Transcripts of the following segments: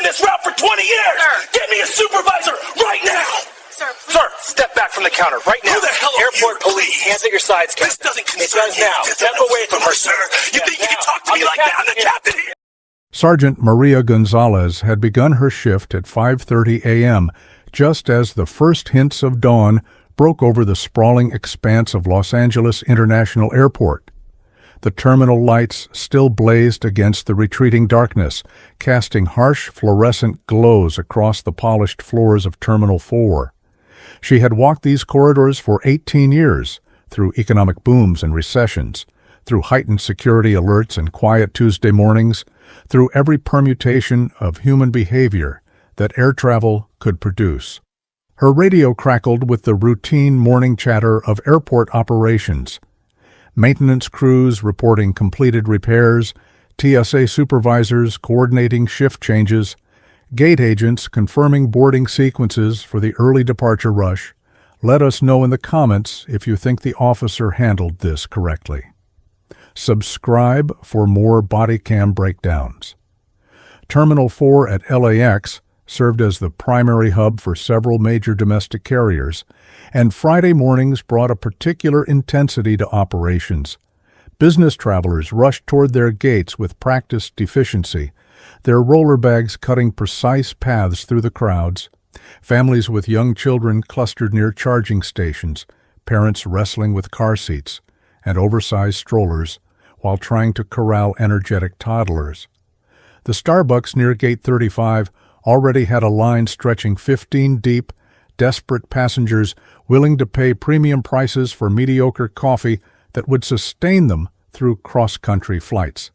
this route for 20 years! Sir. Get me a supervisor right now! Sir, please. Sir, step back from the counter right now. Who the hell are Airport you, police, please? hands at your sides, Captain. This doesn't It concern does me. now. Step away from her, sir. You think you can talk to me like that? I'm the captain here! Sergeant Maria Gonzalez had begun her shift at 5:30 a.m., just as the first hints of dawn broke over the sprawling expanse of Los Angeles International Airport. The terminal lights still blazed against the retreating darkness, casting harsh fluorescent glows across the polished floors of Terminal 4. She had walked these corridors for 18 years, through economic booms and recessions, through heightened security alerts and quiet Tuesday mornings, through every permutation of human behavior that air travel could produce. Her radio crackled with the routine morning chatter of airport operations. Maintenance crews reporting completed repairs, TSA supervisors coordinating shift changes, gate agents confirming boarding sequences for the early departure rush. Let us know in the comments if you think the officer handled this correctly. Subscribe for more body cam breakdowns. Terminal 4 at LAX served as the primary hub for several major domestic carriers, and Friday mornings brought a particular intensity to operations. Business travelers rushed toward their gates with practiced efficiency, their roller bags cutting precise paths through the crowds. Families with young children clustered near charging stations, parents wrestling with car seats and oversized strollers while trying to corral energetic toddlers. The Starbucks near Gate 35 already had a line stretching 15 deep, desperate passengers willing to pay premium prices for mediocre coffee that would sustain them through cross-country flights.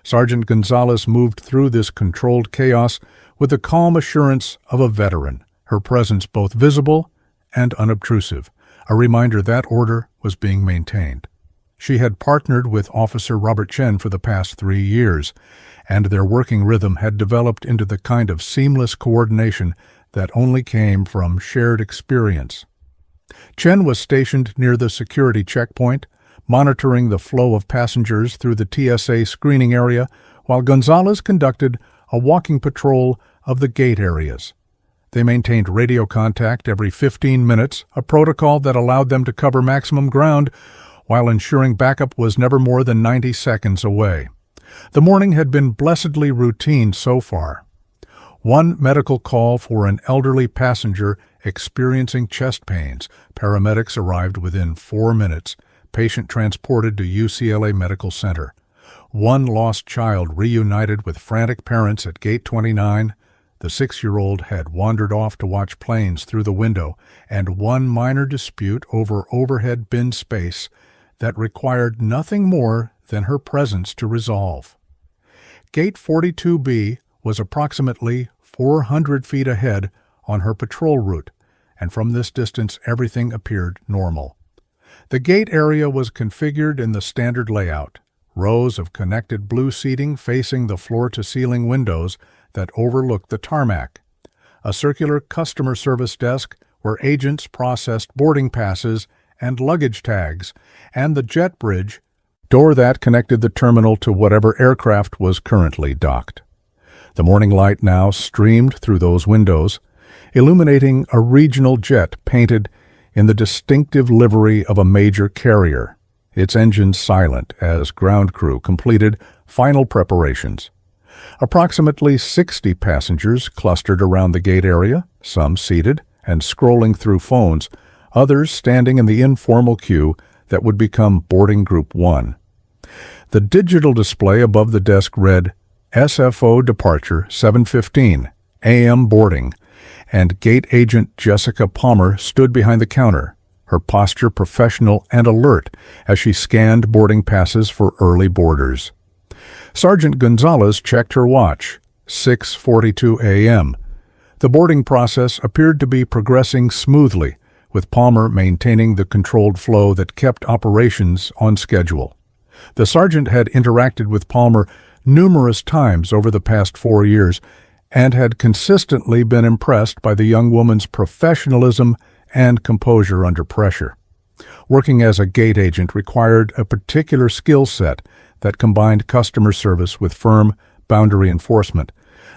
Sergeant Gonzalez moved through this controlled chaos with the calm assurance of a veteran, her presence both visible and unobtrusive, a reminder that order was being maintained. She had partnered with Officer Robert Chen for the past 3 years, and their working rhythm had developed into the kind of seamless coordination that only came from shared experience. Chen was stationed near the security checkpoint, monitoring the flow of passengers through the TSA screening area, while Gonzalez conducted a walking patrol of the gate areas. They maintained radio contact every 15 minutes, a protocol that allowed them to cover maximum ground while ensuring backup was never more than 90 seconds away. The morning had been blessedly routine so far. One medical call for an elderly passenger experiencing chest pains. Paramedics arrived within 4 minutes. Patient transported to UCLA Medical Center. One lost child reunited with frantic parents at Gate 29. The 6-year-old had wandered off to watch planes through the window, and one minor dispute over overhead bin space that required nothing more than her presence to resolve. Gate 42B was approximately 400 feet ahead on her patrol route, and from this distance everything appeared normal. The gate area was configured in the standard layout, rows of connected blue seating facing the floor-to-ceiling windows that overlooked the tarmac, a circular customer service desk where agents processed boarding passes and luggage tags, and the jet bridge, door that connected the terminal to whatever aircraft was currently docked. The morning light now streamed through those windows, illuminating a regional jet painted in the distinctive livery of a major carrier, its engines silent as ground crew completed final preparations. Approximately 60 passengers clustered around the gate area, some seated and scrolling through phones, others standing in the informal queue that would become boarding group 1. The digital display above the desk read, SFO departure 7:15, AM boarding, and gate agent Jessica Palmer stood behind the counter, her posture professional and alert as she scanned boarding passes for early boarders. Sergeant Gonzalez checked her watch, 6:42 a.m. The boarding process appeared to be progressing smoothly, with Palmer maintaining the controlled flow that kept operations on schedule. The sergeant had interacted with Palmer numerous times over the past 4 years and had consistently been impressed by the young woman's professionalism and composure under pressure. Working as a gate agent required a particular skill set that combined customer service with firm boundary enforcement,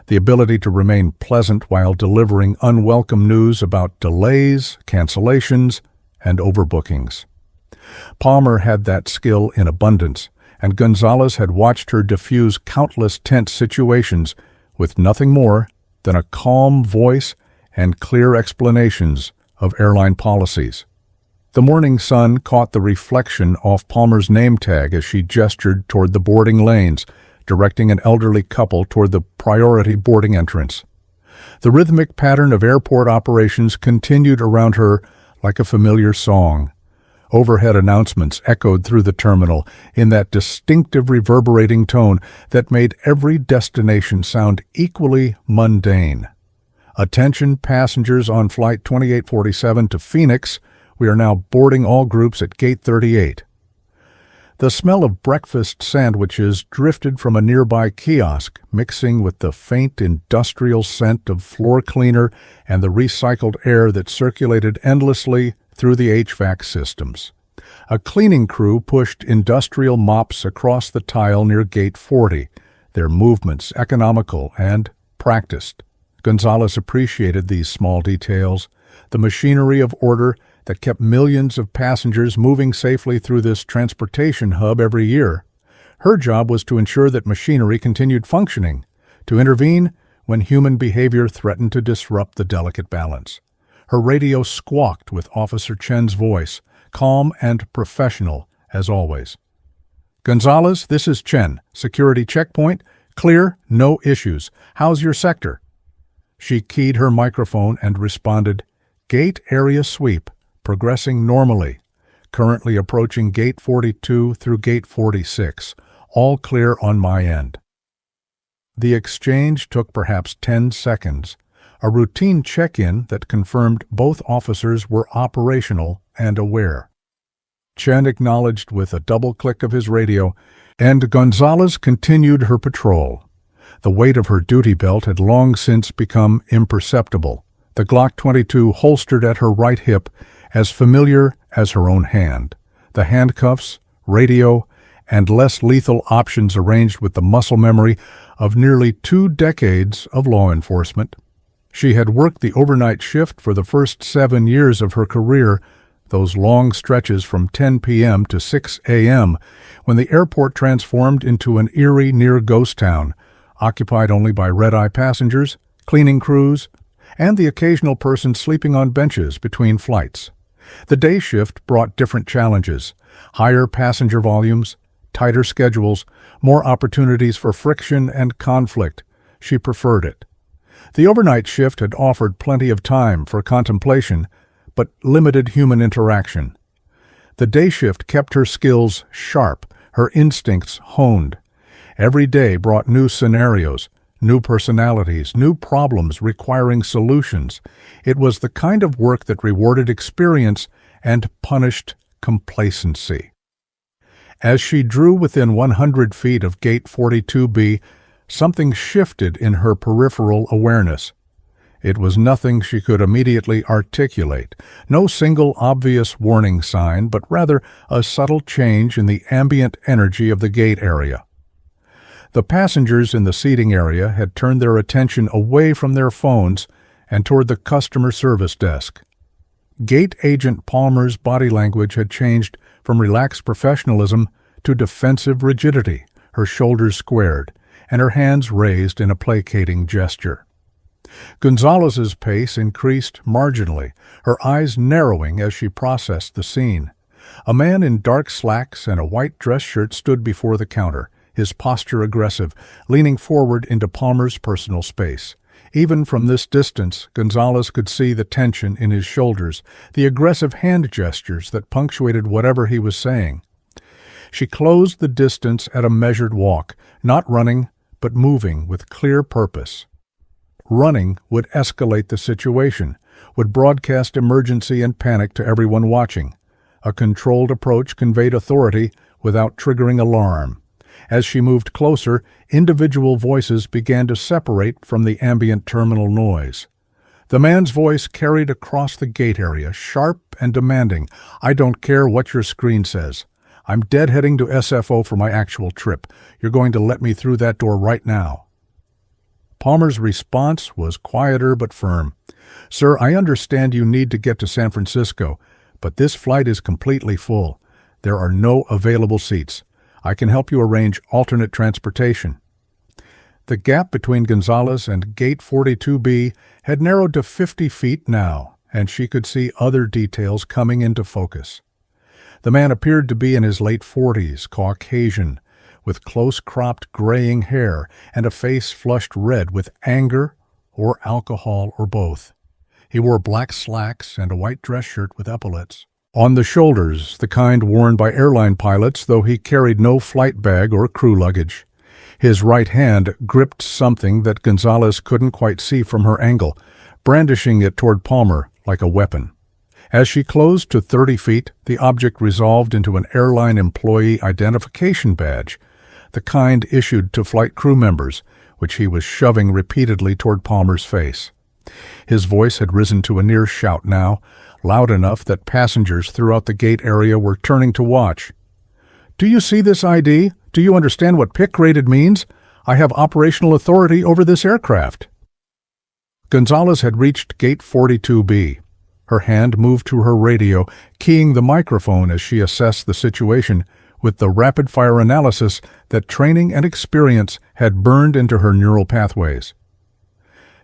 the ability to remain pleasant while delivering unwelcome news about delays, cancellations, and overbookings. Palmer had that skill in abundance, and Gonzalez had watched her diffuse countless tense situations with nothing more than a calm voice and clear explanations of airline policies. The morning sun caught the reflection off Palmer's name tag as she gestured toward the boarding lanes, directing an elderly couple toward the priority boarding entrance. The rhythmic pattern of airport operations continued around her like a familiar song. Overhead announcements echoed through the terminal in that distinctive reverberating tone that made every destination sound equally mundane. Attention passengers on Flight 2847 to Phoenix, we are now boarding all groups at Gate 38. The smell of breakfast sandwiches drifted from a nearby kiosk, mixing with the faint industrial scent of floor cleaner and the recycled air that circulated endlessly through the HVAC systems. A cleaning crew pushed industrial mops across the tile near Gate 40, their movements economical and practiced. Gonzalez appreciated these small details, the machinery of order that kept millions of passengers moving safely through this transportation hub every year. Her job was to ensure that machinery continued functioning, to intervene when human behavior threatened to disrupt the delicate balance. Her radio squawked with Officer Chen's voice, calm and professional as always. "Gonzalez, this is Chen. Security checkpoint. Clear, no issues. How's your sector?" She keyed her microphone and responded, "Gate area sweep. Progressing normally. Currently approaching Gate 42 through Gate 46. All clear on my end." The exchange took perhaps 10 seconds, a routine check-in that confirmed both officers were operational and aware. Chen acknowledged with a double click of his radio, and Gonzalez continued her patrol. The weight of her duty belt had long since become imperceptible, the Glock 22 holstered at her right hip as familiar as her own hand, the handcuffs, radio, and less lethal options arranged with the muscle memory of nearly 2 decades of law enforcement. She had worked the overnight shift for the first 7 years of her career, those long stretches from 10 p.m. to 6 a.m., when the airport transformed into an eerie near ghost town, occupied only by red-eye passengers, cleaning crews, and the occasional person sleeping on benches between flights. The day shift brought different challenges: higher passenger volumes, tighter schedules, more opportunities for friction and conflict. She preferred it. The overnight shift had offered plenty of time for contemplation, but limited human interaction. The day shift kept her skills sharp, her instincts honed. Every day brought new scenarios, new personalities, new problems requiring solutions. It was the kind of work that rewarded experience and punished complacency. As she drew within 100 feet of Gate 42B, something shifted in her peripheral awareness. It was nothing she could immediately articulate, no single obvious warning sign, but rather a subtle change in the ambient energy of the gate area. The passengers in the seating area had turned their attention away from their phones and toward the customer service desk. Gate Agent Palmer's body language had changed from relaxed professionalism to defensive rigidity, her shoulders squared, and her hands raised in a placating gesture. Gonzalez's pace increased marginally, her eyes narrowing as she processed the scene. A man in dark slacks and a white dress shirt stood before the counter, his posture aggressive, leaning forward into Palmer's personal space. Even from this distance, Gonzalez could see the tension in his shoulders, the aggressive hand gestures that punctuated whatever he was saying. She closed the distance at a measured walk, not running, but moving with clear purpose. Running would escalate the situation, would broadcast emergency and panic to everyone watching. A controlled approach conveyed authority without triggering alarm. As she moved closer, individual voices began to separate from the ambient terminal noise. The man's voice carried across the gate area, sharp and demanding. "I don't care what your screen says. I'm deadheading to SFO for my actual trip. You're going to let me through that door right now." Palmer's response was quieter but firm. "Sir, I understand you need to get to San Francisco, but this flight is completely full. There are no available seats. I can help you arrange alternate transportation." The gap between Gonzalez and Gate 42B had narrowed to 50 feet now, and she could see other details coming into focus. The man appeared to be in his late 40s, Caucasian, with close-cropped graying hair and a face flushed red with anger or alcohol or both. He wore black slacks and a white dress shirt with epaulets. On the shoulders, the kind worn by airline pilots, though he carried no flight bag or crew luggage. His right hand gripped something that Gonzalez couldn't quite see from her angle, brandishing it toward Palmer like a weapon. As she closed to 30 feet, the object resolved into an airline employee identification badge, the kind issued to flight crew members, which he was shoving repeatedly toward Palmer's face. His voice had risen to a near shout now, loud enough that passengers throughout the gate area were turning to watch. "Do you see this ID? Do you understand what PIC rated means? I have operational authority over this aircraft." Gonzalez had reached Gate 42B. Her hand moved to her radio, keying the microphone as she assessed the situation with the rapid-fire analysis that training and experience had burned into her neural pathways.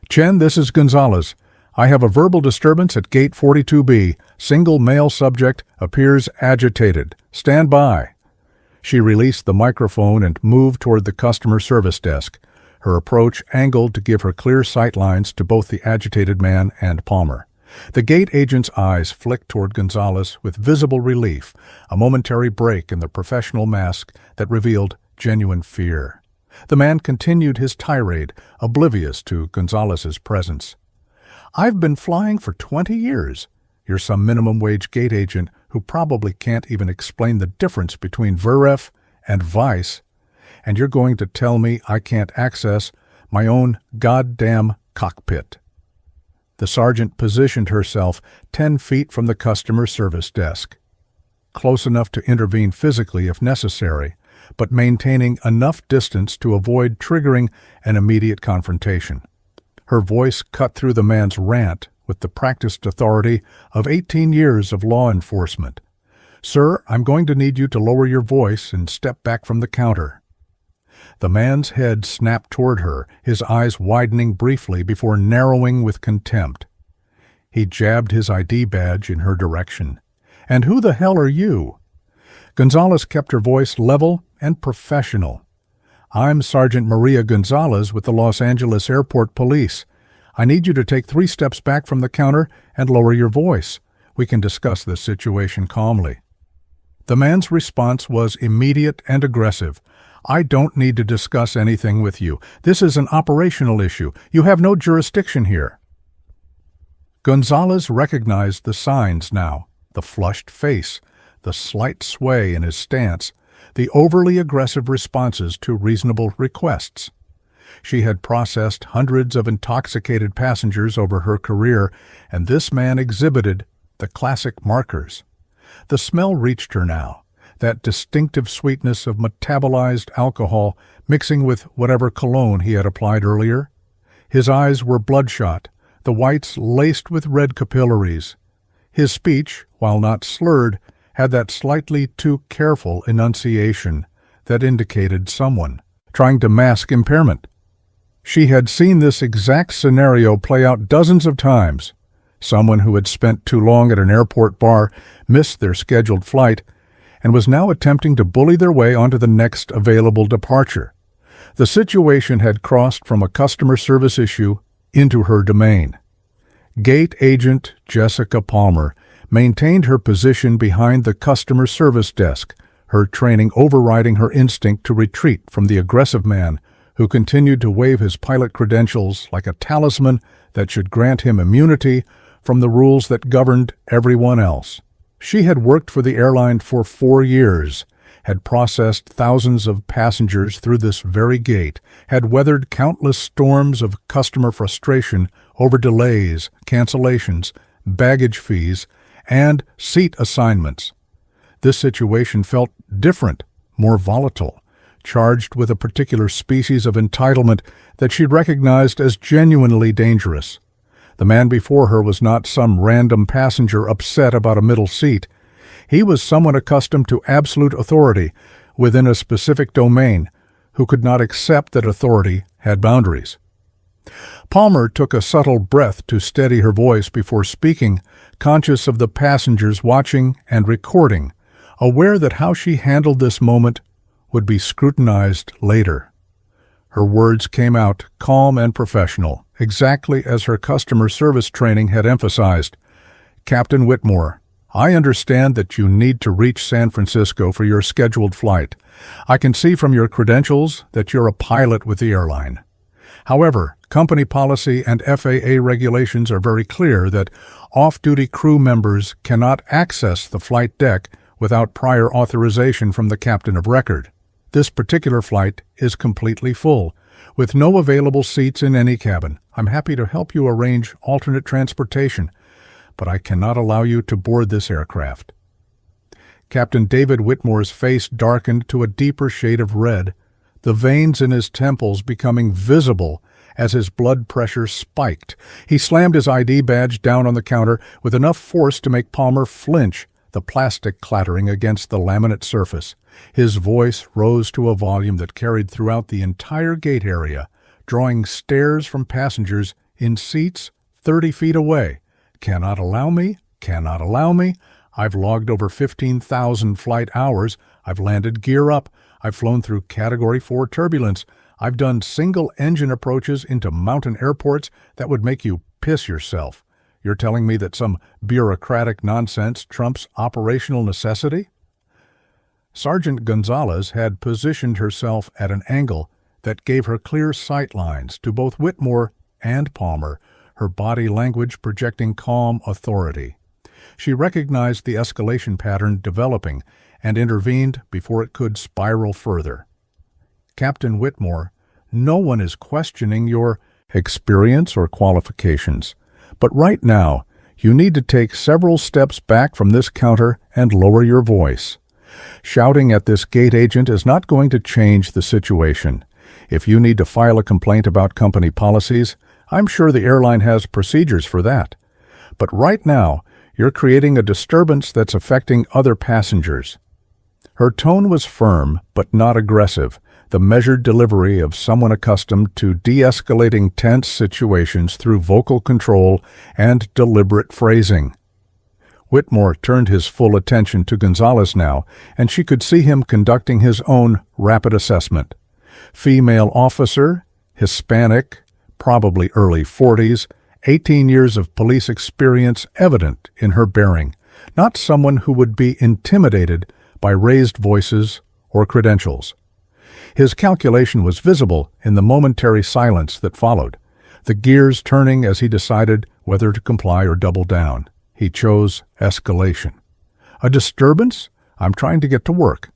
"Chen, this is Gonzalez. I have a verbal disturbance at Gate 42B. Single male subject appears agitated. Stand by." She released the microphone and moved toward the customer service desk, her approach angled to give her clear sight lines to both the agitated man and Palmer. The gate agent's eyes flicked toward Gonzalez with visible relief, a momentary break in the professional mask that revealed genuine fear. The man continued his tirade, oblivious to Gonzalez's presence. "I've been flying for 20 years. You're some minimum-wage gate agent who probably can't even explain the difference between VREF and Vice, and you're going to tell me I can't access my own goddamn cockpit." The sergeant positioned herself 10 feet from the customer service desk, close enough to intervene physically if necessary, but maintaining enough distance to avoid triggering an immediate confrontation. Her voice cut through the man's rant with the practiced authority of 18 years of law enforcement. "Sir, I'm going to need you to lower your voice and step back from the counter." The man's head snapped toward her, his eyes widening briefly before narrowing with contempt. He jabbed his ID badge in her direction. "And who the hell are you?" Gonzalez kept her voice level and professional. "I'm Sergeant Maria Gonzalez with the Los Angeles Airport Police. I need you to take 3 steps back from the counter and lower your voice. We can discuss this situation calmly." The man's response was immediate and aggressive. "I don't need to discuss anything with you. This is an operational issue. You have no jurisdiction here." Gonzalez recognized the signs now, the flushed face, the slight sway in his stance, the overly aggressive responses to reasonable requests. She had processed hundreds of intoxicated passengers over her career, and this man exhibited the classic markers. The smell reached her now, that distinctive sweetness of metabolized alcohol mixing with whatever cologne he had applied earlier. His eyes were bloodshot, the whites laced with red capillaries. His speech, while not slurred, had that slightly too careful enunciation that indicated someone trying to mask impairment. She had seen this exact scenario play out dozens of times. Someone who had spent too long at an airport bar missed their scheduled flight and was now attempting to bully their way onto the next available departure. The situation had crossed from a customer service issue into her domain. Gate agent Jessica Palmer maintained her position behind the customer service desk, her training overriding her instinct to retreat from the aggressive man who continued to wave his pilot credentials like a talisman that should grant him immunity from the rules that governed everyone else. She had worked for the airline for 4 years, had processed thousands of passengers through this very gate, had weathered countless storms of customer frustration over delays, cancellations, baggage fees, and seat assignments. This situation felt different, more volatile, charged with a particular species of entitlement that she recognized as genuinely dangerous. The man before her was not some random passenger upset about a middle seat. He was someone accustomed to absolute authority within a specific domain, who could not accept that authority had boundaries. Palmer took a subtle breath to steady her voice before speaking, conscious of the passengers watching and recording, aware that how she handled this moment would be scrutinized later. Her words came out calm and professional, exactly as her customer service training had emphasized. "Captain Whitmore, I understand that you need to reach San Francisco for your scheduled flight. I can see from your credentials that you're a pilot with the airline. However, company policy and FAA regulations are very clear that off-duty crew members cannot access the flight deck without prior authorization from the captain of record. This particular flight is completely full, with no available seats in any cabin. I'm happy to help you arrange alternate transportation, but I cannot allow you to board this aircraft." Captain David Whitmore's face darkened to a deeper shade of red, the veins in his temples becoming visible as his blood pressure spiked. He slammed his ID badge down on the counter with enough force to make Palmer flinch, the plastic clattering against the laminate surface. His voice rose to a volume that carried throughout the entire gate area, drawing stares from passengers in seats 30 feet away. "Cannot allow me, cannot allow me. I've logged over 15,000 flight hours. I've landed gear up. I've flown through Category 4 turbulence. I've done single-engine approaches into mountain airports that would make you piss yourself. You're telling me that some bureaucratic nonsense trumps operational necessity?" Sergeant Gonzalez had positioned herself at an angle that gave her clear sight lines to both Whitmore and Palmer, her body language projecting calm authority. She recognized the escalation pattern developing and intervened before it could spiral further. "Captain Whitmore, no one is questioning your experience or qualifications, but right now you need to take several steps back from this counter and lower your voice. Shouting at this gate agent is not going to change the situation. If you need to file a complaint about company policies, I'm sure the airline has procedures for that. But right now, you're creating a disturbance that's affecting other passengers." Her tone was firm but not aggressive, the measured delivery of someone accustomed to de-escalating tense situations through vocal control and deliberate phrasing. Whitmore turned his full attention to Gonzalez now, and she could see him conducting his own rapid assessment. Female officer, Hispanic, probably early 40s, 18 years of police experience evident in her bearing, not someone who would be intimidated by raised voices or credentials. His calculation was visible in the momentary silence that followed, the gears turning as he decided whether to comply or double down. He chose escalation. "A disturbance? I'm trying to get to work.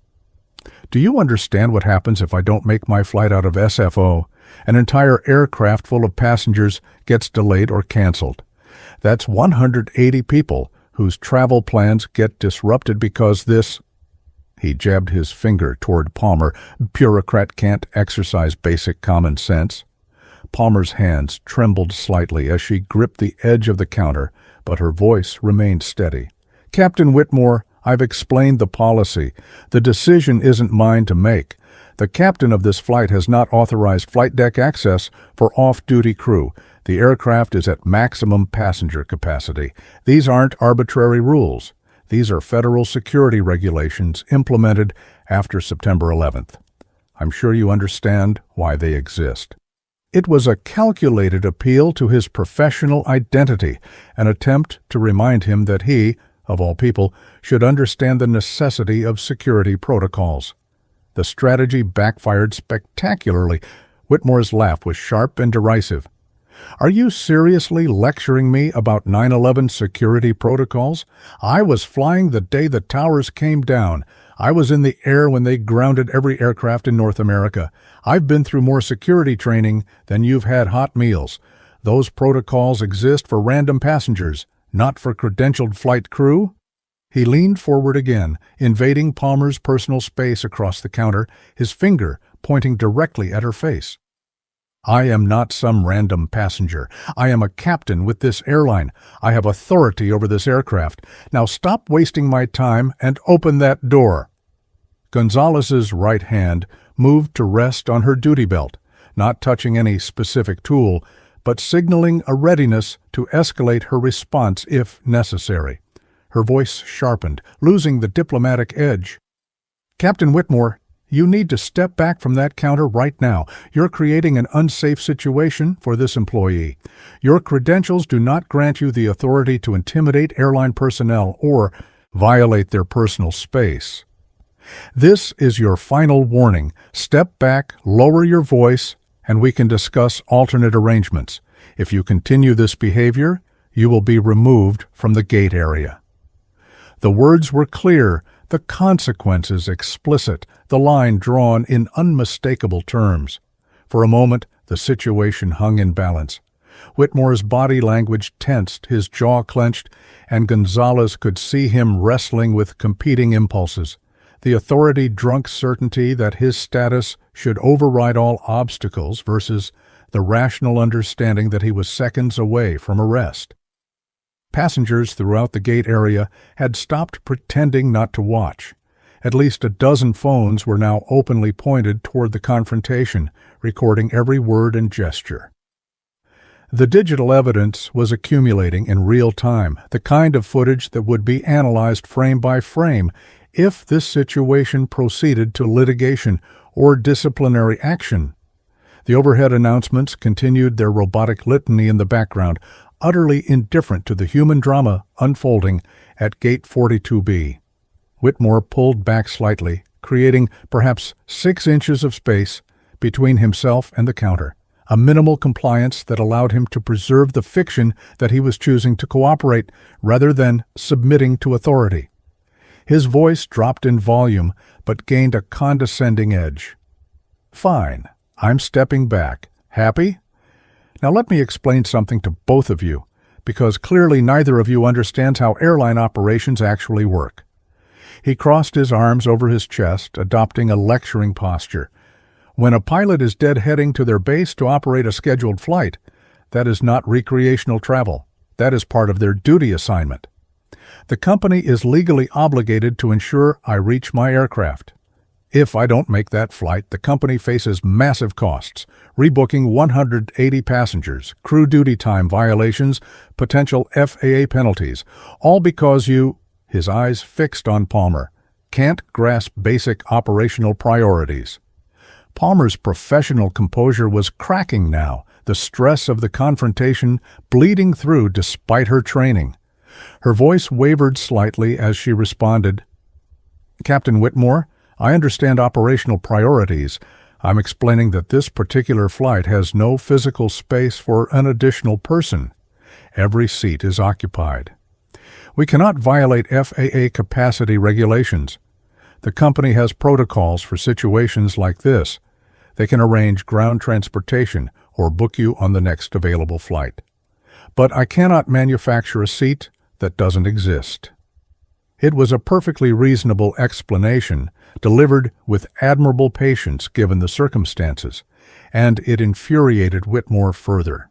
Do you understand what happens if I don't make my flight out of SFO? An entire aircraft full of passengers gets delayed or canceled. That's 180 people whose travel plans get disrupted because this—" He jabbed his finger toward Palmer. "Bureaucrat can't exercise basic common sense." Palmer's hands trembled slightly as she gripped the edge of the counter, but her voice remained steady. "Captain Whitmore, I've explained the policy. The decision isn't mine to make. The captain of this flight has not authorized flight deck access for off-duty crew. The aircraft is at maximum passenger capacity. These aren't arbitrary rules. These are federal security regulations implemented after September 11th. I'm sure you understand why they exist." It was a calculated appeal to his professional identity, an attempt to remind him that he, of all people, should understand the necessity of security protocols. The strategy backfired spectacularly. Whitmore's laugh was sharp and derisive. "Are you seriously lecturing me about 9/11 security protocols? I was flying the day the towers came down. I was in the air when they grounded every aircraft in North America. I've been through more security training than you've had hot meals. Those protocols exist for random passengers, not for credentialed flight crew." He leaned forward again, invading Palmer's personal space across the counter, his finger pointing directly at her face. "I am not some random passenger. I am a captain with this airline. I have authority over this aircraft. Now stop wasting my time and open that door." Gonzalez's right hand moved to rest on her duty belt, not touching any specific tool, but signaling a readiness to escalate her response if necessary. Her voice sharpened, losing the diplomatic edge. "Captain Whitmore, you need to step back from that counter right now. You're creating an unsafe situation for this employee. Your credentials do not grant you the authority to intimidate airline personnel or violate their personal space. This is your final warning. Step back, lower your voice, and we can discuss alternate arrangements. If you continue this behavior, you will be removed from the gate area." The words were clear, the consequences explicit, the line drawn in unmistakable terms. For a moment, the situation hung in balance. Whitmore's body language tensed, his jaw clenched, and Gonzalez could see him wrestling with competing impulses. The authority-drunk certainty that his status should override all obstacles versus the rational understanding that he was seconds away from arrest. Passengers throughout the gate area had stopped pretending not to watch. At least a dozen phones were now openly pointed toward the confrontation, recording every word and gesture. The digital evidence was accumulating in real time, the kind of footage that would be analyzed frame by frame if this situation proceeded to litigation or disciplinary action. The overhead announcements continued their robotic litany in the background, utterly indifferent to the human drama unfolding at Gate 42B. Whitmore pulled back slightly, creating perhaps 6 inches of space between himself and the counter, a minimal compliance that allowed him to preserve the fiction that he was choosing to cooperate rather than submitting to authority. His voice dropped in volume but gained a condescending edge. "Fine, I'm stepping back. Happy? Now let me explain something to both of you, because clearly neither of you understands how airline operations actually work." He crossed his arms over his chest, adopting a lecturing posture. When a pilot is deadheading to their base to operate a scheduled flight, that is not recreational travel. That is part of their duty assignment. The company is legally obligated to ensure I reach my aircraft. If I don't make that flight, the company faces massive costs, rebooking 180 passengers, crew duty time violations, potential FAA penalties, all because you, his eyes fixed on Palmer, can't grasp basic operational priorities. Palmer's professional composure was cracking now, the stress of the confrontation bleeding through despite her training. Her voice wavered slightly as she responded, "Captain Whitmore, I understand operational priorities. I'm explaining that this particular flight has no physical space for an additional person. Every seat is occupied. We cannot violate FAA capacity regulations. The company has protocols for situations like this. They can arrange ground transportation or book you on the next available flight. But I cannot manufacture a seat that doesn't exist." It was a perfectly reasonable explanation, delivered with admirable patience given the circumstances, and it infuriated Whitmore further.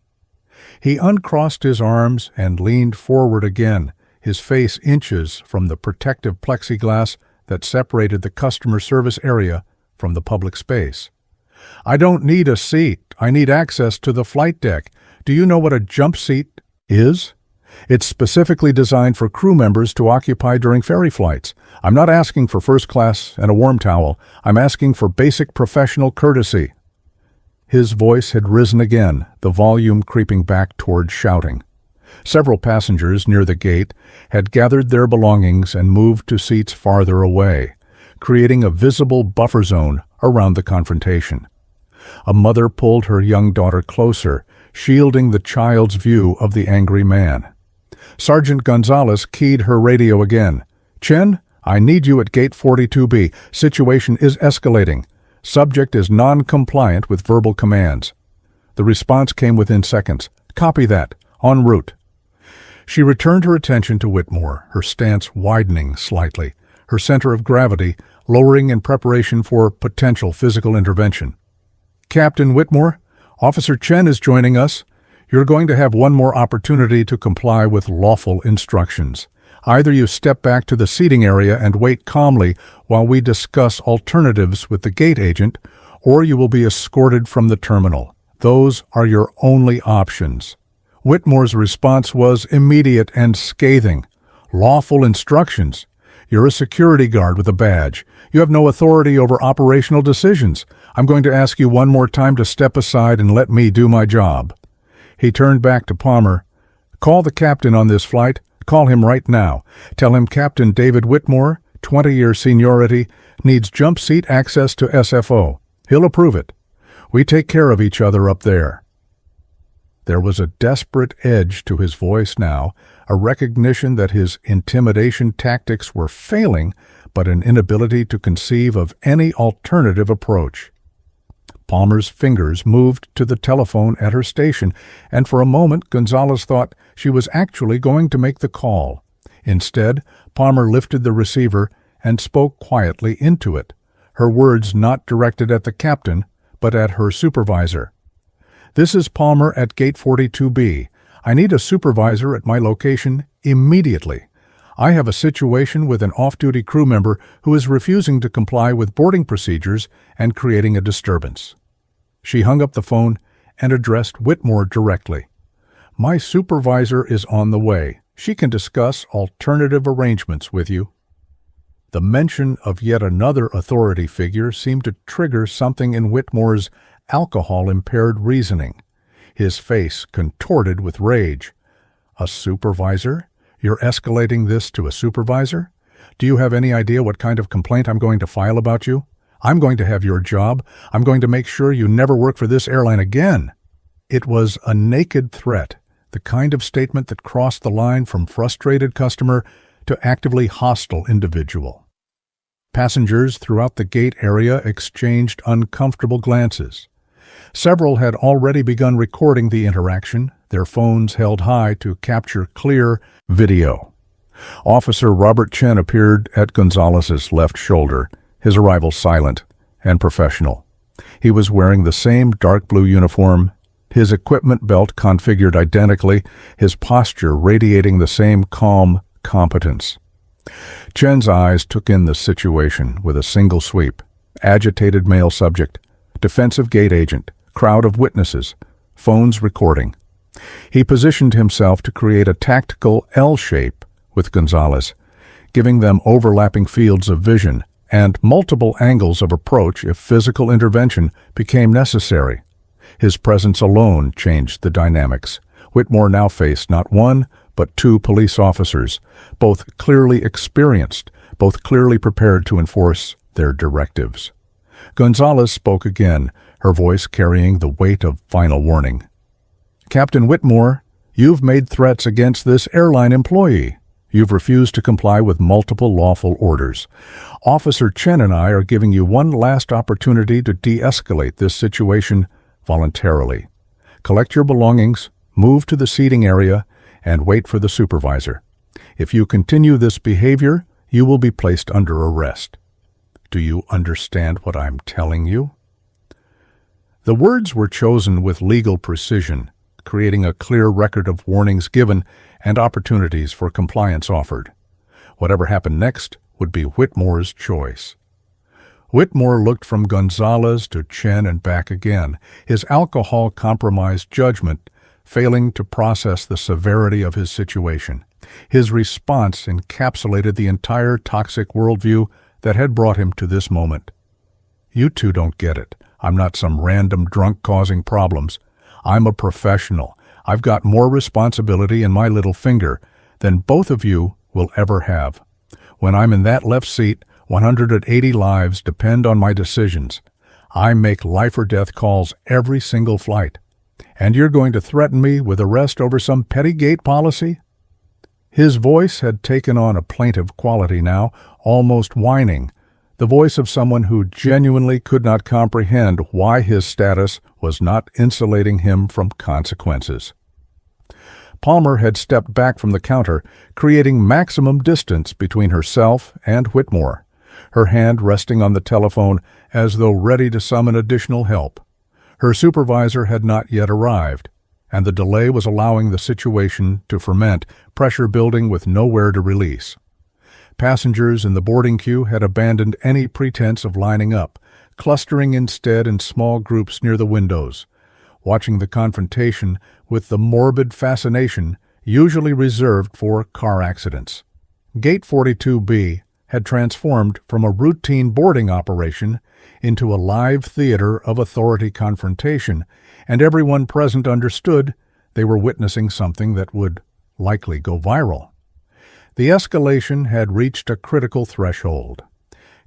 He uncrossed his arms and leaned forward again, his face inches from the protective plexiglass that separated the customer service area from the public space. "I don't need a seat. I need access to the flight deck. Do you know what a jump seat is? It's specifically designed for crew members to occupy during ferry flights. I'm not asking for first class and a warm towel. I'm asking for basic professional courtesy." His voice had risen again, the volume creeping back toward shouting. Several passengers near the gate had gathered their belongings and moved to seats farther away, creating a visible buffer zone around the confrontation. A mother pulled her young daughter closer, shielding the child's view of the angry man. Sergeant Gonzalez keyed her radio again. "Chen, I need you at Gate 42B. Situation is escalating. Subject is non-compliant with verbal commands." The response came within seconds. "Copy that. En route." She returned her attention to Whitmore, her stance widening slightly, her center of gravity lowering in preparation for potential physical intervention. "Captain Whitmore, Officer Chen is joining us. You're going to have one more opportunity to comply with lawful instructions. Either you step back to the seating area and wait calmly while we discuss alternatives with the gate agent, or you will be escorted from the terminal. Those are your only options." Whitmore's response was immediate and scathing. "Lawful instructions? You're a security guard with a badge. You have no authority over operational decisions. I'm going to ask you one more time to step aside and let me do my job." He turned back to Palmer. "Call the captain on this flight. Call him right now. Tell him Captain David Whitmore, 20-year seniority, needs jump seat access to SFO. He'll approve it. We take care of each other up there." There was a desperate edge to his voice now, a recognition that his intimidation tactics were failing, but an inability to conceive of any alternative approach. Palmer's fingers moved to the telephone at her station, and for a moment Gonzalez thought she was actually going to make the call. Instead, Palmer lifted the receiver and spoke quietly into it, her words not directed at the captain, but at her supervisor. "This is Palmer at Gate 42B. I need a supervisor at my location immediately. I have a situation with an off-duty crew member who is refusing to comply with boarding procedures and creating a disturbance." She hung up the phone and addressed Whitmore directly. "My supervisor is on the way. She can discuss alternative arrangements with you." The mention of yet another authority figure seemed to trigger something in Whitmore's alcohol-impaired reasoning. His face contorted with rage. "A supervisor? You're escalating this to a supervisor? Do you have any idea what kind of complaint I'm going to file about you? I'm going to have your job. I'm going to make sure you never work for this airline again." It was a naked threat, the kind of statement that crossed the line from frustrated customer to actively hostile individual. Passengers throughout the gate area exchanged uncomfortable glances. Several had already begun recording the interaction, their phones held high to capture clear video. Officer Robert Chen appeared at Gonzalez's left shoulder, his arrival silent and professional. He was wearing the same dark blue uniform, his equipment belt configured identically, his posture radiating the same calm competence. Chen's eyes took in the situation with a single sweep. Agitated male subject, defensive gate agent, crowd of witnesses, phones recording. He positioned himself to create a tactical L shape with Gonzalez, giving them overlapping fields of vision and multiple angles of approach if physical intervention became necessary. His presence alone changed the dynamics. Whitmore now faced not one, but two police officers, both clearly experienced, both clearly prepared to enforce their directives. Gonzalez spoke again, her voice carrying the weight of final warning. "Captain Whitmore, you've made threats against this airline employee. You've refused to comply with multiple lawful orders. Officer Chen and I are giving you one last opportunity to de-escalate this situation voluntarily. Collect your belongings, move to the seating area, and wait for the supervisor. If you continue this behavior, you will be placed under arrest. Do you understand what I'm telling you?" The words were chosen with legal precision, creating a clear record of warnings given and opportunities for compliance offered. Whatever happened next would be Whitmore's choice. Whitmore looked from Gonzalez to Chen and back again, his alcohol-compromised judgment failing to process the severity of his situation. His response encapsulated the entire toxic worldview that had brought him to this moment. "You two don't get it. I'm not some random drunk causing problems. I'm a professional. I've got more responsibility in my little finger than both of you will ever have. When I'm in that left seat, 180 lives depend on my decisions. I make life or death calls every single flight. And you're going to threaten me with arrest over some petty gate policy?" His voice had taken on a plaintive quality now, almost whining, the voice of someone who genuinely could not comprehend why his status was not insulating him from consequences. Palmer had stepped back from the counter, creating maximum distance between herself and Whitmore, her hand resting on the telephone as though ready to summon additional help. Her supervisor had not yet arrived, and the delay was allowing the situation to ferment, pressure building with nowhere to release. Passengers in the boarding queue had abandoned any pretense of lining up, clustering instead in small groups near the windows, watching the confrontation with the morbid fascination usually reserved for car accidents. Gate 42B had transformed from a routine boarding operation into a live theater of authority confrontation, and everyone present understood they were witnessing something that would likely go viral. The escalation had reached a critical threshold.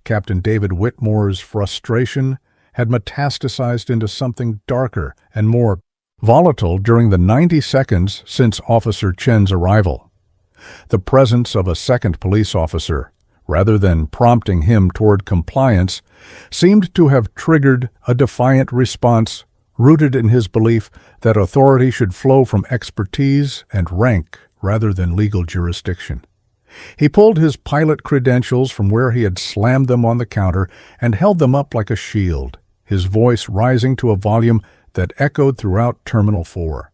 Captain David Whitmore's frustration had metastasized into something darker and more volatile during the 90 seconds since Officer Chen's arrival. The presence of a second police officer, rather than prompting him toward compliance, seemed to have triggered a defiant response rooted in his belief that authority should flow from expertise and rank rather than legal jurisdiction. He pulled his pilot credentials from where he had slammed them on the counter and held them up like a shield, his voice rising to a volume that echoed throughout Terminal 4.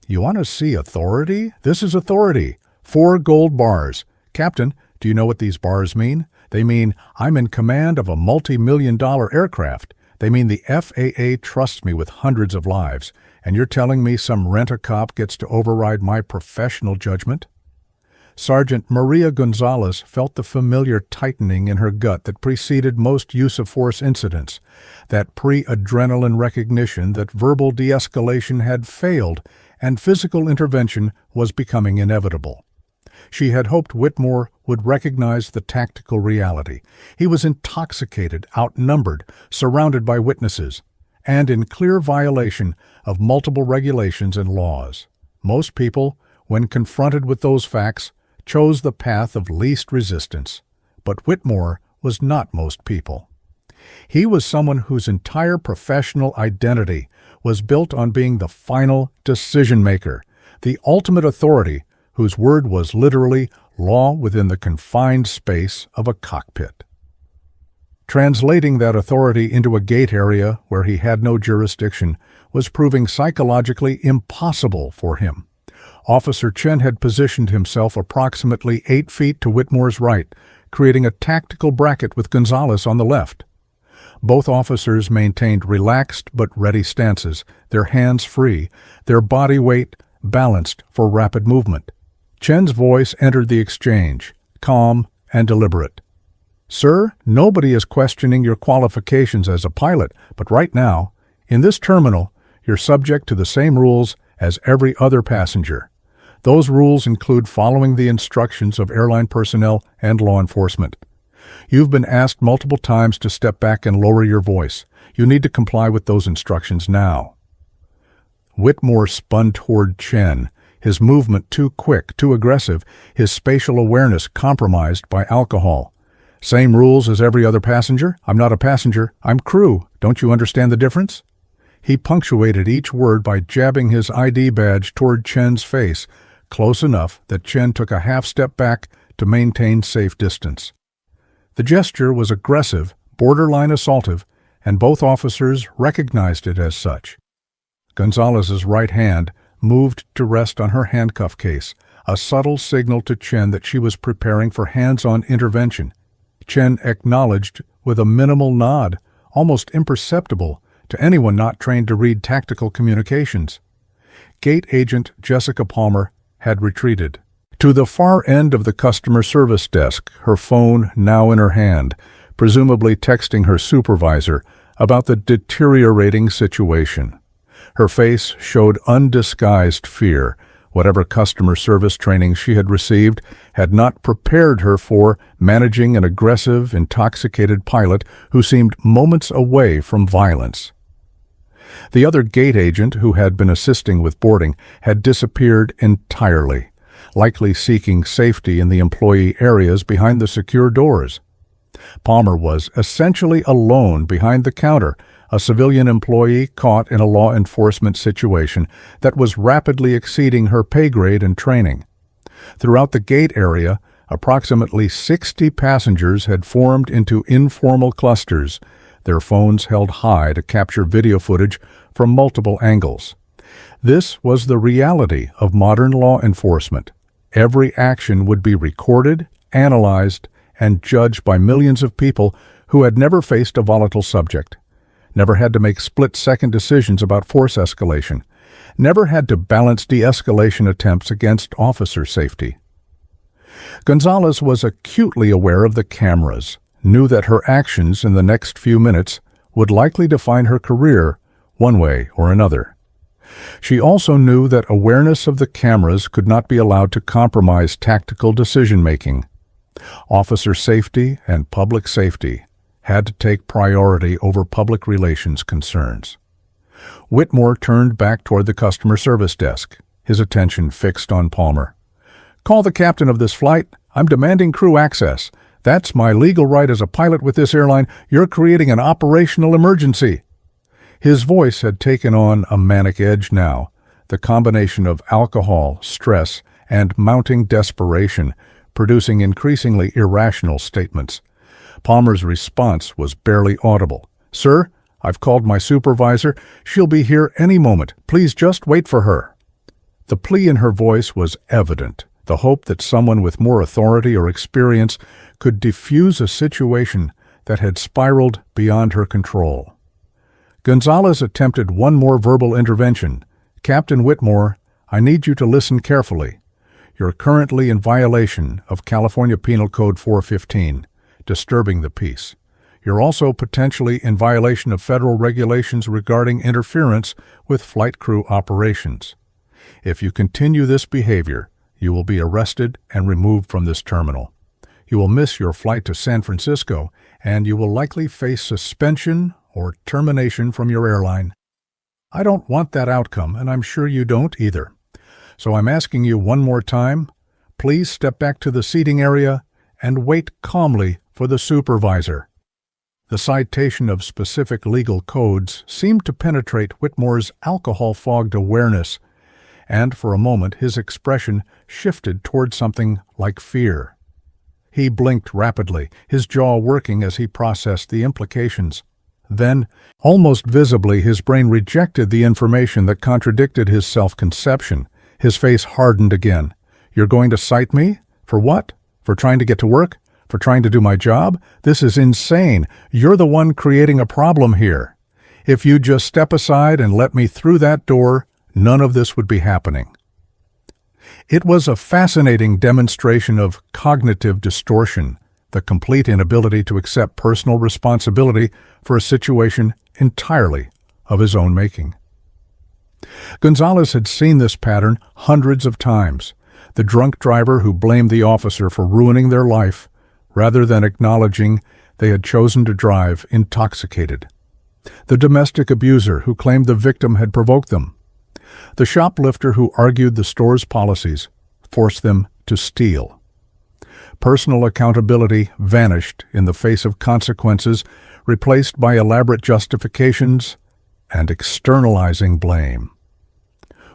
"You want to see authority? This is authority. 4 gold bars. Captain, do you know what these bars mean? They mean I'm in command of a multi-million-dollar aircraft. They mean the FAA trusts me with hundreds of lives, and you're telling me some rent-a-cop gets to override my professional judgment?" Sergeant Maria Gonzalez felt the familiar tightening in her gut that preceded most use-of-force incidents, that pre-adrenaline recognition that verbal de-escalation had failed and physical intervention was becoming inevitable. She had hoped Whitmore would recognize the tactical reality. He was intoxicated, outnumbered, surrounded by witnesses, and in clear violation of multiple regulations and laws. Most people, when confronted with those facts, chose the path of least resistance, but Whitmore was not most people. He was someone whose entire professional identity was built on being the final decision-maker, the ultimate authority whose word was literally law within the confined space of a cockpit. Translating that authority into a gate area where he had no jurisdiction was proving psychologically impossible for him. Officer Chen had positioned himself approximately 8 feet to Whitmore's right, creating a tactical bracket with Gonzalez on the left. Both officers maintained relaxed but ready stances, their hands free, their body weight balanced for rapid movement. Chen's voice entered the exchange, calm and deliberate. "Sir, nobody is questioning your qualifications as a pilot, but right now, in this terminal, you're subject to the same rules as every other passenger. Those rules include following the instructions of airline personnel and law enforcement. You've been asked multiple times to step back and lower your voice. You need to comply with those instructions now." Whitmore spun toward Chen, his movement too quick, too aggressive, his spatial awareness compromised by alcohol. "Same rules as every other passenger? I'm not a passenger. I'm crew. Don't you understand the difference?" He punctuated each word by jabbing his ID badge toward Chen's face, close enough that Chen took a half step back to maintain safe distance. The gesture was aggressive, borderline assaultive, and both officers recognized it as such. Gonzalez's right hand moved to rest on her handcuff case, a subtle signal to Chen that she was preparing for hands-on intervention. Chen acknowledged with a minimal nod, almost imperceptible to anyone not trained to read tactical communications. Gate agent Jessica Palmer had retreated to the far end of the customer service desk, her phone now in her hand, presumably texting her supervisor about the deteriorating situation. Her face showed undisguised fear. Whatever customer service training she had received had not prepared her for managing an aggressive, intoxicated pilot who seemed moments away from violence. The other gate agent who had been assisting with boarding had disappeared entirely, likely seeking safety in the employee areas behind the secure doors. Palmer was essentially alone behind the counter, a civilian employee caught in a law enforcement situation that was rapidly exceeding her pay grade and training. Throughout the gate area, approximately 60 passengers had formed into informal clusters, their phones held high to capture video footage from multiple angles. This was the reality of modern law enforcement. Every action would be recorded, analyzed, and judged by millions of people who had never faced a volatile subject, never had to make split-second decisions about force escalation, never had to balance de-escalation attempts against officer safety. Gonzalez was acutely aware of the cameras, knew that her actions in the next few minutes would likely define her career one way or another. She also knew that awareness of the cameras could not be allowed to compromise tactical decision-making. Officer safety and public safety had to take priority over public relations concerns. Whitmore turned back toward the customer service desk, his attention fixed on Palmer. "Call the captain of this flight. I'm demanding crew access. That's my legal right as a pilot with this airline. You're creating an operational emergency." His voice had taken on a manic edge now, the combination of alcohol, stress, and mounting desperation, producing increasingly irrational statements. Palmer's response was barely audible. "Sir, I've called my supervisor. She'll be here any moment. Please just wait for her." The plea in her voice was evident, the hope that someone with more authority or experience could defuse a situation that had spiraled beyond her control. Gonzalez attempted one more verbal intervention. "Captain Whitmore, I need you to listen carefully. You're currently in violation of California Penal Code 415, disturbing the peace. You're also potentially in violation of federal regulations regarding interference with flight crew operations. If you continue this behavior, you will be arrested and removed from this terminal. You will miss your flight to San Francisco, and you will likely face suspension or termination from your airline. I don't want that outcome, and I'm sure you don't either. So I'm asking you one more time, please step back to the seating area and wait calmly for the supervisor." The citation of specific legal codes seemed to penetrate Whitmore's alcohol-fogged awareness, and for a moment his expression shifted toward something like fear. He blinked rapidly, his jaw working as he processed the implications. Then, almost visibly, his brain rejected the information that contradicted his self-conception. His face hardened again. "You're going to cite me? For what? For trying to get to work? For trying to do my job? This is insane. You're the one creating a problem here. If you just step aside and let me through that door, none of this would be happening." It was a fascinating demonstration of cognitive distortion, the complete inability to accept personal responsibility for a situation entirely of his own making. Gonzalez had seen this pattern hundreds of times. The drunk driver who blamed the officer for ruining their life, rather than acknowledging they had chosen to drive intoxicated. The domestic abuser who claimed the victim had provoked them. The shoplifter who argued the store's policies forced them to steal. Personal accountability vanished in the face of consequences, replaced by elaborate justifications and externalizing blame.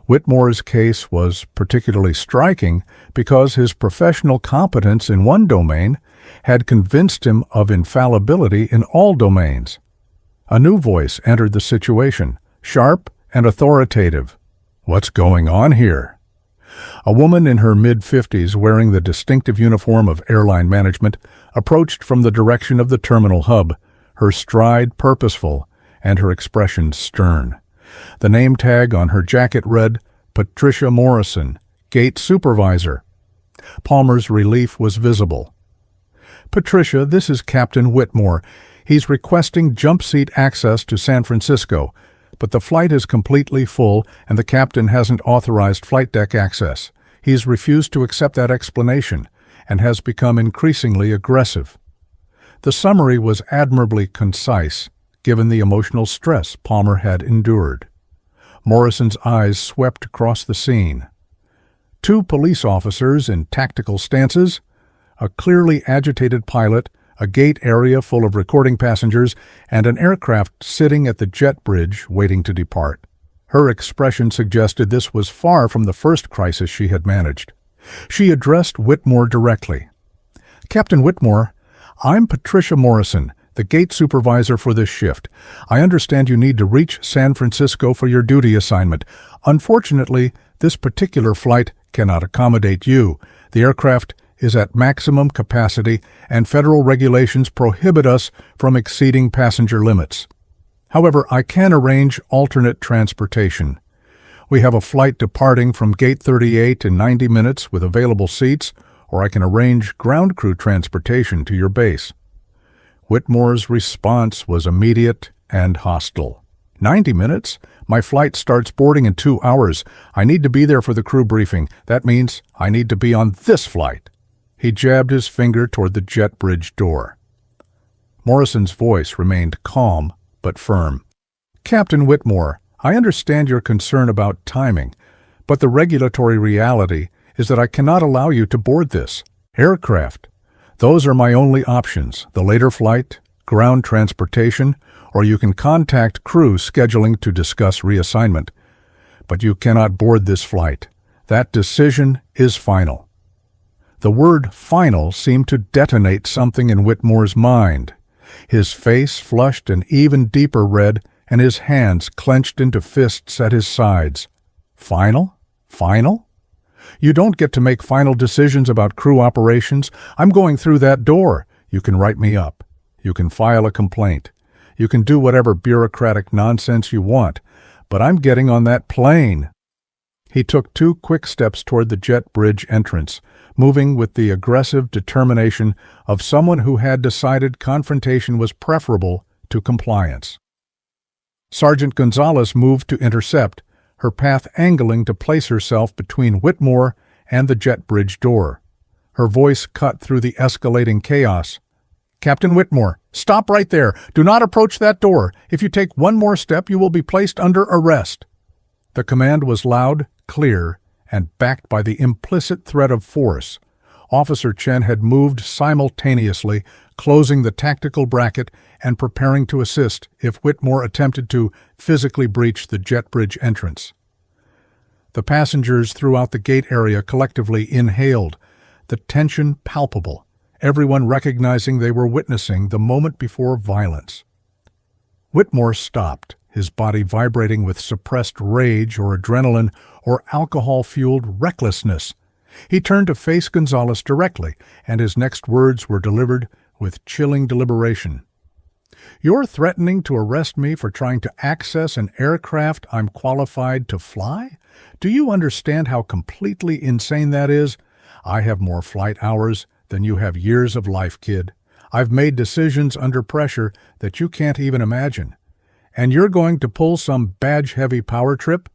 Whitmore's case was particularly striking because his professional competence in one domain had convinced him of infallibility in all domains. A new voice entered the situation, sharp and authoritative. "What's going on here?" A woman in her mid-50s wearing the distinctive uniform of airline management approached from the direction of the terminal hub, her stride purposeful and her expression stern. The name tag on her jacket read, "Patricia Morrison, Gate Supervisor." Palmer's relief was visible. "Patricia, this is Captain Whitmore. He's requesting jump seat access to San Francisco, but the flight is completely full and the captain hasn't authorized flight deck access. He's refused to accept that explanation and has become increasingly aggressive." The summary was admirably concise, given the emotional stress Palmer had endured. Morrison's eyes swept across the scene. Two police officers in tactical stances, a clearly agitated pilot, a gate area full of recording passengers, and an aircraft sitting at the jet bridge waiting to depart. Her expression suggested this was far from the first crisis she had managed. She addressed Whitmore directly. "Captain Whitmore, I'm Patricia Morrison, the gate supervisor for this shift. I understand you need to reach San Francisco for your duty assignment. Unfortunately, this particular flight cannot accommodate you. The aircraft is at maximum capacity, and federal regulations prohibit us from exceeding passenger limits. However, I can arrange alternate transportation. We have a flight departing from Gate 38 in 90 minutes with available seats, or I can arrange ground crew transportation to your base." Whitmore's response was immediate and hostile. 90 minutes? My flight starts boarding in 2 hours. I need to be there for the crew briefing. That means I need to be on this flight. He jabbed his finger toward the jet bridge door. Morrison's voice remained calm but firm. "Captain Whitmore, I understand your concern about timing, but the regulatory reality is that I cannot allow you to board this aircraft. Those are my only options, the later flight, ground transportation, or you can contact crew scheduling to discuss reassignment. But you cannot board this flight. That decision is final." The word final seemed to detonate something in Whitmore's mind. His face flushed an even deeper red, and his hands clenched into fists at his sides. "Final? Final? You don't get to make final decisions about crew operations. I'm going through that door. You can write me up. You can file a complaint. You can do whatever bureaucratic nonsense you want, but I'm getting on that plane." He took 2 quick steps toward the jet bridge entrance, moving with the aggressive determination of someone who had decided confrontation was preferable to compliance. Sergeant Gonzalez moved to intercept, her path angling to place herself between Whitmore and the jet bridge door. Her voice cut through the escalating chaos. "Captain Whitmore, stop right there. Do not approach that door. If you take one more step, you will be placed under arrest." The command was loud, clear, and backed by the implicit threat of force. Officer Chen had moved simultaneously, closing the tactical bracket and preparing to assist if Whitmore attempted to physically breach the jet bridge entrance. The passengers throughout the gate area collectively inhaled, the tension palpable, everyone recognizing they were witnessing the moment before violence. Whitmore stopped, his body vibrating with suppressed rage or adrenaline or alcohol-fueled recklessness. He turned to face Gonzalez directly, and his next words were delivered with chilling deliberation. "You're threatening to arrest me for trying to access an aircraft I'm qualified to fly? Do you understand how completely insane that is? I have more flight hours than you have years of life, kid. I've made decisions under pressure that you can't even imagine. And you're going to pull some badge-heavy power trip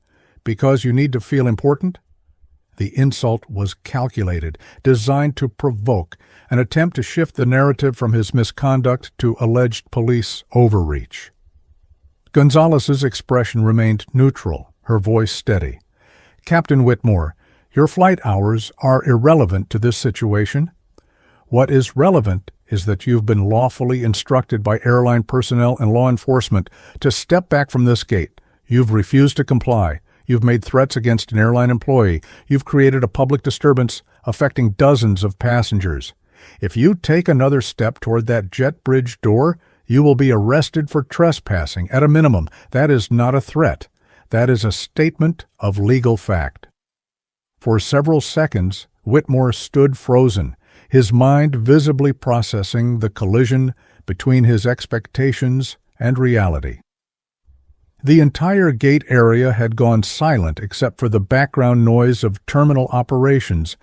because you need to feel important?" The insult was calculated, designed to provoke, an attempt to shift the narrative from his misconduct to alleged police overreach. Gonzalez's expression remained neutral, her voice steady. "Captain Whitmore, your flight hours are irrelevant to this situation. What is relevant is that you've been lawfully instructed by airline personnel and law enforcement to step back from this gate. You've refused to comply. You've made threats against an airline employee. You've created a public disturbance affecting dozens of passengers. If you take another step toward that jet bridge door, you will be arrested for trespassing at a minimum. That is not a threat. That is a statement of legal fact." For several seconds, Whitmore stood frozen, his mind visibly processing the collision between his expectations and reality. The entire gate area had gone silent except for the background noise of terminal operations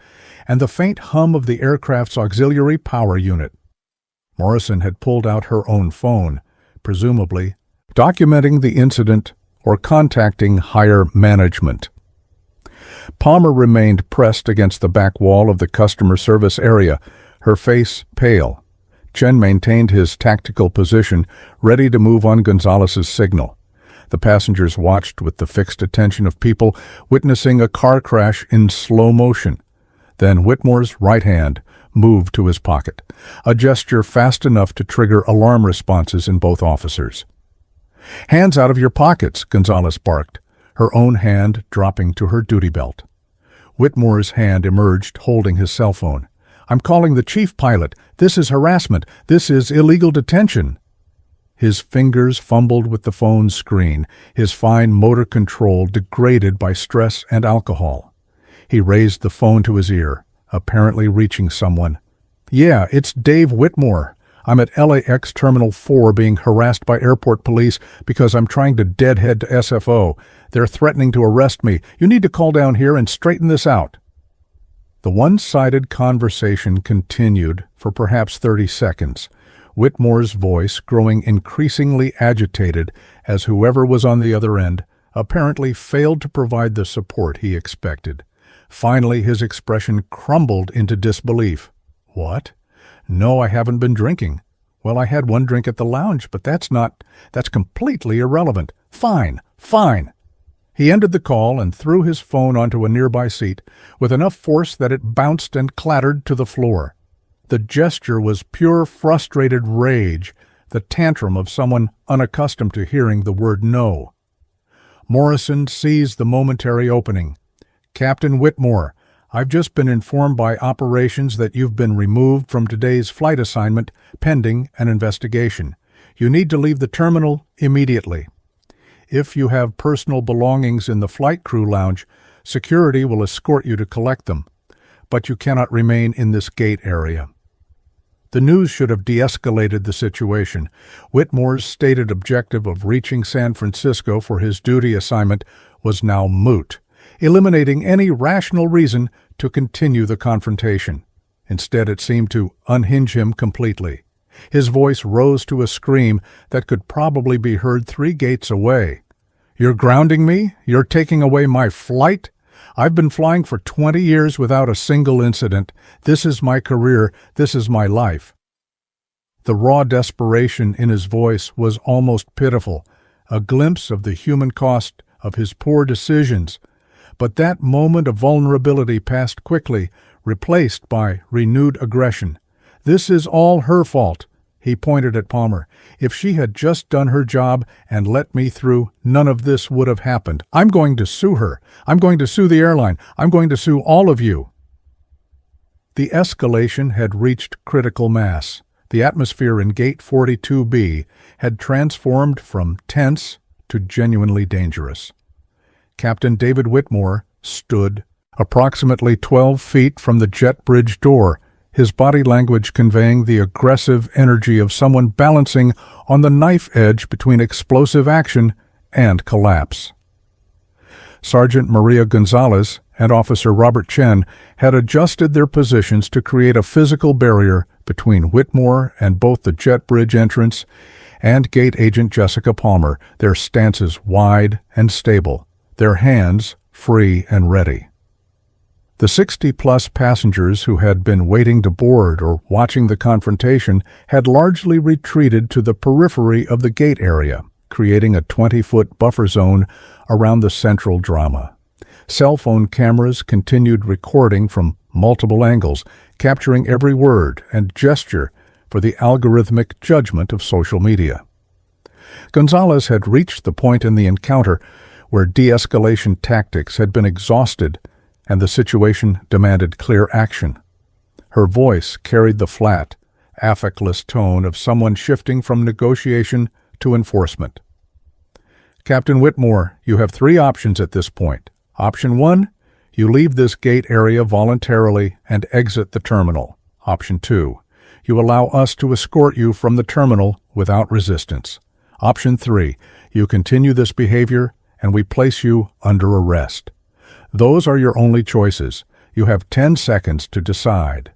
and the faint hum of the aircraft's auxiliary power unit. Morrison had pulled out her own phone, presumably documenting the incident or contacting higher management. Palmer remained pressed against the back wall of the customer service area, her face pale. Chen maintained his tactical position, ready to move on Gonzalez's signal. The passengers watched with the fixed attention of people witnessing a car crash in slow motion. Then Whitmore's right hand moved to his pocket, a gesture fast enough to trigger alarm responses in both officers. "Hands out of your pockets," Gonzalez barked, her own hand dropping to her duty belt. Whitmore's hand emerged, holding his cell phone. "I'm calling the chief pilot. This is harassment. This is illegal detention." His fingers fumbled with the phone's screen, his fine motor control degraded by stress and alcohol. He raised the phone to his ear, apparently reaching someone. "Yeah, it's Dave Whitmore. I'm at LAX Terminal 4 being harassed by airport police because I'm trying to deadhead to SFO. They're threatening to arrest me. You need to call down here and straighten this out." The one-sided conversation continued for perhaps 30 seconds, Whitmore's voice growing increasingly agitated as whoever was on the other end apparently failed to provide the support he expected. Finally, his expression crumbled into disbelief. "What? No, I haven't been drinking. Well, I had one drink at the lounge, but that's completely irrelevant. Fine. He ended the call and threw his phone onto a nearby seat with enough force that it bounced and clattered to the floor. The gesture was pure frustrated rage, the tantrum of someone unaccustomed to hearing the word no. Morrison seized the momentary opening. "Captain Whitmore, I've just been informed by operations that you've been removed from today's flight assignment pending an investigation. You need to leave the terminal immediately. If you have personal belongings in the flight crew lounge, security will escort you to collect them, but you cannot remain in this gate area." The news should have de-escalated the situation. Whitmore's stated objective of reaching San Francisco for his duty assignment was now moot, eliminating any rational reason to continue the confrontation. Instead, it seemed to unhinge him completely. His voice rose to a scream that could probably be heard 3 gates away. "You're grounding me? You're taking away my flight? I've been flying for 20 years without a single incident. This is my career. This is my life." The raw desperation in his voice was almost pitiful, a glimpse of the human cost of his poor decisions. But that moment of vulnerability passed quickly, replaced by renewed aggression. "This is all her fault." He pointed at Palmer. "If she had just done her job and let me through, none of this would have happened. I'm going to sue her. I'm going to sue the airline. I'm going to sue all of you." The escalation had reached critical mass. The atmosphere in Gate 42B had transformed from tense to genuinely dangerous. Captain David Whitmore stood approximately 12 feet from the jet bridge door, his body language conveying the aggressive energy of someone balancing on the knife edge between explosive action and collapse. Sergeant Maria Gonzalez and Officer Robert Chen had adjusted their positions to create a physical barrier between Whitmore and both the jet bridge entrance and gate agent Jessica Palmer, their stances wide and stable, their hands free and ready. The 60-plus passengers who had been waiting to board or watching the confrontation had largely retreated to the periphery of the gate area, creating a 20-foot buffer zone around the central drama. Cell phone cameras continued recording from multiple angles, capturing every word and gesture for the algorithmic judgment of social media. Gonzalez had reached the point in the encounter where de-escalation tactics had been exhausted and the situation demanded clear action. Her voice carried the flat, affectless tone of someone shifting from negotiation to enforcement. "Captain Whitmore, you have 3 options at this point. Option 1, you leave this gate area voluntarily and exit the terminal. Option 2, you allow us to escort you from the terminal without resistance. Option 3, you continue this behavior and we place you under arrest. Those are your only choices. You have 10 seconds to decide."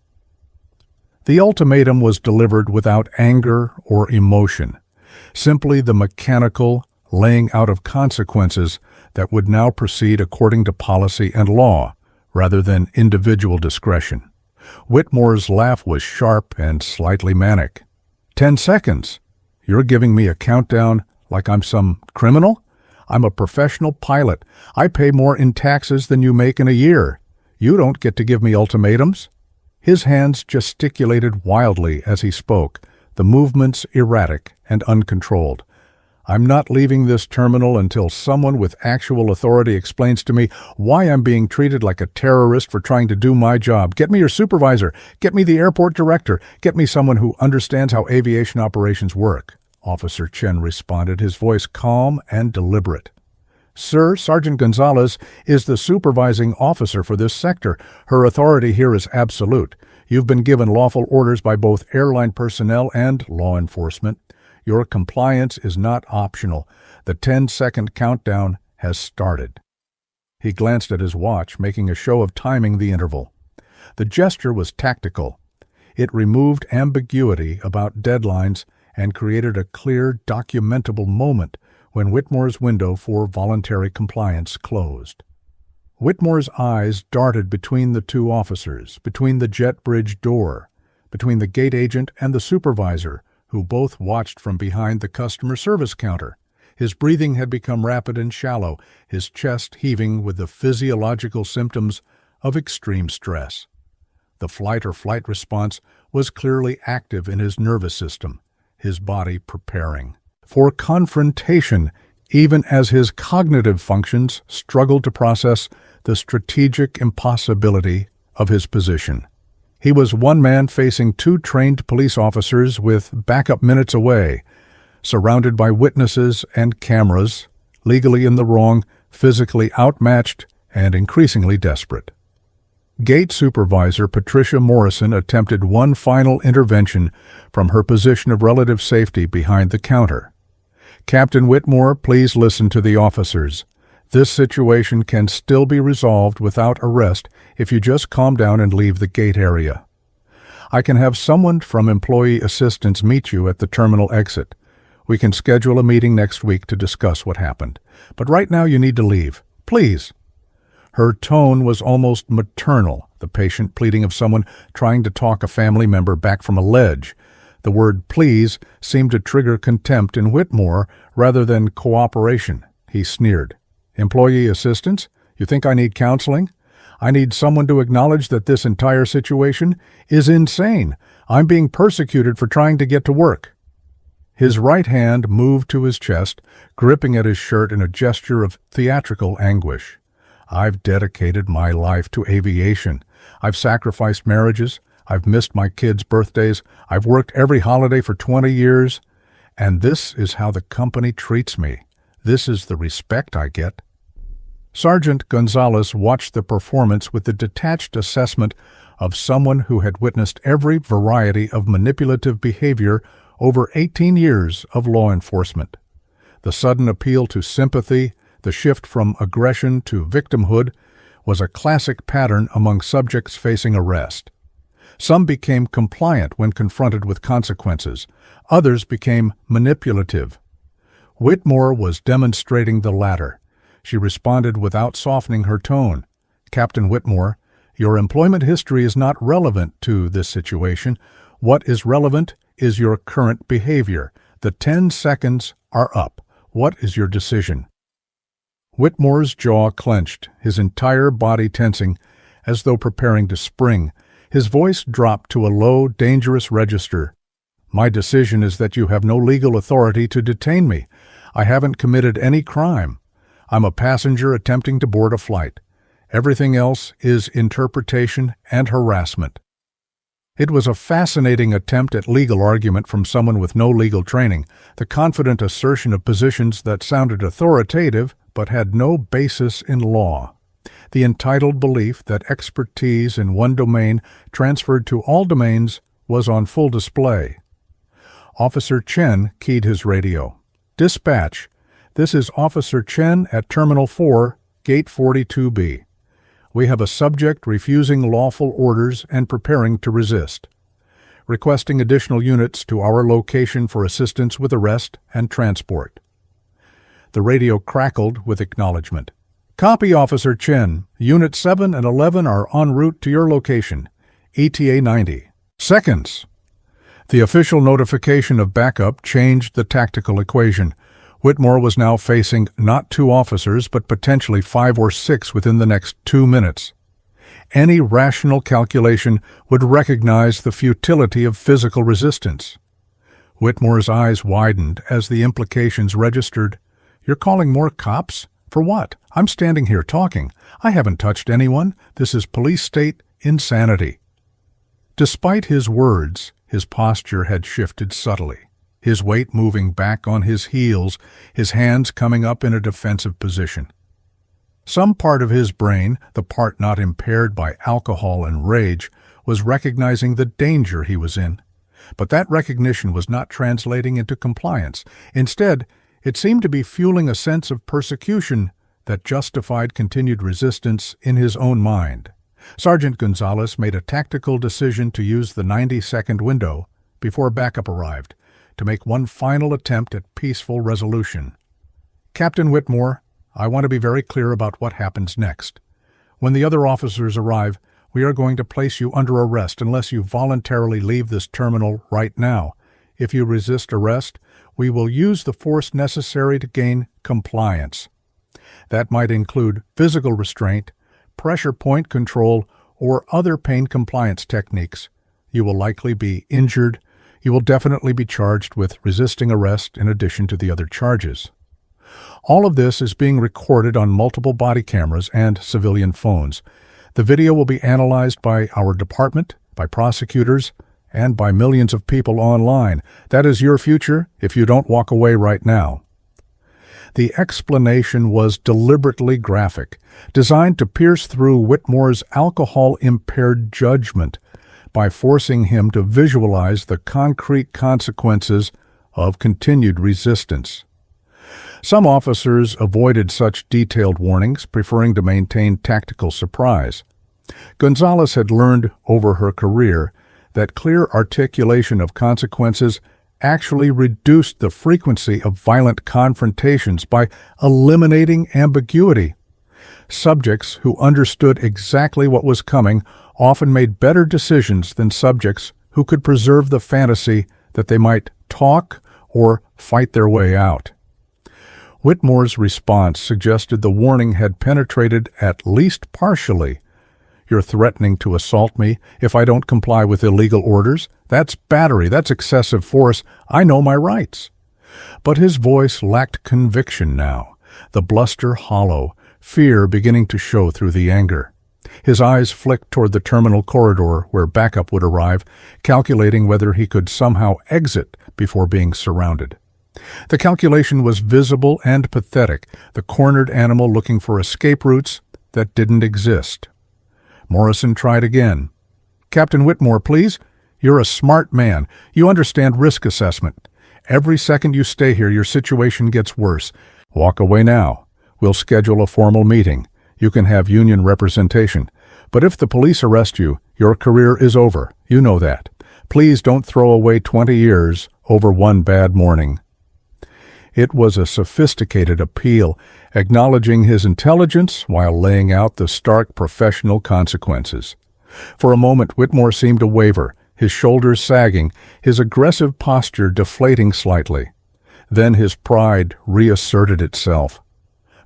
The ultimatum was delivered without anger or emotion, simply the mechanical laying out of consequences that would now proceed according to policy and law, rather than individual discretion. Whitmore's laugh was sharp and slightly manic. 10 seconds? You're giving me a countdown like I'm some criminal? I'm a professional pilot. I pay more in taxes than you make in a year. You don't get to give me ultimatums." His hands gesticulated wildly as he spoke, the movements erratic and uncontrolled. I'm not leaving this terminal until someone with actual authority explains to me why I'm being treated like a terrorist for trying to do my job. Get me your supervisor. Get me the airport director. Get me someone who understands how aviation operations work. Officer Chen responded, his voice calm and deliberate. Sir, Sergeant Gonzalez is the supervising officer for this sector. Her authority here is absolute. You've been given lawful orders by both airline personnel and law enforcement. Your compliance is not optional. The 10-second countdown has started. He glanced at his watch, making a show of timing the interval. The gesture was tactical. It removed ambiguity about deadlines and created a clear, documentable moment when Whitmore's window for voluntary compliance closed. Whitmore's eyes darted between the two officers, between the jet bridge door, between the gate agent and the supervisor, who both watched from behind the customer service counter. His breathing had become rapid and shallow, his chest heaving with the physiological symptoms of extreme stress. The flight response was clearly active in his nervous system, his body preparing for confrontation, even as his cognitive functions struggled to process the strategic impossibility of his position. He was one man facing two trained police officers with backup minutes away, surrounded by witnesses and cameras, legally in the wrong, physically outmatched, and increasingly desperate. Gate Supervisor Patricia Morrison attempted one final intervention from her position of relative safety behind the counter. Captain Whitmore, please listen to the officers. This situation can still be resolved without arrest if you just calm down and leave the gate area. I can have someone from employee assistance meet you at the terminal exit. We can schedule a meeting next week to discuss what happened. But right now you need to leave. Please. Her tone was almost maternal, the patient pleading of someone trying to talk a family member back from a ledge. The word please seemed to trigger contempt in Whitmore rather than cooperation. He sneered. Employee assistance? You think I need counseling? I need someone to acknowledge that this entire situation is insane. I'm being persecuted for trying to get to work. His right hand moved to his chest, gripping at his shirt in a gesture of theatrical anguish. I've dedicated my life to aviation. I've sacrificed marriages. I've missed my kids' birthdays. I've worked every holiday for 20 years. And this is how the company treats me. This is the respect I get. Sergeant Gonzalez watched the performance with the detached assessment of someone who had witnessed every variety of manipulative behavior over 18 years of law enforcement. The sudden appeal to sympathy, the shift from aggression to victimhood, was a classic pattern among subjects facing arrest. Some became compliant when confronted with consequences. Others became manipulative. Whitmore was demonstrating the latter. She responded without softening her tone. Captain Whitmore, your employment history is not relevant to this situation. What is relevant is your current behavior. The 10 seconds are up. What is your decision? Whitmore's jaw clenched, his entire body tensing, as though preparing to spring. His voice dropped to a low, dangerous register. My decision is that you have no legal authority to detain me. I haven't committed any crime. I'm a passenger attempting to board a flight. Everything else is interpretation and harassment. It was a fascinating attempt at legal argument from someone with no legal training, the confident assertion of positions that sounded authoritative but had no basis in law. The entitled belief that expertise in one domain transferred to all domains was on full display. Officer Chen keyed his radio. Dispatch, this is Officer Chen at Terminal 4, Gate 42B. We have a subject refusing lawful orders and preparing to resist. Requesting additional units to our location for assistance with arrest and transport. The radio crackled with acknowledgement. Copy, Officer Chen. Unit 7 and 11 are en route to your location. ETA 90. Seconds. The official notification of backup changed the tactical equation. Whitmore was now facing not 2 officers, but potentially 5 or 6 within the next 2 minutes. Any rational calculation would recognize the futility of physical resistance. Whitmore's eyes widened as the implications registered. "You're calling more cops? For what? I'm standing here talking. I haven't touched anyone. This is police state insanity." Despite his words, his posture had shifted subtly, his weight moving back on his heels, his hands coming up in a defensive position. Some part of his brain, the part not impaired by alcohol and rage, was recognizing the danger he was in. But that recognition was not translating into compliance. Instead, it seemed to be fueling a sense of persecution that justified continued resistance in his own mind. Sergeant Gonzalez made a tactical decision to use the 90-second window before backup arrived to make one final attempt at peaceful resolution. "Captain Whitmore, I want to be very clear about what happens next. When the other officers arrive, we are going to place you under arrest unless you voluntarily leave this terminal right now. If you resist arrest, we will use the force necessary to gain compliance. That might include physical restraint, pressure point control, or other pain compliance techniques. You will likely be injured. You will definitely be charged with resisting arrest in addition to the other charges." All of this is being recorded on multiple body cameras and civilian phones. The video will be analyzed by our department, by prosecutors, and by millions of people online. That is your future if you don't walk away right now. The explanation was deliberately graphic, designed to pierce through Whitmore's alcohol-impaired judgment by forcing him to visualize the concrete consequences of continued resistance. Some officers avoided such detailed warnings, preferring to maintain tactical surprise. Gonzalez had learned over her career that clear articulation of consequences actually reduced the frequency of violent confrontations by eliminating ambiguity. Subjects who understood exactly what was coming often made better decisions than subjects who could preserve the fantasy that they might talk or fight their way out. Whitmore's response suggested the warning had penetrated at least partially. "You're threatening to assault me if I don't comply with illegal orders? That's battery, that's excessive force. I know my rights." But his voice lacked conviction now, the bluster hollow, fear beginning to show through the anger. His eyes flicked toward the terminal corridor where backup would arrive, calculating whether he could somehow exit before being surrounded. The calculation was visible and pathetic, the cornered animal looking for escape routes that didn't exist. Morrison tried again. "Captain Whitmore, please. You're a smart man. You understand risk assessment. Every second you stay here, your situation gets worse. Walk away now. We'll schedule a formal meeting. You can have union representation. But if the police arrest you, your career is over. You know that. Please don't throw away 20 years over one bad morning." It was a sophisticated appeal, acknowledging his intelligence while laying out the stark professional consequences. For a moment, Whitmore seemed to waver, his shoulders sagging, his aggressive posture deflating slightly. Then his pride reasserted itself.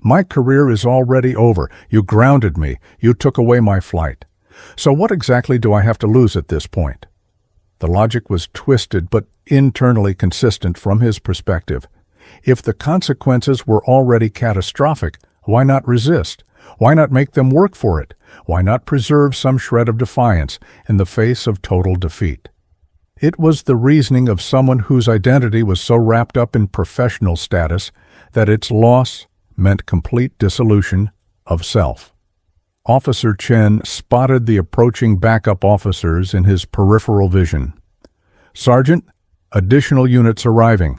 "My career is already over. You grounded me. You took away my flight. So what exactly do I have to lose at this point?" The logic was twisted but internally consistent from his perspective. If the consequences were already catastrophic, why not resist? Why not make them work for it? Why not preserve some shred of defiance in the face of total defeat? It was the reasoning of someone whose identity was so wrapped up in professional status that its loss meant complete dissolution of self. Officer Chen spotted the approaching backup officers in his peripheral vision. "Sergeant, additional units arriving."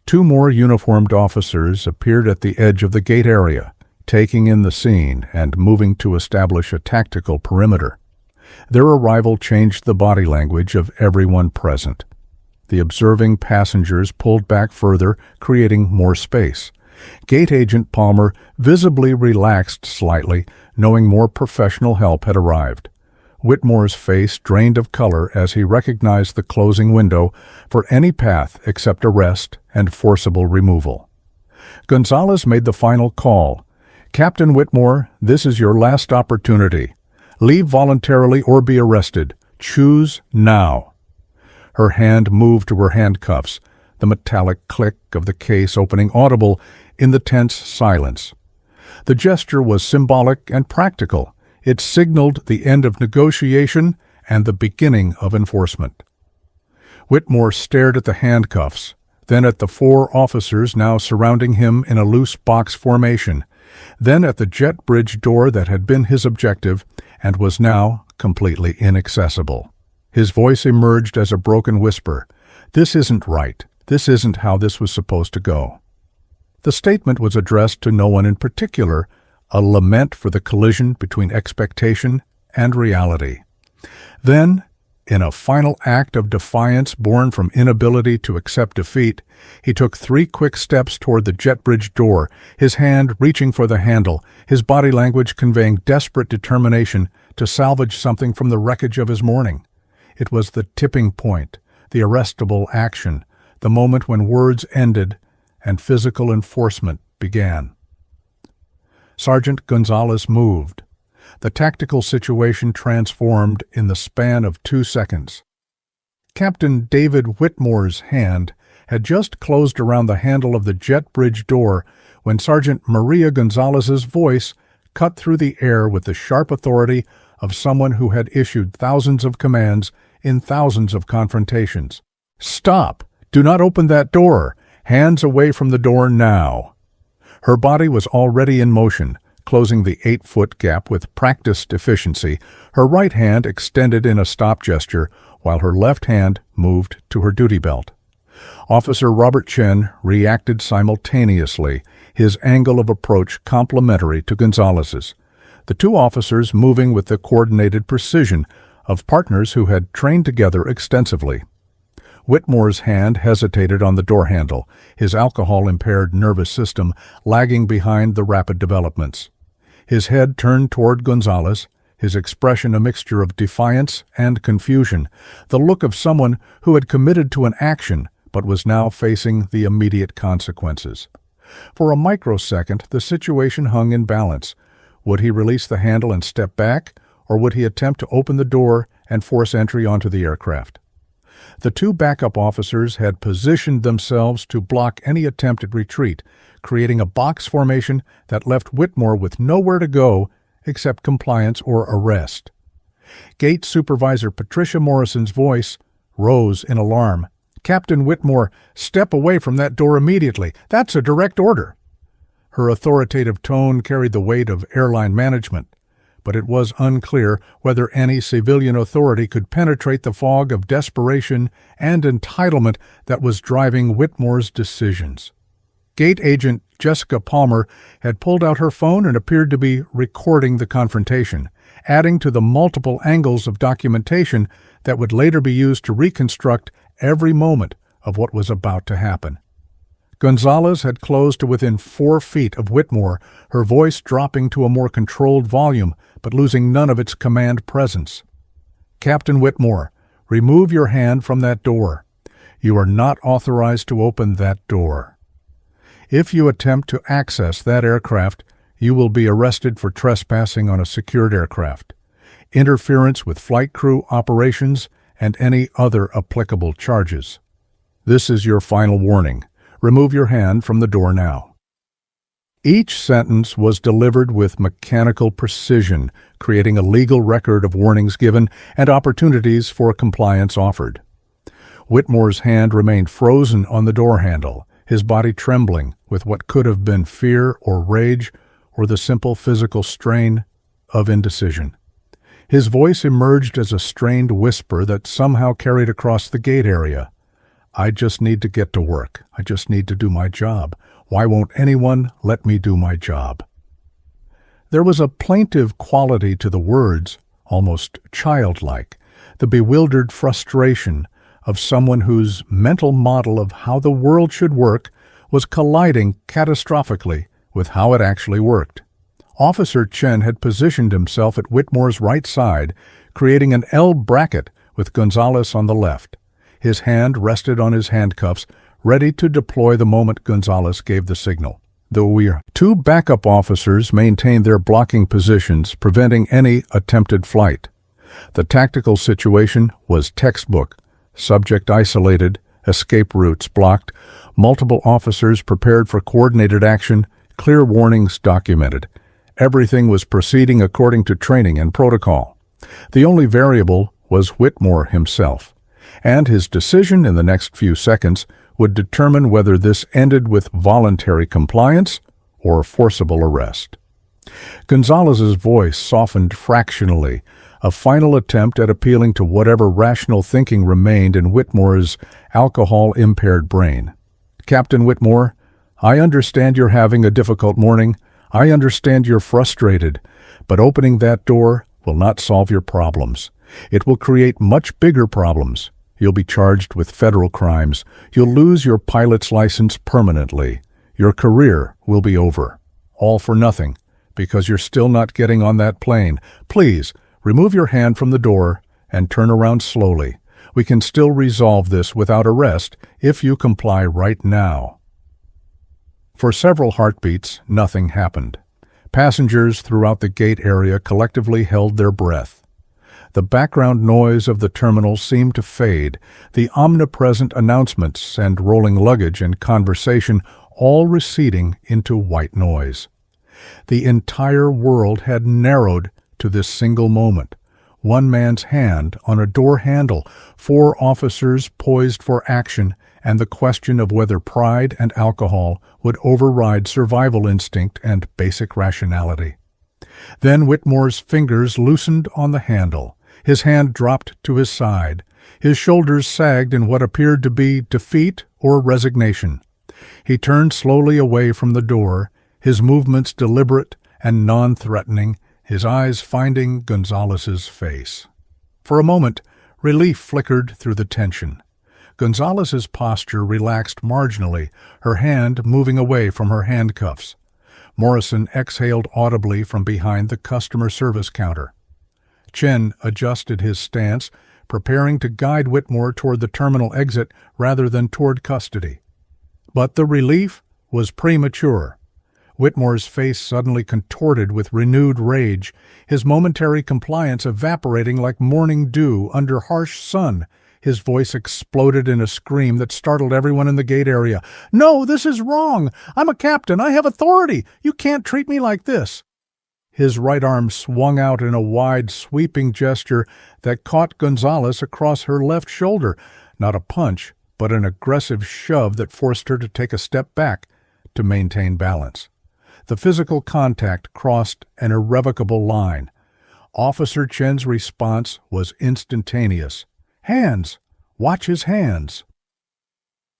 2 more uniformed officers appeared at the edge of the gate area, taking in the scene and moving to establish a tactical perimeter. Their arrival changed the body language of everyone present. The observing passengers pulled back further, creating more space. Gate Agent Palmer visibly relaxed slightly, knowing more professional help had arrived. Whitmore's face drained of color as he recognized the closing window for any path except arrest and forcible removal. Gonzalez made the final call. "Captain Whitmore, this is your last opportunity. Leave voluntarily or be arrested. Choose now. Her hand moved to her handcuffs, the metallic click of the case opening audible in the tense silence. The gesture was symbolic and practical. It signaled the end of negotiation and the beginning of enforcement. Whitmore stared at the handcuffs, then at the 4 officers now surrounding him in a loose box formation, then at the jet bridge door that had been his objective and was now completely inaccessible. His voice emerged as a broken whisper. "This isn't right. This isn't how this was supposed to go." The statement was addressed to no one in particular, a lament for the collision between expectation and reality. Then, in a final act of defiance born from inability to accept defeat, he took 3 quick steps toward the jet bridge door, his hand reaching for the handle, his body language conveying desperate determination to salvage something from the wreckage of his morning. It was the tipping point, the arrestable action, the moment when words ended and physical enforcement began. Sergeant Gonzalez moved. The tactical situation transformed in the span of 2 seconds. Captain David Whitmore's hand had just closed around the handle of the jet bridge door when Sergeant Maria Gonzalez's voice cut through the air with the sharp authority of someone who had issued thousands of commands in thousands of confrontations. "Stop! Do not open that door! Hands away from the door now!" Her body was already in motion, closing the 8-foot gap with practiced efficiency, her right hand extended in a stop gesture, while her left hand moved to her duty belt. Officer Robert Chen reacted simultaneously, his angle of approach complementary to Gonzalez's. The 2 officers moving with the coordinated precision of partners who had trained together extensively. Whitmore's hand hesitated on the door handle, his alcohol-impaired nervous system lagging behind the rapid developments. His head turned toward Gonzalez, his expression a mixture of defiance and confusion, the look of someone who had committed to an action but was now facing the immediate consequences. For a microsecond, the situation hung in balance. Would he release the handle and step back, or would he attempt to open the door and force entry onto the aircraft? The 2 backup officers had positioned themselves to block any attempt at retreat, creating a box formation that left Whitmore with nowhere to go except compliance or arrest. Gate Supervisor Patricia Morrison's voice rose in alarm. "Captain Whitmore, step away from that door immediately. That's a direct order." Her authoritative tone carried the weight of airline management, but it was unclear whether any civilian authority could penetrate the fog of desperation and entitlement that was driving Whitmore's decisions. Gate agent Jessica Palmer had pulled out her phone and appeared to be recording the confrontation, adding to the multiple angles of documentation that would later be used to reconstruct every moment of what was about to happen. Gonzalez had closed to within 4 feet of Whitmore, her voice dropping to a more controlled volume, but losing none of its command presence. "Captain Whitmore, remove your hand from that door. You are not authorized to open that door. If you attempt to access that aircraft, you will be arrested for trespassing on a secured aircraft, interference with flight crew operations, and any other applicable charges. This is your final warning. Remove your hand from the door now." Each sentence was delivered with mechanical precision, creating a legal record of warnings given and opportunities for compliance offered. Whitmore's hand remained frozen on the door handle, his body trembling with what could have been fear or rage or the simple physical strain of indecision. His voice emerged as a strained whisper that somehow carried across the gate area. "I just need to get to work. I just need to do my job. Why won't anyone let me do my job?" There was a plaintive quality to the words, almost childlike, the bewildered frustration of someone whose mental model of how the world should work was colliding catastrophically with how it actually worked. Officer Chen had positioned himself at Whitmore's right side, creating an L bracket with Gonzalez on the left. His hand rested on his handcuffs, ready to deploy the moment Gonzalez gave the signal. Two backup officers maintained their blocking positions, preventing any attempted flight. The tactical situation was textbook. Subject isolated, escape routes blocked, multiple officers prepared for coordinated action, clear warnings documented. Everything was proceeding according to training and protocol. The only variable was Whitmore himself, and his decision in the next few seconds would determine whether this ended with voluntary compliance or forcible arrest. Gonzalez's voice softened fractionally, a final attempt at appealing to whatever rational thinking remained in Whitmore's alcohol-impaired brain. "Captain Whitmore, I understand you're having a difficult morning. I understand you're frustrated, but opening that door will not solve your problems. It will create much bigger problems. You'll be charged with federal crimes. You'll lose your pilot's license permanently. Your career will be over. All for nothing, because you're still not getting on that plane. Please, remove your hand from the door and turn around slowly. We can still resolve this without arrest if you comply right now." For several heartbeats, nothing happened. Passengers throughout the gate area collectively held their breath. The background noise of the terminal seemed to fade, the omnipresent announcements and rolling luggage and conversation all receding into white noise. The entire world had narrowed to this single moment. One man's hand on a door handle, 4 officers poised for action, and the question of whether pride and alcohol would override survival instinct and basic rationality. Then Whitmore's fingers loosened on the handle. His hand dropped to his side. His shoulders sagged in what appeared to be defeat or resignation. He turned slowly away from the door, his movements deliberate and non-threatening, his eyes finding Gonzalez's face. For a moment, relief flickered through the tension. Gonzalez's posture relaxed marginally, her hand moving away from her handcuffs. Morrison exhaled audibly from behind the customer service counter. Chen adjusted his stance, preparing to guide Whitmore toward the terminal exit rather than toward custody. But the relief was premature. Whitmore's face suddenly contorted with renewed rage, his momentary compliance evaporating like morning dew under harsh sun. His voice exploded in a scream that startled everyone in the gate area. "No, this is wrong! I'm a captain! I have authority! You can't treat me like this!" His right arm swung out in a wide, sweeping gesture that caught Gonzalez across her left shoulder. Not a punch, but an aggressive shove that forced her to take a step back to maintain balance. The physical contact crossed an irrevocable line. Officer Chen's response was instantaneous. "Hands! Watch his hands!"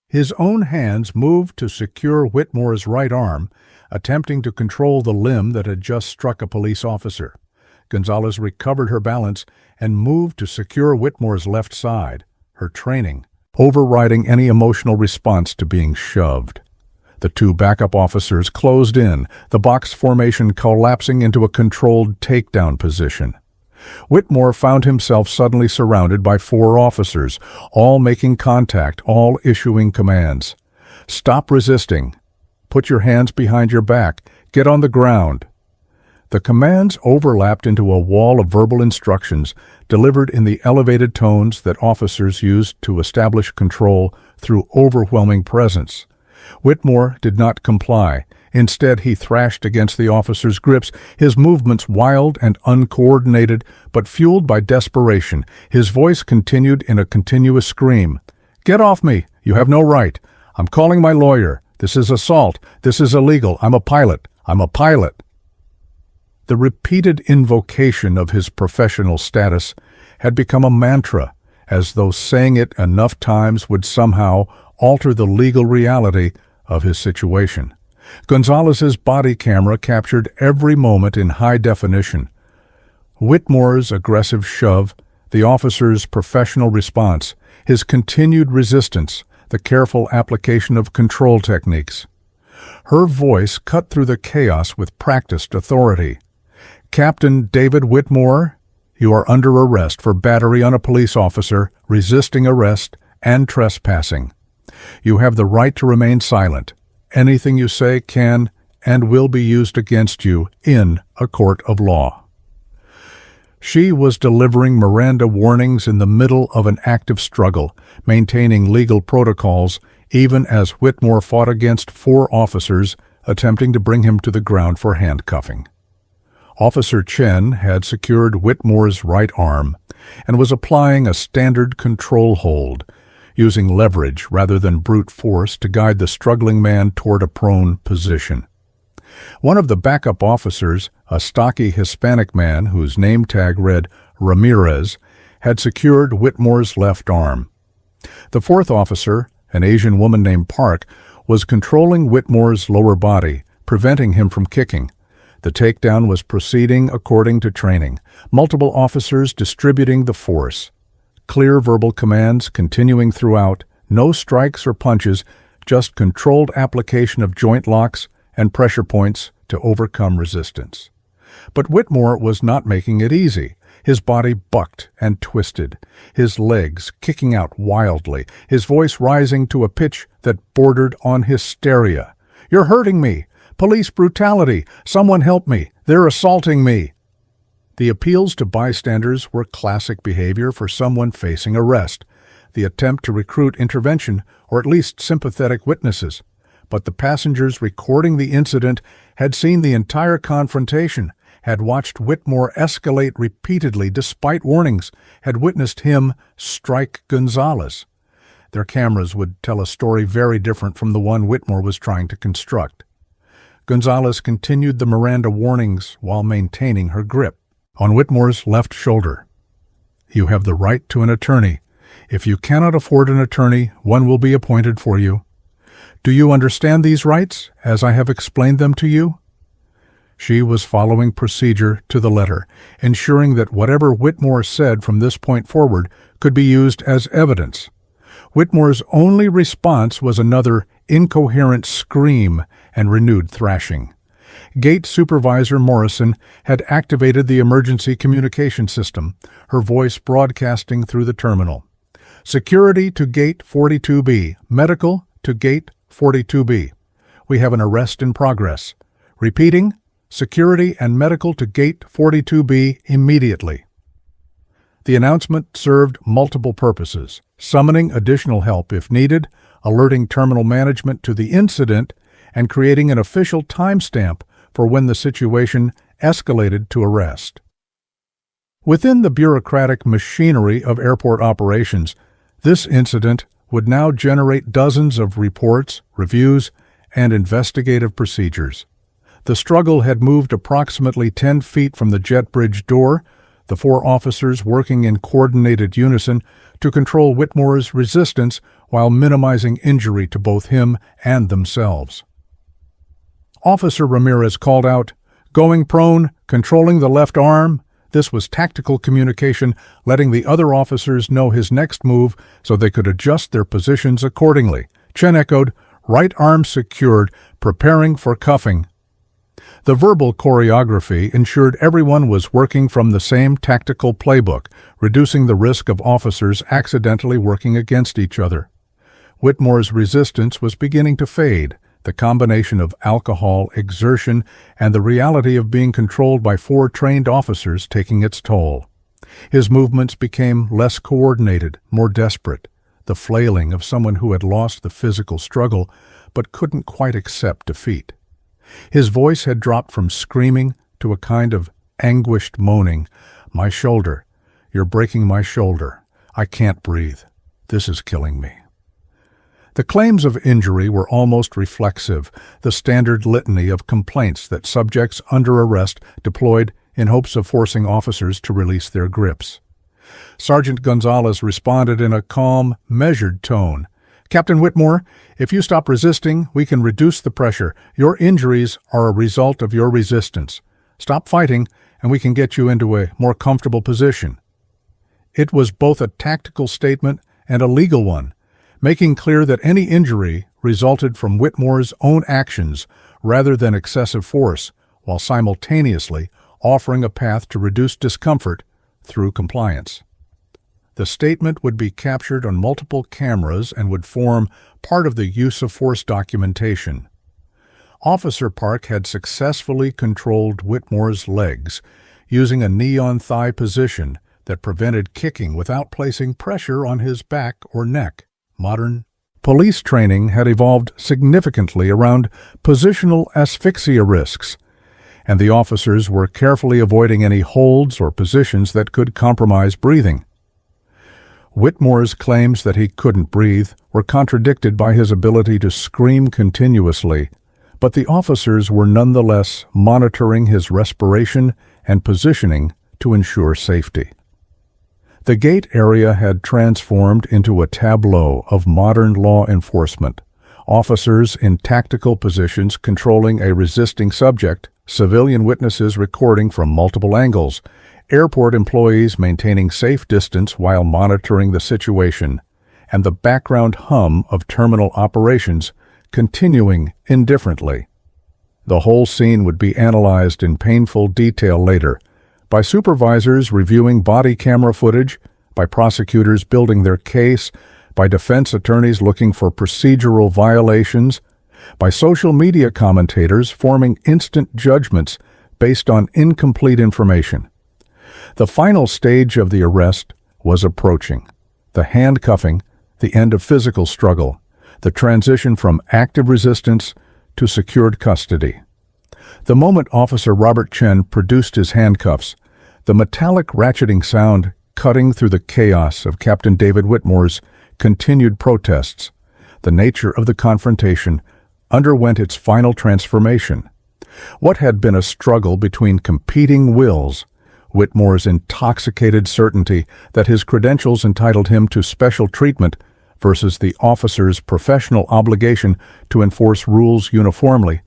His own hands moved to secure Whitmore's right arm, attempting to control the limb that had just struck a police officer. Gonzalez recovered her balance and moved to secure Whitmore's left side, her training overriding any emotional response to being shoved. The 2 backup officers closed in, the box formation collapsing into a controlled takedown position. Whitmore found himself suddenly surrounded by 4 officers, all making contact, all issuing commands. "Stop resisting. Put your hands behind your back. Get on the ground." The commands overlapped into a wall of verbal instructions delivered in the elevated tones that officers used to establish control through overwhelming presence. Whitmore did not comply. Instead, he thrashed against the officer's grips, his movements wild and uncoordinated, but fueled by desperation. His voice continued in a continuous scream. "Get off me! You have no right! I'm calling my lawyer! This is assault! This is illegal! I'm a pilot! I'm a pilot!" The repeated invocation of his professional status had become a mantra, as though saying it enough times would somehow alter the legal reality of his situation. Gonzalez's body camera captured every moment in high definition. Whitmore's aggressive shove, the officer's professional response, his continued resistance, the careful application of control techniques. Her voice cut through the chaos with practiced authority. "Captain David Whitmore, you are under arrest for battery on a police officer, resisting arrest, and trespassing. You have the right to remain silent. Anything you say can and will be used against you in a court of law. She was delivering Miranda warnings in the middle of an active struggle, maintaining legal protocols, even as Whitmore fought against 4 officers attempting to bring him to the ground for handcuffing. Officer Chen had secured Whitmore's right arm and was applying a standard control hold, using leverage rather than brute force to guide the struggling man toward a prone position. One of the backup officers, a stocky Hispanic man whose name tag read Ramirez, had secured Whitmore's left arm. The 4th officer, an Asian woman named Park, was controlling Whitmore's lower body, preventing him from kicking. The takedown was proceeding according to training, multiple officers distributing the force. Clear verbal commands continuing throughout, no strikes or punches, just controlled application of joint locks and pressure points to overcome resistance. But Whitmore was not making it easy. His body bucked and twisted, his legs kicking out wildly, his voice rising to a pitch that bordered on hysteria. "You're hurting me! Police brutality! Someone help me! They're assaulting me!" The appeals to bystanders were classic behavior for someone facing arrest, the attempt to recruit intervention or at least sympathetic witnesses. But the passengers recording the incident had seen the entire confrontation, had watched Whitmore escalate repeatedly despite warnings, had witnessed him strike Gonzalez. Their cameras would tell a story very different from the one Whitmore was trying to construct. Gonzalez continued the Miranda warnings while maintaining her grip on Whitmore's left shoulder. "You have the right to an attorney. If you cannot afford an attorney, one will be appointed for you. Do you understand these rights, as I have explained them to you?" She was following procedure to the letter, ensuring that whatever Whitmore said from this point forward could be used as evidence. Whitmore's only response was another incoherent scream and renewed thrashing. Gate Supervisor Morrison had activated the emergency communication system, her voice broadcasting through the terminal. "Security to Gate 42B, medical to Gate 42B. We have an arrest in progress. Repeating, security and medical to Gate 42B immediately." The announcement served multiple purposes: summoning additional help if needed, alerting terminal management to the incident, and creating an official timestamp for when the situation escalated to arrest. Within the bureaucratic machinery of airport operations, this incident would now generate dozens of reports, reviews, and investigative procedures. The struggle had moved approximately 10 feet from the jet bridge door, the 4 officers working in coordinated unison to control Whitmore's resistance while minimizing injury to both him and themselves. Officer Ramirez called out, "Going prone, controlling the left arm." This was tactical communication, letting the other officers know his next move so they could adjust their positions accordingly. Chen echoed, "Right arm secured, preparing for cuffing." The verbal choreography ensured everyone was working from the same tactical playbook, reducing the risk of officers accidentally working against each other. Whitmore's resistance was beginning to fade, the combination of alcohol, exertion, and the reality of being controlled by 4 trained officers taking its toll. His movements became less coordinated, more desperate, the flailing of someone who had lost the physical struggle but couldn't quite accept defeat. His voice had dropped from screaming to a kind of anguished moaning. "My shoulder. You're breaking my shoulder. I can't breathe. This is killing me." The claims of injury were almost reflexive, the standard litany of complaints that subjects under arrest deployed in hopes of forcing officers to release their grips. Sergeant Gonzalez responded in a calm, measured tone. "Captain Whitmore, if you stop resisting, we can reduce the pressure. Your injuries are a result of your resistance. Stop fighting, and we can get you into a more comfortable position." It was both a tactical statement and a legal one, making clear that any injury resulted from Whitmore's own actions rather than excessive force, while simultaneously offering a path to reduce discomfort through compliance. The statement would be captured on multiple cameras and would form part of the use of force documentation. Officer Park had successfully controlled Whitmore's legs, using a knee-on thigh position that prevented kicking without placing pressure on his back or neck. Modern police training had evolved significantly around positional asphyxia risks, and the officers were carefully avoiding any holds or positions that could compromise breathing. Whitmore's claims that he couldn't breathe were contradicted by his ability to scream continuously, but the officers were nonetheless monitoring his respiration and positioning to ensure safety. The gate area had transformed into a tableau of modern law enforcement. Officers in tactical positions controlling a resisting subject, civilian witnesses recording from multiple angles, airport employees maintaining safe distance while monitoring the situation, and the background hum of terminal operations continuing indifferently. The whole scene would be analyzed in painful detail later, by supervisors reviewing body camera footage, by prosecutors building their case, by defense attorneys looking for procedural violations, by social media commentators forming instant judgments based on incomplete information. The final stage of the arrest was approaching. The handcuffing, the end of physical struggle, the transition from active resistance to secured custody. The moment Officer Robert Chen produced his handcuffs, the metallic ratcheting sound cutting through the chaos of Captain David Whitmore's continued protests, the nature of the confrontation underwent its final transformation. What had been a struggle between competing wills, Whitmore's intoxicated certainty that his credentials entitled him to special treatment versus the officer's professional obligation to enforce rules uniformly,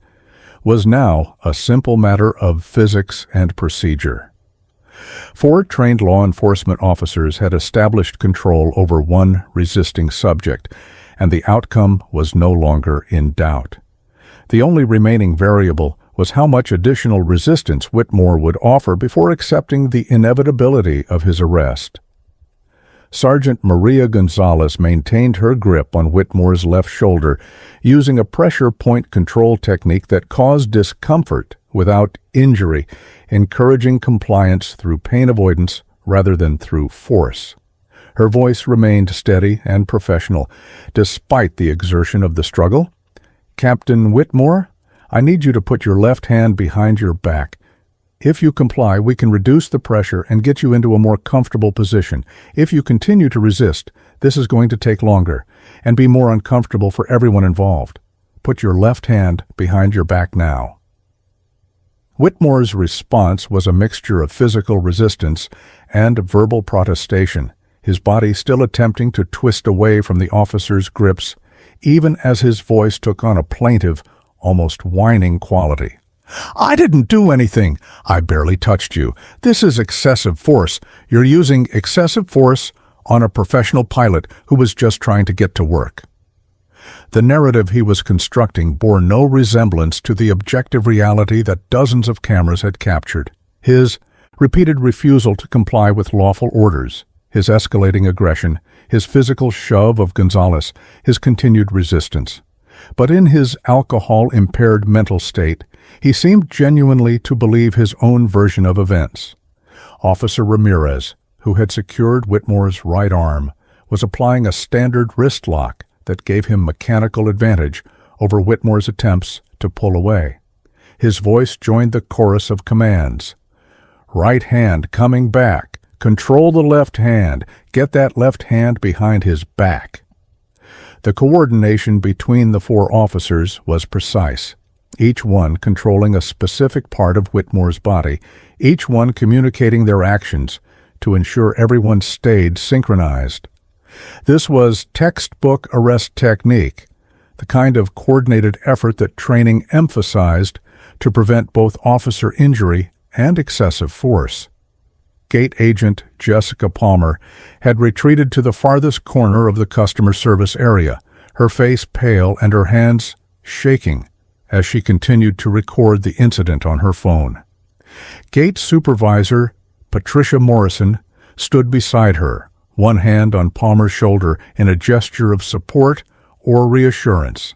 was now a simple matter of physics and procedure. 4 trained law enforcement officers had established control over one resisting subject, and the outcome was no longer in doubt. The only remaining variable was how much additional resistance Whitmore would offer before accepting the inevitability of his arrest. Sergeant Maria Gonzalez maintained her grip on Whitmore's left shoulder, using a pressure point control technique that caused discomfort without injury, encouraging compliance through pain avoidance rather than through force. Her voice remained steady and professional, despite the exertion of the struggle. "Captain Whitmore, I need you to put your left hand behind your back. If you comply, we can reduce the pressure and get you into a more comfortable position. If you continue to resist, this is going to take longer and be more uncomfortable for everyone involved. Put your left hand behind your back now." Whitmore's response was a mixture of physical resistance and verbal protestation, his body still attempting to twist away from the officer's grips, even as his voice took on a plaintive, almost whining quality. "I didn't do anything. I barely touched you. This is excessive force. You're using excessive force on a professional pilot who was just trying to get to work." The narrative he was constructing bore no resemblance to the objective reality that dozens of cameras had captured. His repeated refusal to comply with lawful orders, his escalating aggression, his physical shove of Gonzalez, his continued resistance. But in his alcohol-impaired mental state, he seemed genuinely to believe his own version of events. Officer Ramirez, who had secured Whitmore's right arm, was applying a standard wrist lock that gave him mechanical advantage over Whitmore's attempts to pull away. His voice joined the chorus of commands. "Right hand coming back. Control the left hand. Get that left hand behind his back." The coordination between the 4 officers was precise, each one controlling a specific part of Whitmore's body, each one communicating their actions to ensure everyone stayed synchronized. This was textbook arrest technique, the kind of coordinated effort that training emphasized to prevent both officer injury and excessive force. Gate agent Jessica Palmer had retreated to the farthest corner of the customer service area, her face pale and her hands shaking as she continued to record the incident on her phone. Gate supervisor Patricia Morrison stood beside her, one hand on Palmer's shoulder in a gesture of support or reassurance.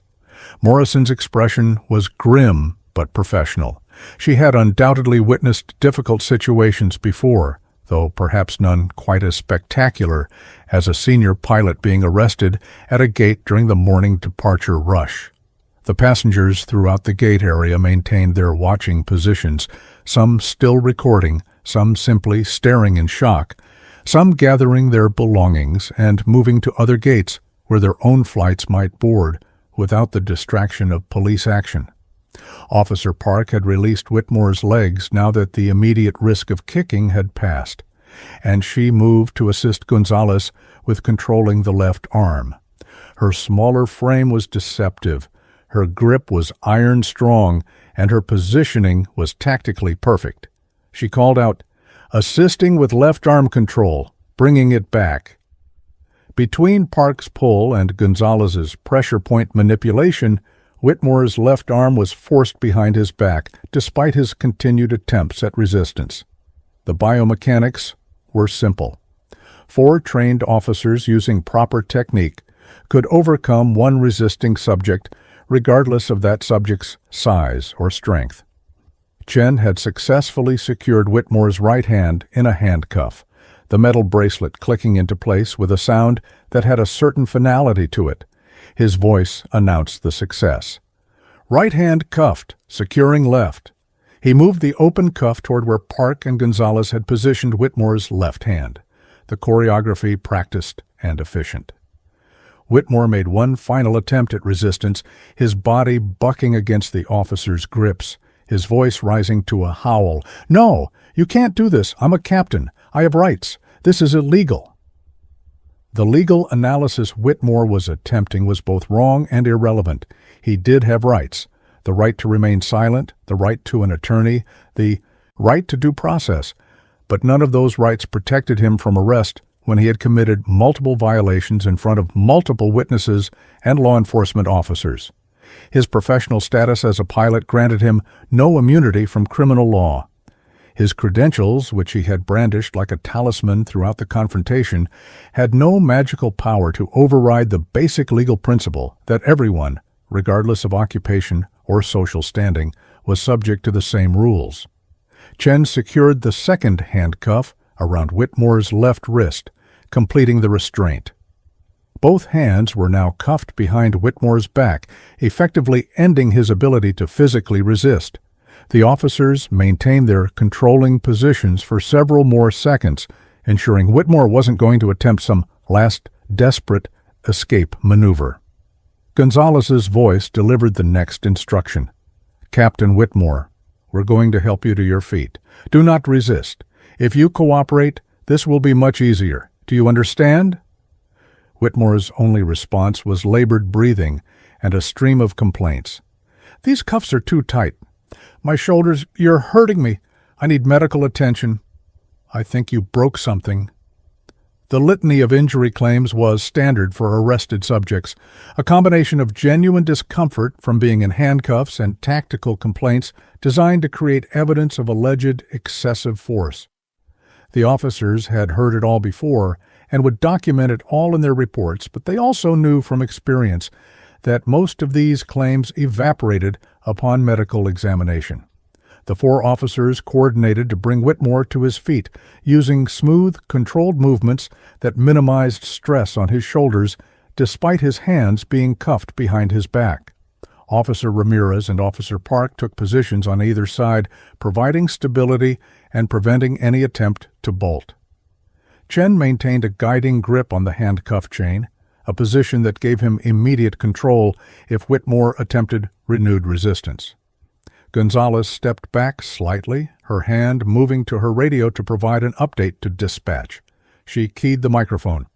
Morrison's expression was grim but professional. She had undoubtedly witnessed difficult situations before, though perhaps none quite as spectacular as a senior pilot being arrested at a gate during the morning departure rush. The passengers throughout the gate area maintained their watching positions, some still recording, some simply staring in shock, some gathering their belongings and moving to other gates where their own flights might board without the distraction of police action. Officer Park had released Whitmore's legs now that the immediate risk of kicking had passed, and she moved to assist Gonzalez with controlling the left arm. Her smaller frame was deceptive, her grip was iron strong, and her positioning was tactically perfect. She called out, "Assisting with left arm control, bringing it back." Between Park's pull and Gonzalez's pressure point manipulation, Whitmore's left arm was forced behind his back, despite his continued attempts at resistance. The biomechanics were simple. 4 trained officers using proper technique could overcome one resisting subject, regardless of that subject's size or strength. Chen had successfully secured Whitmore's right hand in a handcuff, the metal bracelet clicking into place with a sound that had a certain finality to it. His voice announced the success. Right hand cuffed, securing left. He moved the open cuff toward where Park and Gonzalez had positioned Whitmore's left hand, the choreography practiced and efficient. Whitmore made one final attempt at resistance, his body bucking against the officer's grips, his voice rising to a howl. "No, you can't do this. I'm a captain. I have rights. This is illegal." The legal analysis Whitmore was attempting was both wrong and irrelevant. He did have rights. The right to remain silent, the right to an attorney, the right to due process. But none of those rights protected him from arrest when he had committed multiple violations in front of multiple witnesses and law enforcement officers. His professional status as a pilot granted him no immunity from criminal law. His credentials, which he had brandished like a talisman throughout the confrontation, had no magical power to override the basic legal principle that everyone, regardless of occupation or social standing, was subject to the same rules. Chen secured the second handcuff around Whitmore's left wrist, completing the restraint. Both hands were now cuffed behind Whitmore's back, effectively ending his ability to physically resist. The officers maintained their controlling positions for several more seconds, ensuring Whitmore wasn't going to attempt some last desperate escape maneuver. Gonzalez's voice delivered the next instruction. "Captain Whitmore, we're going to help you to your feet. Do not resist. If you cooperate, this will be much easier. Do you understand?" Whitmore's only response was labored breathing and a stream of complaints. "These cuffs are too tight. My shoulders, you're hurting me. I need medical attention." "I think you broke something." The litany of injury claims was standard for arrested subjects, a combination of genuine discomfort from being in handcuffs and tactical complaints designed to create evidence of alleged excessive force. The officers had heard it all before and would document it all in their reports, but they also knew from experience that most of these claims evaporated upon medical examination. The 4 officers coordinated to bring Whitmore to his feet, using smooth, controlled movements that minimized stress on his shoulders, despite his hands being cuffed behind his back. Officer Ramirez and Officer Park took positions on either side, providing stability and preventing any attempt to bolt. Chen maintained a guiding grip on the handcuff chain, a position that gave him immediate control if Whitmore attempted renewed resistance. Gonzalez stepped back slightly, her hand moving to her radio to provide an update to dispatch. She keyed the microphone.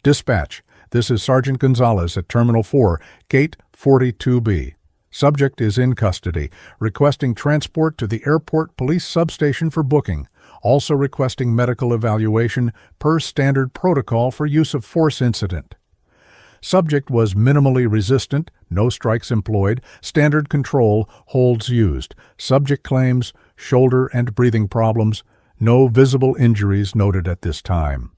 "Dispatch, this is Sergeant Gonzalez at Terminal 4, Gate 42B. Subject is in custody, requesting transport to the airport police substation for booking, also requesting medical evaluation per standard protocol for use of force incident. Subject was minimally resistant, no strikes employed, standard control, holds used. Subject claims shoulder and breathing problems, no visible injuries noted at this time."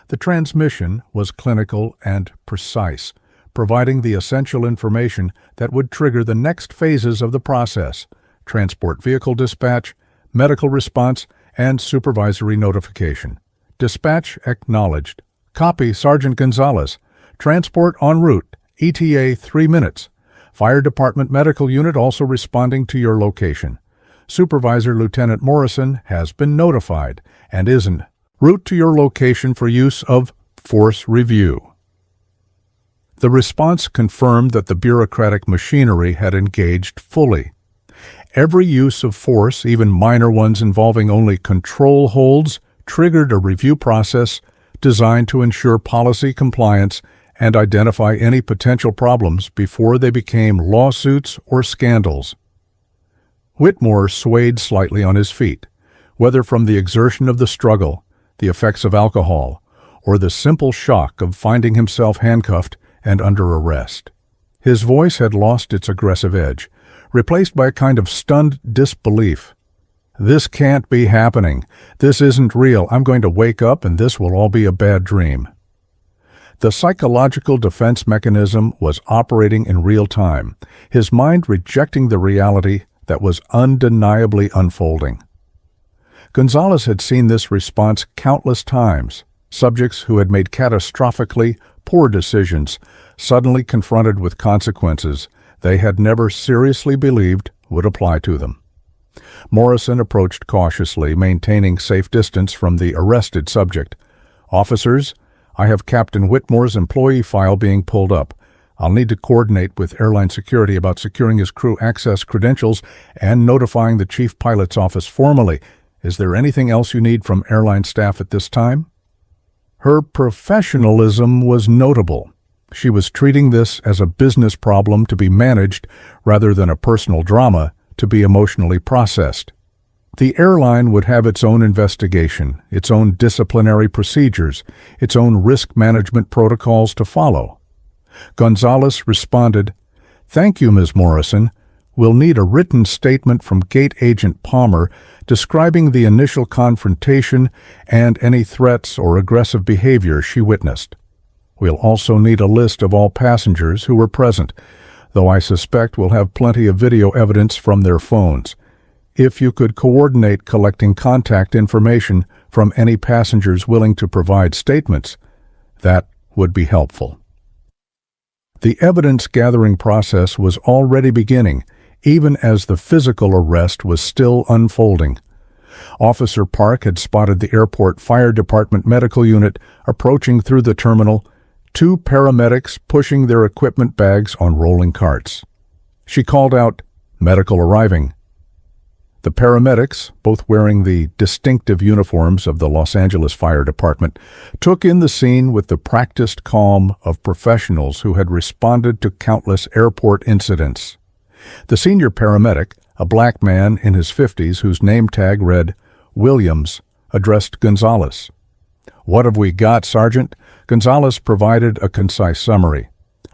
The transmission was clinical and precise, providing the essential information that would trigger the next phases of the process: transport vehicle dispatch, medical response, and supervisory notification. Dispatch acknowledged. Copy, Sergeant Gonzalez. Transport en route. ETA 3 minutes. Fire Department Medical Unit also responding to your location. Supervisor Lieutenant Morrison has been notified and is en route to your location for use of force review. The response confirmed that the bureaucratic machinery had engaged fully. Every use of force, even minor ones involving only control holds, triggered a review process designed to ensure policy compliance and identify any potential problems before they became lawsuits or scandals. Whitmore swayed slightly on his feet, whether from the exertion of the struggle, the effects of alcohol, or the simple shock of finding himself handcuffed and under arrest. His voice had lost its aggressive edge, replaced by a kind of stunned disbelief. This can't be happening. This isn't real. I'm going to wake up and this will all be a bad dream. The psychological defense mechanism was operating in real time, his mind rejecting the reality that was undeniably unfolding. Gonzalez had seen this response countless times. Subjects who had made catastrophically poor decisions, suddenly confronted with consequences they had never seriously believed would apply to them. Morrison approached cautiously, maintaining safe distance from the arrested subject. "Officers, I have Captain Whitmore's employee file being pulled up. I'll need to coordinate with airline security about securing his crew access credentials and notifying the chief pilot's office formally. Is there anything else you need from airline staff at this time?" Her professionalism was notable. She was treating this as a business problem to be managed rather than a personal drama to be emotionally processed. The airline would have its own investigation, its own disciplinary procedures, its own risk management protocols to follow. Gonzalez responded, "Thank you, Ms. Morrison. We'll need a written statement from Gate Agent Palmer describing the initial confrontation and any threats or aggressive behavior she witnessed. We'll also need a list of all passengers who were present, though I suspect we'll have plenty of video evidence from their phones. If you could coordinate collecting contact information from any passengers willing to provide statements, that would be helpful." The evidence-gathering process was already beginning, even as the physical arrest was still unfolding. Officer Park had spotted the airport fire department medical unit approaching through the terminal, 2 paramedics pushing their equipment bags on rolling carts. She called out, "Medical arriving." The paramedics, both wearing the distinctive uniforms of the Los Angeles Fire Department, took in the scene with the practiced calm of professionals who had responded to countless airport incidents. The senior paramedic, a black man in his 50s whose name tag read Williams, addressed Gonzalez. "What have we got, Sergeant?" Gonzalez provided a concise summary.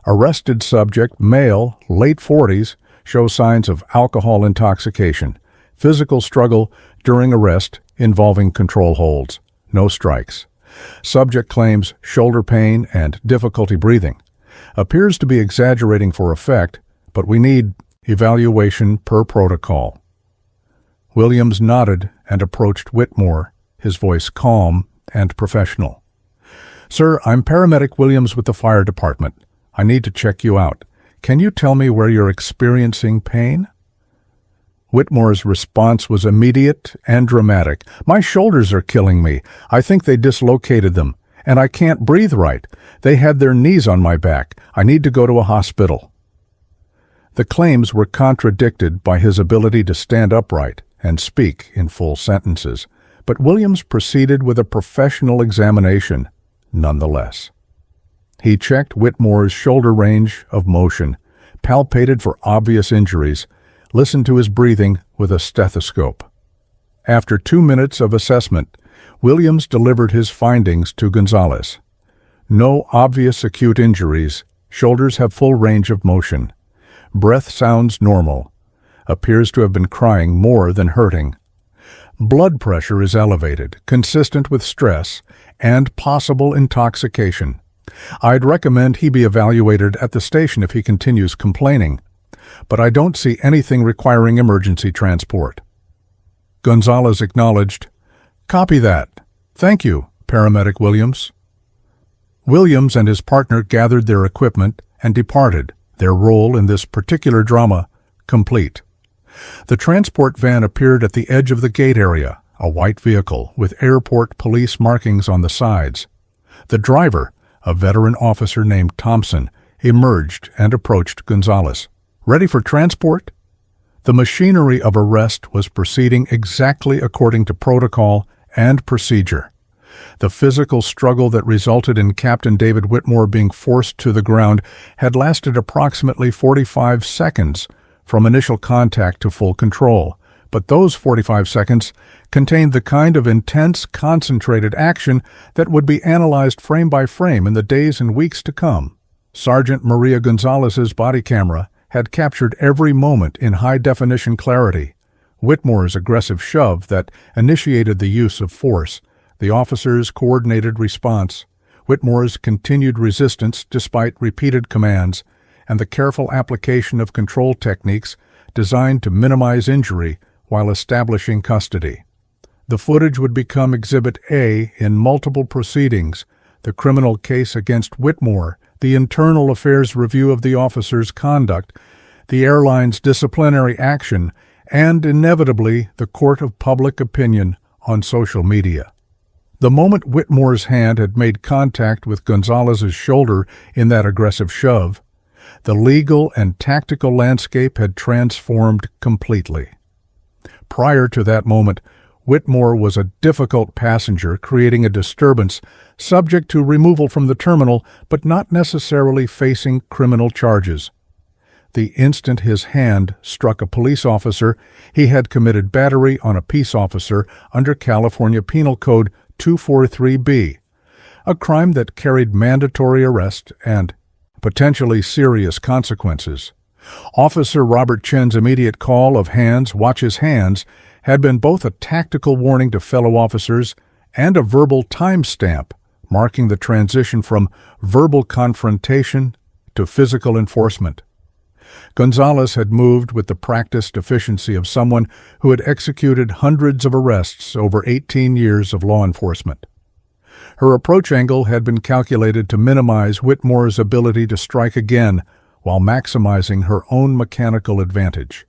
Arrested subject, male, late 40s, shows signs of alcohol intoxication. Physical struggle during arrest involving control holds. No strikes. Subject claims shoulder pain and difficulty breathing. Appears to be exaggerating for effect, but we need evaluation per protocol. Williams nodded and approached Whitmore, his voice calm and professional. "Sir, I'm Paramedic Williams with the fire department. I need to check you out. Can you tell me where you're experiencing pain?" Whitmore's response was immediate and dramatic. "My shoulders are killing me. I think they dislocated them, and I can't breathe right. They had their knees on my back. I need to go to a hospital." The claims were contradicted by his ability to stand upright and speak in full sentences, but Williams proceeded with a professional examination nonetheless. He checked Whitmore's shoulder range of motion, palpated for obvious injuries, listened to his breathing with a stethoscope. After 2 minutes of assessment, Williams delivered his findings to Gonzalez. No obvious acute injuries. Shoulders have full range of motion. Breath sounds normal. Appears to have been crying more than hurting. Blood pressure is elevated, consistent with stress and possible intoxication. I'd recommend he be evaluated at the station if he continues complaining, but I don't see anything requiring emergency transport." Gonzalez acknowledged, "Copy that. Thank you, Paramedic Williams." Williams and his partner gathered their equipment and departed, their role in this particular drama complete. The transport van appeared at the edge of the gate area, a white vehicle with airport police markings on the sides. The driver, a veteran officer named Thompson, emerged and approached Gonzalez. "Ready for transport?" The machinery of arrest was proceeding exactly according to protocol and procedure. The physical struggle that resulted in Captain David Whitmore being forced to the ground had lasted approximately 45 seconds from initial contact to full control, but those 45 seconds contained the kind of intense, concentrated action that would be analyzed frame by frame in the days and weeks to come. Sergeant Maria Gonzalez's body camera had captured every moment in high-definition clarity. Whitmore's aggressive shove that initiated the use of force, the officer's coordinated response, Whitmore's continued resistance despite repeated commands, and the careful application of control techniques designed to minimize injury while establishing custody. The footage would become Exhibit A in multiple proceedings: the criminal case against Whitmore, the internal affairs review of the officer's conduct, the airline's disciplinary action, and inevitably the court of public opinion on social media. The moment Whitmore's hand had made contact with Gonzalez's shoulder in that aggressive shove, the legal and tactical landscape had transformed completely. Prior to that moment, Whitmore was a difficult passenger creating a disturbance, subject to removal from the terminal, but not necessarily facing criminal charges. The instant his hand struck a police officer, he had committed battery on a peace officer under California Penal Code 243B, a crime that carried mandatory arrest and potentially serious consequences. Officer Robert Chen's immediate call of "Hands, watch his hands" had been both a tactical warning to fellow officers and a verbal timestamp, marking the transition from verbal confrontation to physical enforcement. Gonzalez had moved with the practiced efficiency of someone who had executed hundreds of arrests over 18 years of law enforcement. Her approach angle had been calculated to minimize Whitmore's ability to strike again while maximizing her own mechanical advantage.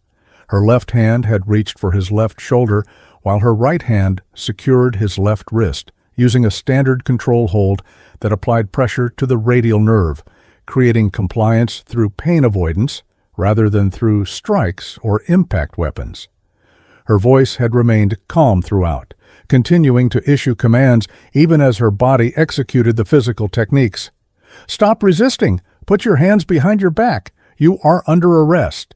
Her left hand had reached for his left shoulder, while her right hand secured his left wrist, using a standard control hold that applied pressure to the radial nerve, creating compliance through pain avoidance rather than through strikes or impact weapons. Her voice had remained calm throughout, continuing to issue commands even as her body executed the physical techniques. "Stop resisting! Put your hands behind your back! You are under arrest!"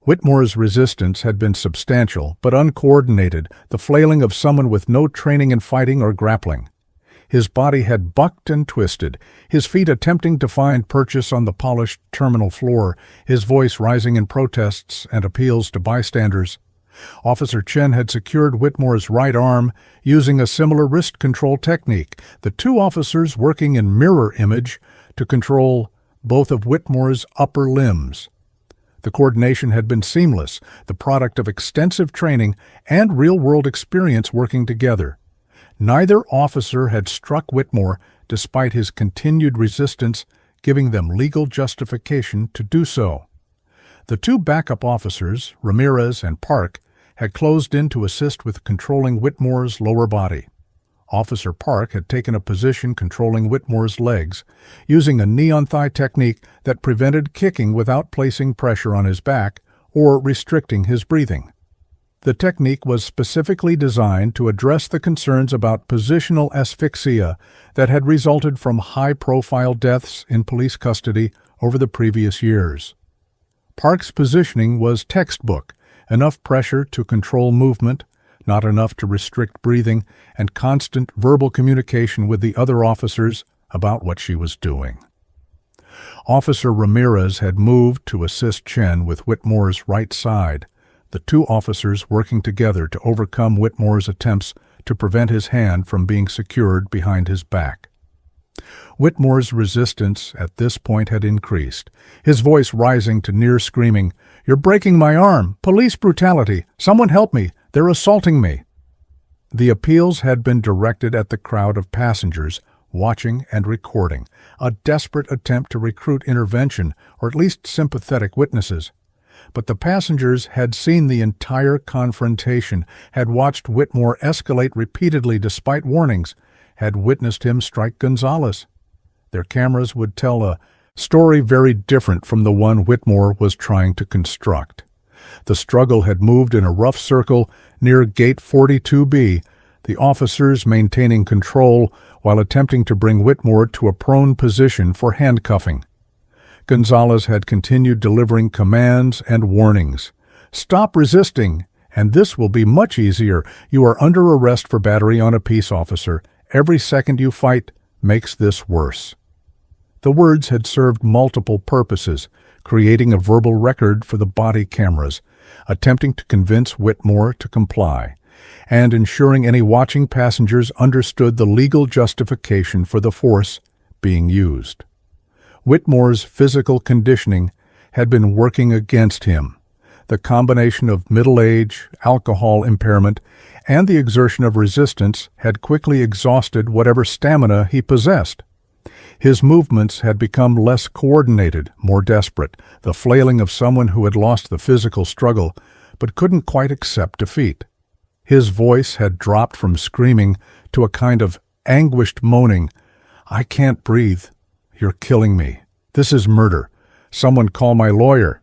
Whitmore's resistance had been substantial but uncoordinated, the flailing of someone with no training in fighting or grappling. His body had bucked and twisted, his feet attempting to find purchase on the polished terminal floor, his voice rising in protests and appeals to bystanders. Officer Chen had secured Whitmore's right arm using a similar wrist control technique, the two officers working in mirror image to control both of Whitmore's upper limbs. The coordination had been seamless, the product of extensive training and real-world experience working together. Neither officer had struck Whitmore despite his continued resistance, giving them legal justification to do so. The two backup officers, Ramirez and Park, had closed in to assist with controlling Whitmore's lower body. Officer Park had taken a position controlling Whitmore's legs, using a knee-on-thigh technique that prevented kicking without placing pressure on his back or restricting his breathing. The technique was specifically designed to address the concerns about positional asphyxia that had resulted from high-profile deaths in police custody over the previous years. Park's positioning was textbook, enough pressure to control movement, not enough to restrict breathing, and constant verbal communication with the other officers about what she was doing. Officer Ramirez had moved to assist Chen with Whitmore's right side, the two officers working together to overcome Whitmore's attempts to prevent his hand from being secured behind his back. Whitmore's resistance at this point had increased, his voice rising to near screaming, "You're breaking my arm! Police brutality! Someone help me! They're assaulting me!" The appeals had been directed at the crowd of passengers, watching and recording, a desperate attempt to recruit intervention or at least sympathetic witnesses. But the passengers had seen the entire confrontation, had watched Whitmore escalate repeatedly despite warnings, had witnessed him strike Gonzalez. Their cameras would tell a story very different from the one Whitmore was trying to construct. The struggle had moved in a rough circle near Gate 42B, the officers maintaining control while attempting to bring Whitmore to a prone position for handcuffing. Gonzalez had continued delivering commands and warnings. "Stop resisting, and this will be much easier. You are under arrest for battery on a peace officer. Every second you fight makes this worse." The words had served multiple purposes, creating a verbal record for the body cameras, attempting to convince Whitmore to comply, and ensuring any watching passengers understood the legal justification for the force being used. Whitmore's physical conditioning had been working against him. The combination of middle age, alcohol impairment, and the exertion of resistance had quickly exhausted whatever stamina he possessed. His movements had become less coordinated, more desperate, the flailing of someone who had lost the physical struggle but couldn't quite accept defeat. His voice had dropped from screaming to a kind of anguished moaning. "I can't breathe. You're killing me. This is murder. Someone call my lawyer."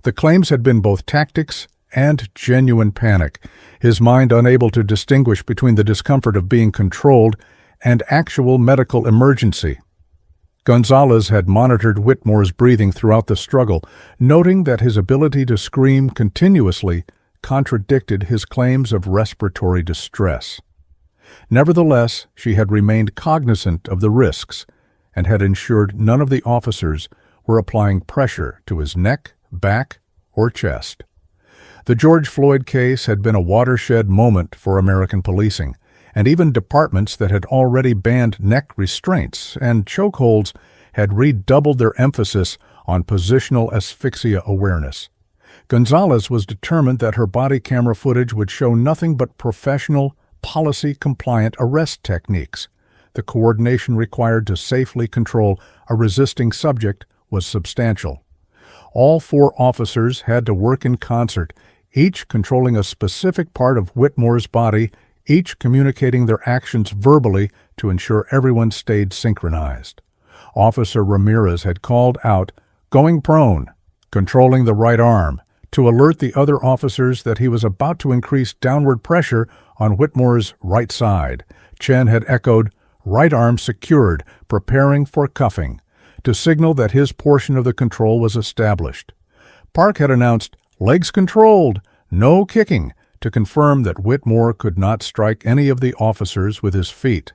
The claims had been both tactics and genuine panic, his mind unable to distinguish between the discomfort of being controlled and actual medical emergency. Gonzalez had monitored Whitmore's breathing throughout the struggle, noting that his ability to scream continuously contradicted his claims of respiratory distress. Nevertheless, she had remained cognizant of the risks and had ensured none of the officers were applying pressure to his neck, back, or chest. The George Floyd case had been a watershed moment for American policing, and even departments that had already banned neck restraints and chokeholds had redoubled their emphasis on positional asphyxia awareness. Gonzalez was determined that her body camera footage would show nothing but professional, policy-compliant arrest techniques. The coordination required to safely control a resisting subject was substantial. All 4 officers had to work in concert, each controlling a specific part of Whitmore's body, each communicating their actions verbally to ensure everyone stayed synchronized. Officer Ramirez had called out, "Going prone," controlling the right arm, to alert the other officers that he was about to increase downward pressure on Whitmore's right side. Chen had echoed, "Right arm secured, preparing for cuffing," to signal that his portion of the control was established. Park had announced, "Legs controlled, no kicking," to confirm that Whitmore could not strike any of the officers with his feet.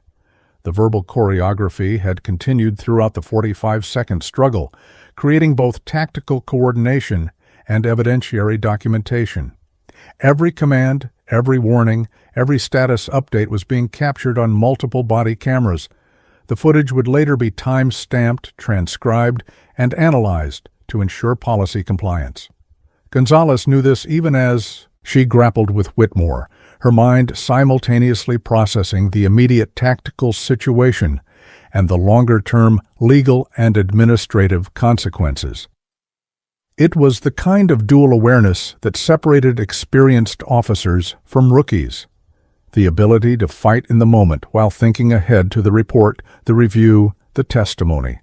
The verbal choreography had continued throughout the 45-second struggle, creating both tactical coordination and evidentiary documentation. Every command, every warning, every status update was being captured on multiple body cameras. The footage would later be time-stamped, transcribed, and analyzed to ensure policy compliance. Gonzalez knew this even as she grappled with Whitmore, her mind simultaneously processing the immediate tactical situation and the longer-term legal and administrative consequences. It was the kind of dual awareness that separated experienced officers from rookies. The ability to fight in the moment while thinking ahead to the report, the review, the testimony.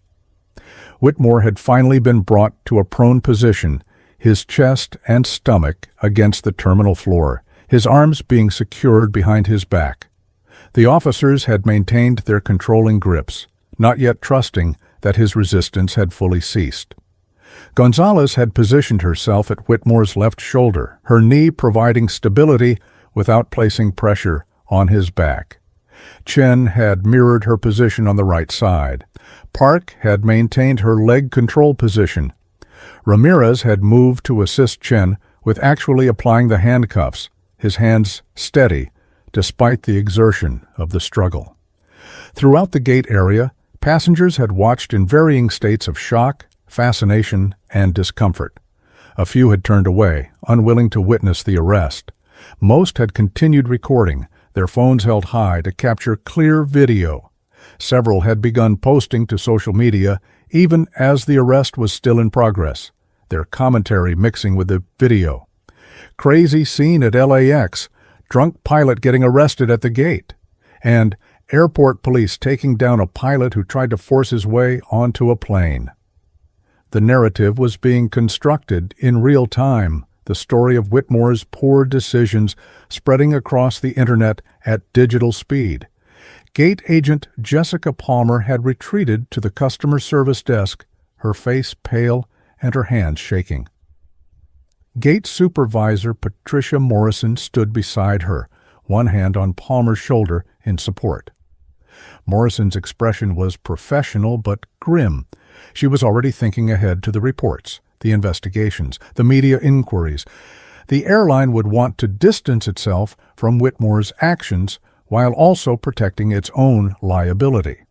Whitmore had finally been brought to a prone position, his chest and stomach against the terminal floor, his arms being secured behind his back. The officers had maintained their controlling grips, not yet trusting that his resistance had fully ceased. Gonzalez had positioned herself at Whitmore's left shoulder, her knee providing stability without placing pressure on his back. Chen had mirrored her position on the right side. Park had maintained her leg control position. Ramirez had moved to assist Chen with actually applying the handcuffs, his hands steady, despite the exertion of the struggle. Throughout the gate area, Passengers had watched in varying states of shock, fascination, and discomfort. A few had turned away, unwilling to witness the arrest. Most had continued recording, their phones held high to capture clear video. Several had begun posting to social media even as the arrest was still in progress, their commentary mixing with the video. Crazy scene at LAX, drunk pilot getting arrested at the gate, and airport police taking down a pilot who tried to force his way onto a plane. The narrative was being constructed in real time, the story of Whitmore's poor decisions spreading across the internet at digital speed. Gate agent Jessica Palmer had retreated to the customer service desk, her face pale and her hands shaking. Gate supervisor Patricia Morrison stood beside her, one hand on Palmer's shoulder in support. Morrison's expression was professional but grim. She was already thinking ahead to the reports, the investigations, the media inquiries. The airline would want to distance itself from Whitmore's actions while also protecting its own liability.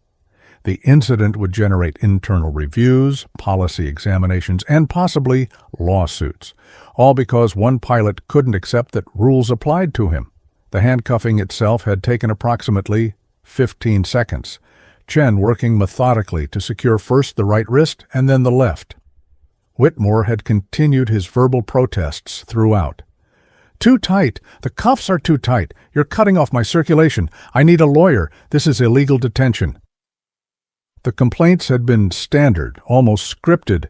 The incident would generate internal reviews, policy examinations, and possibly lawsuits, all because one pilot couldn't accept that rules applied to him. The handcuffing itself had taken approximately 15 seconds, Chen working methodically to secure first the right wrist and then the left. Whitmore had continued his verbal protests throughout. "Too tight! The cuffs are too tight! You're cutting off my circulation! I need a lawyer! This is illegal detention!" The complaints had been standard, almost scripted,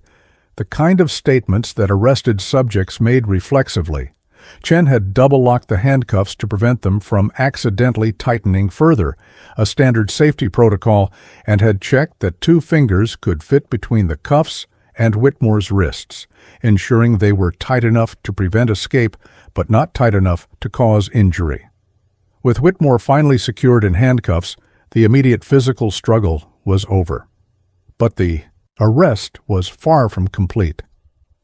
the kind of statements that arrested subjects made reflexively. Chen had double-locked the handcuffs to prevent them from accidentally tightening further, a standard safety protocol, and had checked that 2 fingers could fit between the cuffs and Whitmore's wrists, ensuring they were tight enough to prevent escape but not tight enough to cause injury. With Whitmore finally secured in handcuffs, the immediate physical struggle was over. But the arrest was far from complete.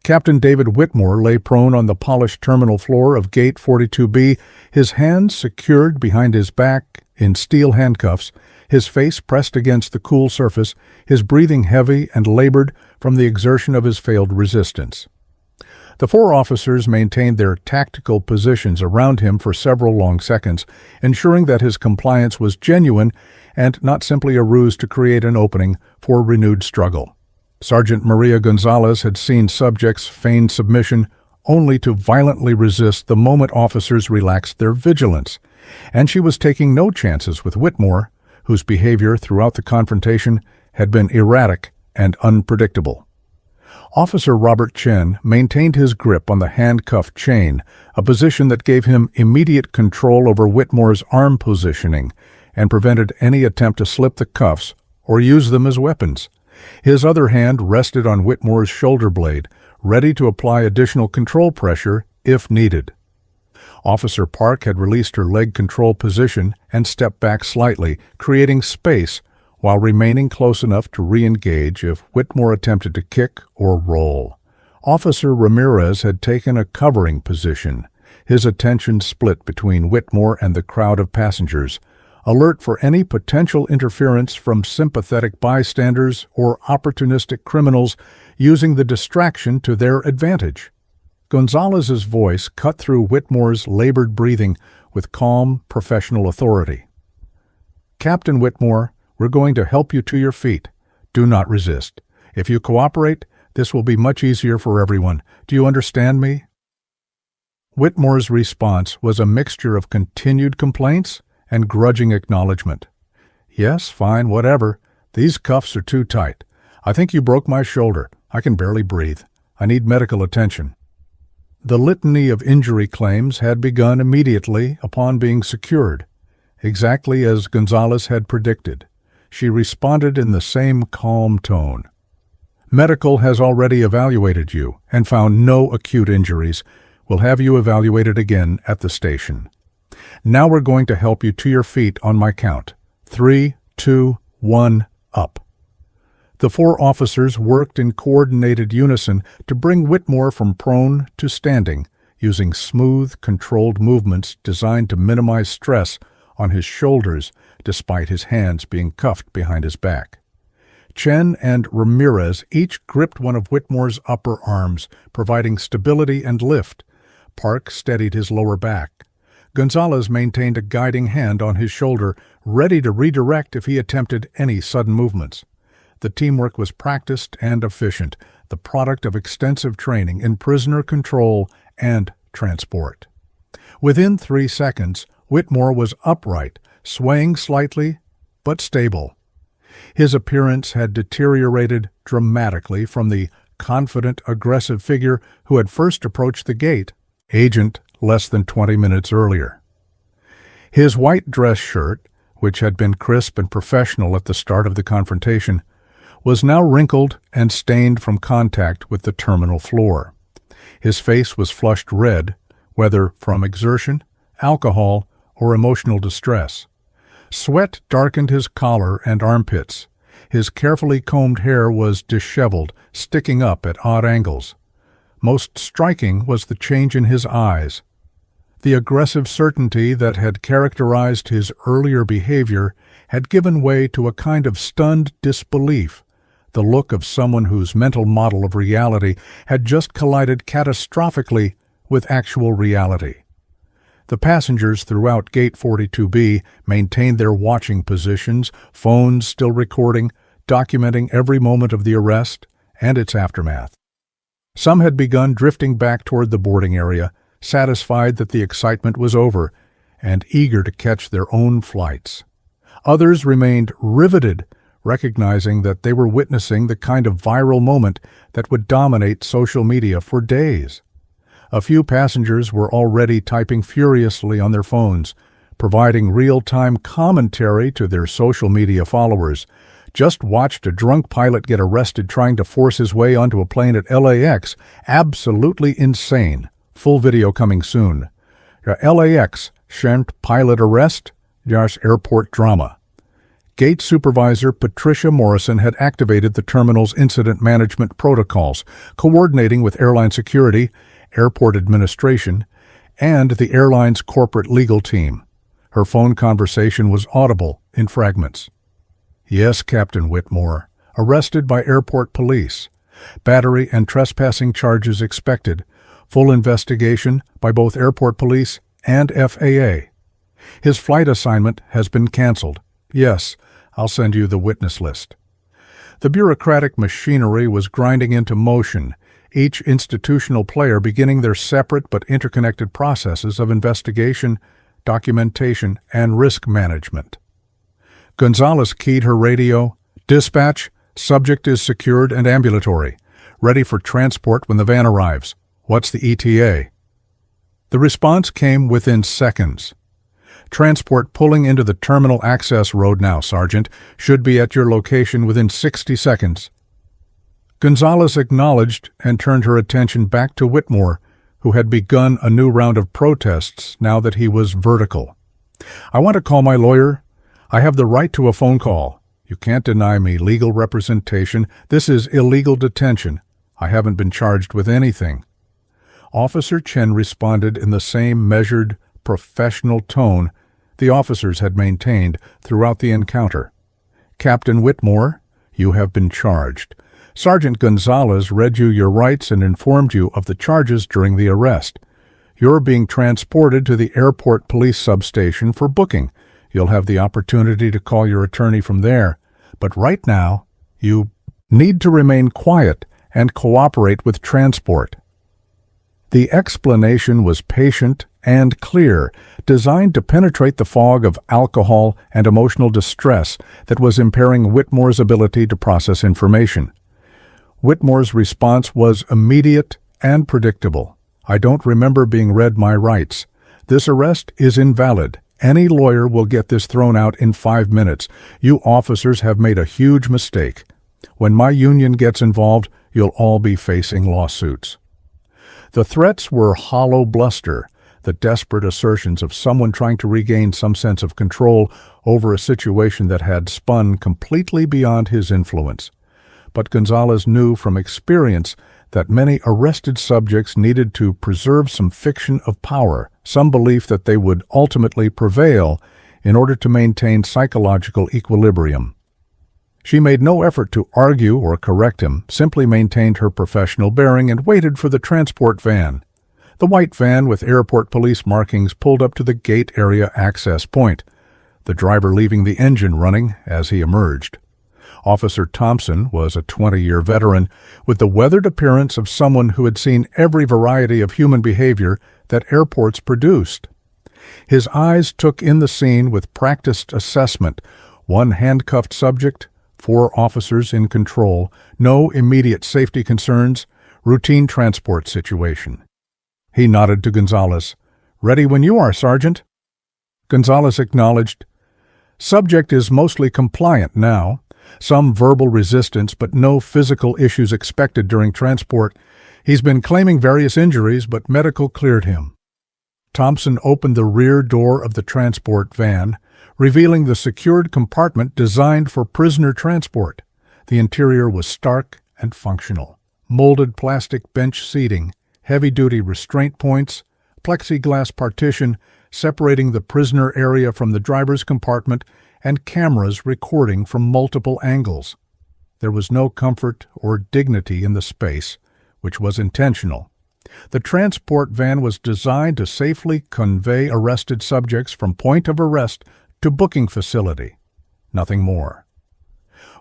Captain David Whitmore lay prone on the polished terminal floor of Gate 42B, his hands secured behind his back in steel handcuffs, his face pressed against the cool surface, his breathing heavy and labored from the exertion of his failed resistance. The 4 officers maintained their tactical positions around him for several long seconds, ensuring that his compliance was genuine and not simply a ruse to create an opening for renewed struggle. Sergeant Maria Gonzalez had seen subjects feign submission only to violently resist the moment officers relaxed their vigilance, and she was taking no chances with Whitmore, whose behavior throughout the confrontation had been erratic and unpredictable. Officer Robert Chen maintained his grip on the handcuff chain, a position that gave him immediate control over Whitmore's arm positioning and prevented any attempt to slip the cuffs or use them as weapons. His other hand rested on Whitmore's shoulder blade, ready to apply additional control pressure if needed. Officer Park had released her leg control position and stepped back slightly, creating space while remaining close enough to re-engage if Whitmore attempted to kick or roll. Officer Ramirez had taken a covering position, his attention split between Whitmore and the crowd of passengers, alert for any potential interference from sympathetic bystanders or opportunistic criminals using the distraction to their advantage. Gonzalez's voice cut through Whitmore's labored breathing with calm, professional authority. "Captain Whitmore, we're going to help you to your feet. Do not resist. If you cooperate, this will be much easier for everyone. Do you understand me?" Whitmore's response was a mixture of continued complaints and grudging acknowledgement. "Yes, fine, whatever. These cuffs are too tight. I think you broke my shoulder. I can barely breathe. I need medical attention." The litany of injury claims had begun immediately upon being secured, exactly as Gonzalez had predicted. She responded in the same calm tone. "Medical has already evaluated you and found no acute injuries. We'll have you evaluated again at the station. Now we're going to help you to your feet on my count. 3, 2, 1, up." The 4 officers worked in coordinated unison to bring Whitmore from prone to standing, using smooth, controlled movements designed to minimize stress on his shoulders despite his hands being cuffed behind his back. Chen and Ramirez each gripped one of Whitmore's upper arms, providing stability and lift. Park steadied his lower back. Gonzalez maintained a guiding hand on his shoulder, ready to redirect if he attempted any sudden movements. The teamwork was practiced and efficient, the product of extensive training in prisoner control and transport. Within 3 seconds, Whitmore was upright, swaying slightly, but stable. His appearance had deteriorated dramatically from the confident, aggressive figure who had first approached the gate, agent less than 20 minutes earlier. His white dress shirt, which had been crisp and professional at the start of the confrontation, was now wrinkled and stained from contact with the terminal floor. His face was flushed red, whether from exertion, alcohol, or emotional distress. Sweat darkened his collar and armpits. His carefully combed hair was disheveled, sticking up at odd angles. Most striking was the change in his eyes. The aggressive certainty that had characterized his earlier behavior had given way to a kind of stunned disbelief, the look of someone whose mental model of reality had just collided catastrophically with actual reality. The passengers throughout Gate 42B maintained their watching positions, phones still recording, documenting every moment of the arrest and its aftermath. Some had begun drifting back toward the boarding area, satisfied that the excitement was over and eager to catch their own flights. Others remained riveted, recognizing that they were witnessing the kind of viral moment that would dominate social media for days. A few passengers were already typing furiously on their phones, providing real-time commentary to their social media followers. Just watched a drunk pilot get arrested trying to force his way onto a plane at LAX. Absolutely insane. Full video coming soon. LAX, shan't pilot arrest? Just airport drama. Gate Supervisor Patricia Morrison had activated the terminal's incident management protocols, coordinating with airline security, airport administration, and the airline's corporate legal team. Her phone conversation was audible in fragments. Yes, Captain Whitmore. Arrested by airport police. Battery and trespassing charges expected. Full investigation by both airport police and FAA. His flight assignment has been canceled. Yes, I'll send you the witness list. The bureaucratic machinery was grinding into motion, each institutional player beginning their separate but interconnected processes of investigation, documentation, and risk management. Gonzalez keyed her radio. Dispatch, subject is secured and ambulatory. Ready for transport when the van arrives. What's the ETA? The response came within seconds. Transport pulling into the terminal access road now, Sergeant. Should be at your location within 60 seconds. Gonzalez acknowledged and turned her attention back to Whitmore, who had begun a new round of protests now that he was vertical. I want to call my lawyer. I have the right to a phone call. You can't deny me legal representation. This is illegal detention. I haven't been charged with anything. Officer Chen responded in the same measured, professional tone the officers had maintained throughout the encounter. Captain Whitmore, you have been charged. Sergeant Gonzalez read you your rights and informed you of the charges during the arrest. You're being transported to the airport police substation for booking. You'll have the opportunity to call your attorney from there. But right now, you need to remain quiet and cooperate with transport. The explanation was patient and clear, designed to penetrate the fog of alcohol and emotional distress that was impairing Whitmore's ability to process information. Whitmore's response was immediate and predictable. I don't remember being read my rights. This arrest is invalid. Any lawyer will get this thrown out in 5 minutes. You officers have made a huge mistake. When my union gets involved, you'll all be facing lawsuits. The threats were hollow bluster, the desperate assertions of someone trying to regain some sense of control over a situation that had spun completely beyond his influence. But Gonzalez knew from experience that many arrested subjects needed to preserve some fiction of power, some belief that they would ultimately prevail in order to maintain psychological equilibrium. She made no effort to argue or correct him, simply maintained her professional bearing and waited for the transport van. The white van with airport police markings pulled up to the gate area access point, the driver leaving the engine running as he emerged. Officer Thompson was a 20-year veteran with the weathered appearance of someone who had seen every variety of human behavior that airports produced. His eyes took in the scene with practiced assessment: one handcuffed subject, 4 officers in control, no immediate safety concerns, routine transport situation. He nodded to Gonzalez. "Ready when you are, Sergeant." Gonzalez acknowledged. "Subject is mostly compliant now. Some verbal resistance, but no physical issues expected during transport. He's been claiming various injuries, but medical cleared him." Thompson opened the rear door of the transport van, revealing the secured compartment designed for prisoner transport. The interior was stark and functional. Molded plastic bench seating, heavy-duty restraint points, plexiglass partition separating the prisoner area from the driver's compartment, and cameras recording from multiple angles. There was no comfort or dignity in the space, which was intentional. The transport van was designed to safely convey arrested subjects from point of arrest to booking facility. Nothing more.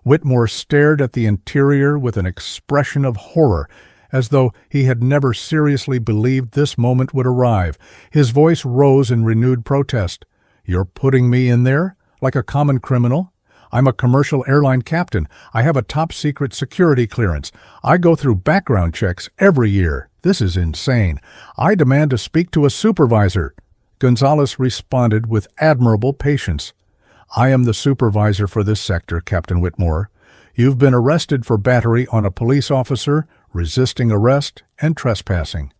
Whitmore stared at the interior with an expression of horror, as though he had never seriously believed this moment would arrive. His voice rose in renewed protest. "You're putting me in there? Like a common criminal? I'm a commercial airline captain. I have a top-secret security clearance. I go through background checks every year. This is insane. I demand to speak to a supervisor." Gonzalez responded with admirable patience. "I am the supervisor for this sector, Captain Whitmore. You've been arrested for battery on a police officer, resisting arrest, and trespassing.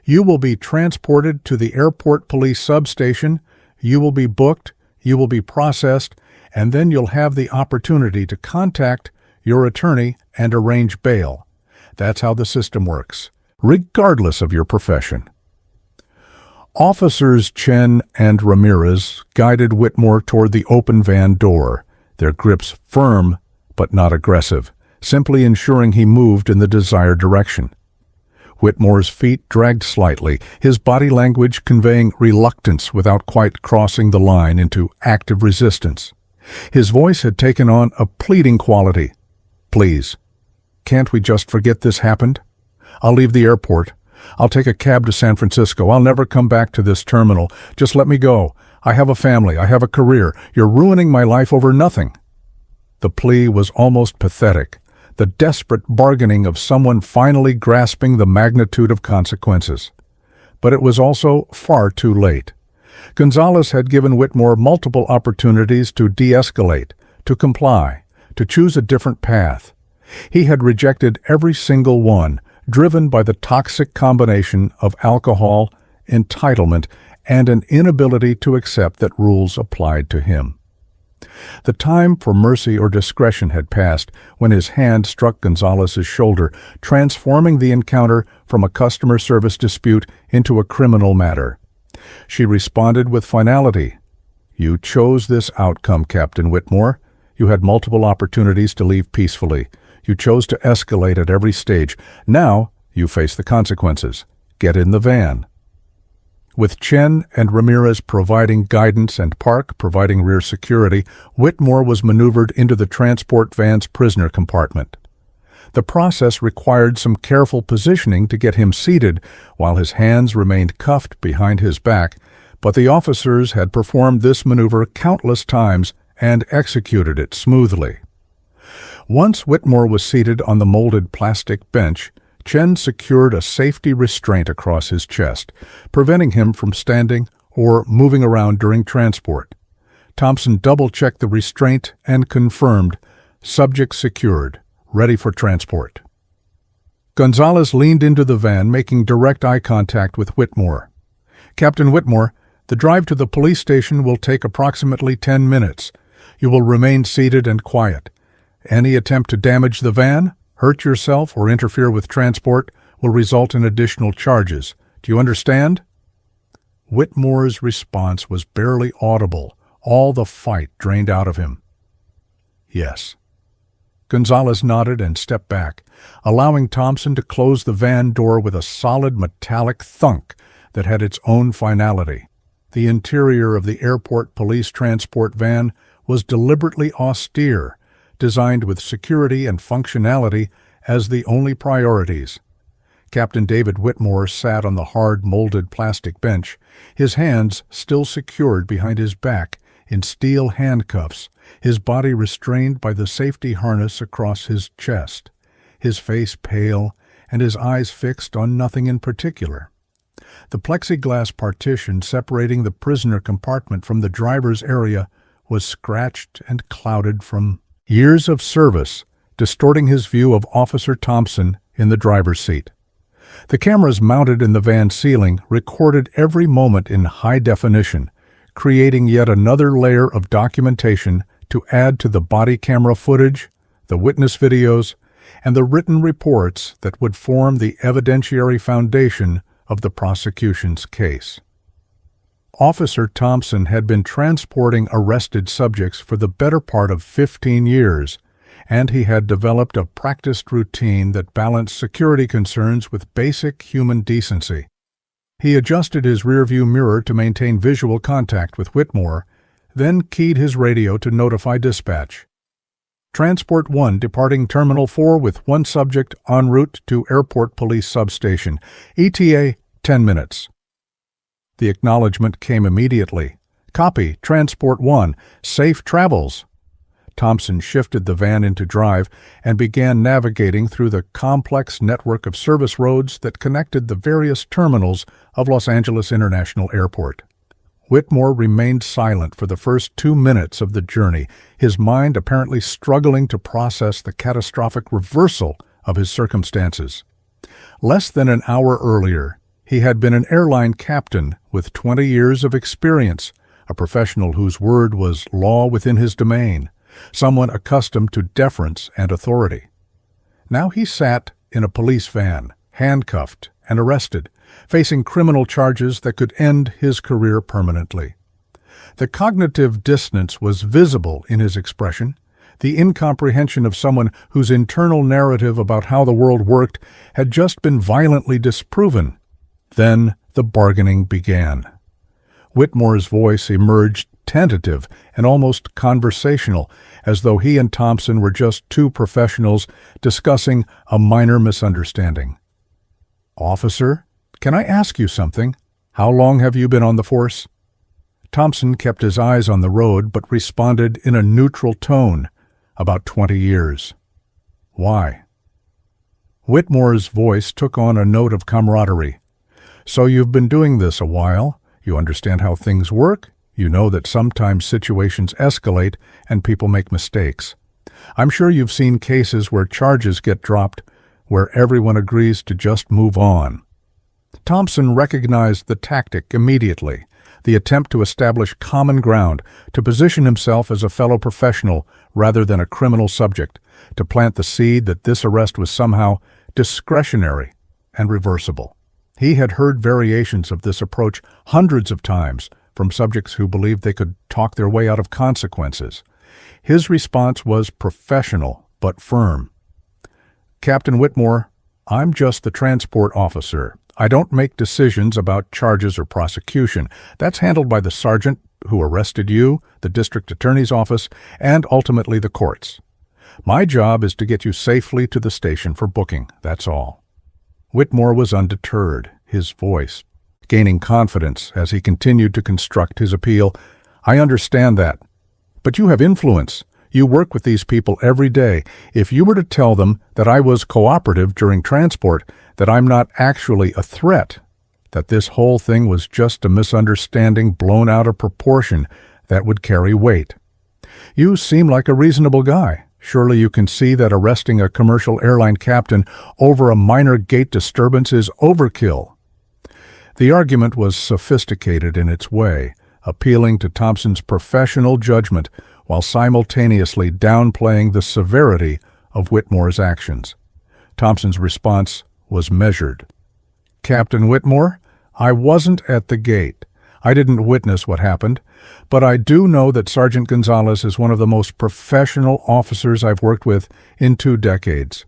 You will be transported to the airport police substation. You will be booked. You will be processed, and then you'll have the opportunity to contact your attorney and arrange bail. That's how the system works, regardless of your profession." Officers Chen and Ramirez guided Whitmore toward the open van door, their grips firm but not aggressive, simply ensuring he moved in the desired direction. Whitmore's feet dragged slightly, his body language conveying reluctance without quite crossing the line into active resistance. His voice had taken on a pleading quality. "Please, can't we just forget this happened? I'll leave the airport. I'll take a cab to San Francisco. I'll never come back to this terminal. Just let me go. I have a family. I have a career. You're ruining my life over nothing." The plea was almost pathetic, the desperate bargaining of someone finally grasping the magnitude of consequences. But it was also far too late. Gonzalez had given Whitmore multiple opportunities to de-escalate, to comply, to choose a different path. He had rejected every single one, driven by the toxic combination of alcohol, entitlement, and an inability to accept that rules applied to him. The time for mercy or discretion had passed when his hand struck Gonzalez's shoulder, transforming the encounter from a customer service dispute into a criminal matter. She responded with finality. "You chose this outcome, Captain Whitmore. You had multiple opportunities to leave peacefully. You chose to escalate at every stage. Now you face the consequences. Get in the van." With Chen and Ramirez providing guidance and Park providing rear security, Whitmore was maneuvered into the transport van's prisoner compartment. The process required some careful positioning to get him seated while his hands remained cuffed behind his back, but the officers had performed this maneuver countless times and executed it smoothly. Once Whitmore was seated on the molded plastic bench, Chen secured a safety restraint across his chest, preventing him from standing or moving around during transport. Thompson double-checked the restraint and confirmed, "Subject secured, ready for transport." Gonzalez leaned into the van, making direct eye contact with Whitmore. "Captain Whitmore, the drive to the police station will take approximately 10 minutes. You will remain seated and quiet. Any attempt to damage the van, hurt yourself, or interfere with transport will result in additional charges. Do you understand?" Whitmore's response was barely audible, all the fight drained out of him. "Yes." Gonzalez nodded and stepped back, allowing Thompson to close the van door with a solid metallic thunk that had its own finality. The interior of the airport police transport van was deliberately austere, designed with security and functionality as the only priorities. Captain David Whitmore sat on the hard, molded plastic bench, his hands still secured behind his back in steel handcuffs, his body restrained by the safety harness across his chest, his face pale and his eyes fixed on nothing in particular. The plexiglass partition separating the prisoner compartment from the driver's area was scratched and clouded from years of service, distorting his view of Officer Thompson in the driver's seat. The cameras mounted in the van ceiling recorded every moment in high definition, creating yet another layer of documentation to add to the body camera footage, the witness videos, and the written reports that would form the evidentiary foundation of the prosecution's case. Officer Thompson had been transporting arrested subjects for the better part of 15 years, and he had developed a practiced routine that balanced security concerns with basic human decency. He adjusted his rearview mirror to maintain visual contact with Whitmore, then keyed his radio to notify dispatch. Transport 1 departing Terminal 4 with one subject en route to Airport Police Substation. ETA 10 minutes. The acknowledgement came immediately. Copy, Transport 1. Safe travels. Thompson shifted the van into drive and began navigating through the complex network of service roads that connected the various terminals of Los Angeles International Airport. Whitmore remained silent for the first 2 minutes of the journey, his mind apparently struggling to process the catastrophic reversal of his circumstances. Less than an hour earlier, he had been an airline captain with 20 years of experience, a professional whose word was law within his domain, someone accustomed to deference and authority. Now he sat in a police van, handcuffed and arrested, facing criminal charges that could end his career permanently. The cognitive dissonance was visible in his expression, the incomprehension of someone whose internal narrative about how the world worked had just been violently disproven. Then the bargaining began. Whitmore's voice emerged tentative and almost conversational, as though he and Thompson were just two professionals discussing a minor misunderstanding. "Officer, can I ask you something? How long have you been on the force?" Thompson kept his eyes on the road but responded in a neutral tone, "About 20 years." "Why?" Whitmore's voice took on a note of camaraderie. "So you've been doing this a while. You understand how things work. You know that sometimes situations escalate and people make mistakes. I'm sure you've seen cases where charges get dropped, where everyone agrees to just move on." Thompson recognized the tactic immediately, the attempt to establish common ground, to position himself as a fellow professional rather than a criminal subject, to plant the seed that this arrest was somehow discretionary and reversible. He had heard variations of this approach hundreds of times from subjects who believed they could talk their way out of consequences. His response was professional but firm. "Captain Whitmore, I'm just the transport officer. I don't make decisions about charges or prosecution. That's handled by the sergeant who arrested you, the district attorney's office, and ultimately the courts. My job is to get you safely to the station for booking, that's all." Whitmore was undeterred, his voice gaining confidence as he continued to construct his appeal. "I understand that. But you have influence. You work with these people every day. If you were to tell them that I was cooperative during transport, that I'm not actually a threat, that this whole thing was just a misunderstanding blown out of proportion, that would carry weight. You seem like a reasonable guy. Surely you can see that arresting a commercial airline captain over a minor gate disturbance is overkill." The argument was sophisticated in its way, appealing to Thompson's professional judgment while simultaneously downplaying the severity of Whitmore's actions. Thompson's response was measured. "Captain Whitmore, I wasn't at the gate. I didn't witness what happened, but I do know that Sergeant Gonzalez is one of the most professional officers I've worked with in 2 decades.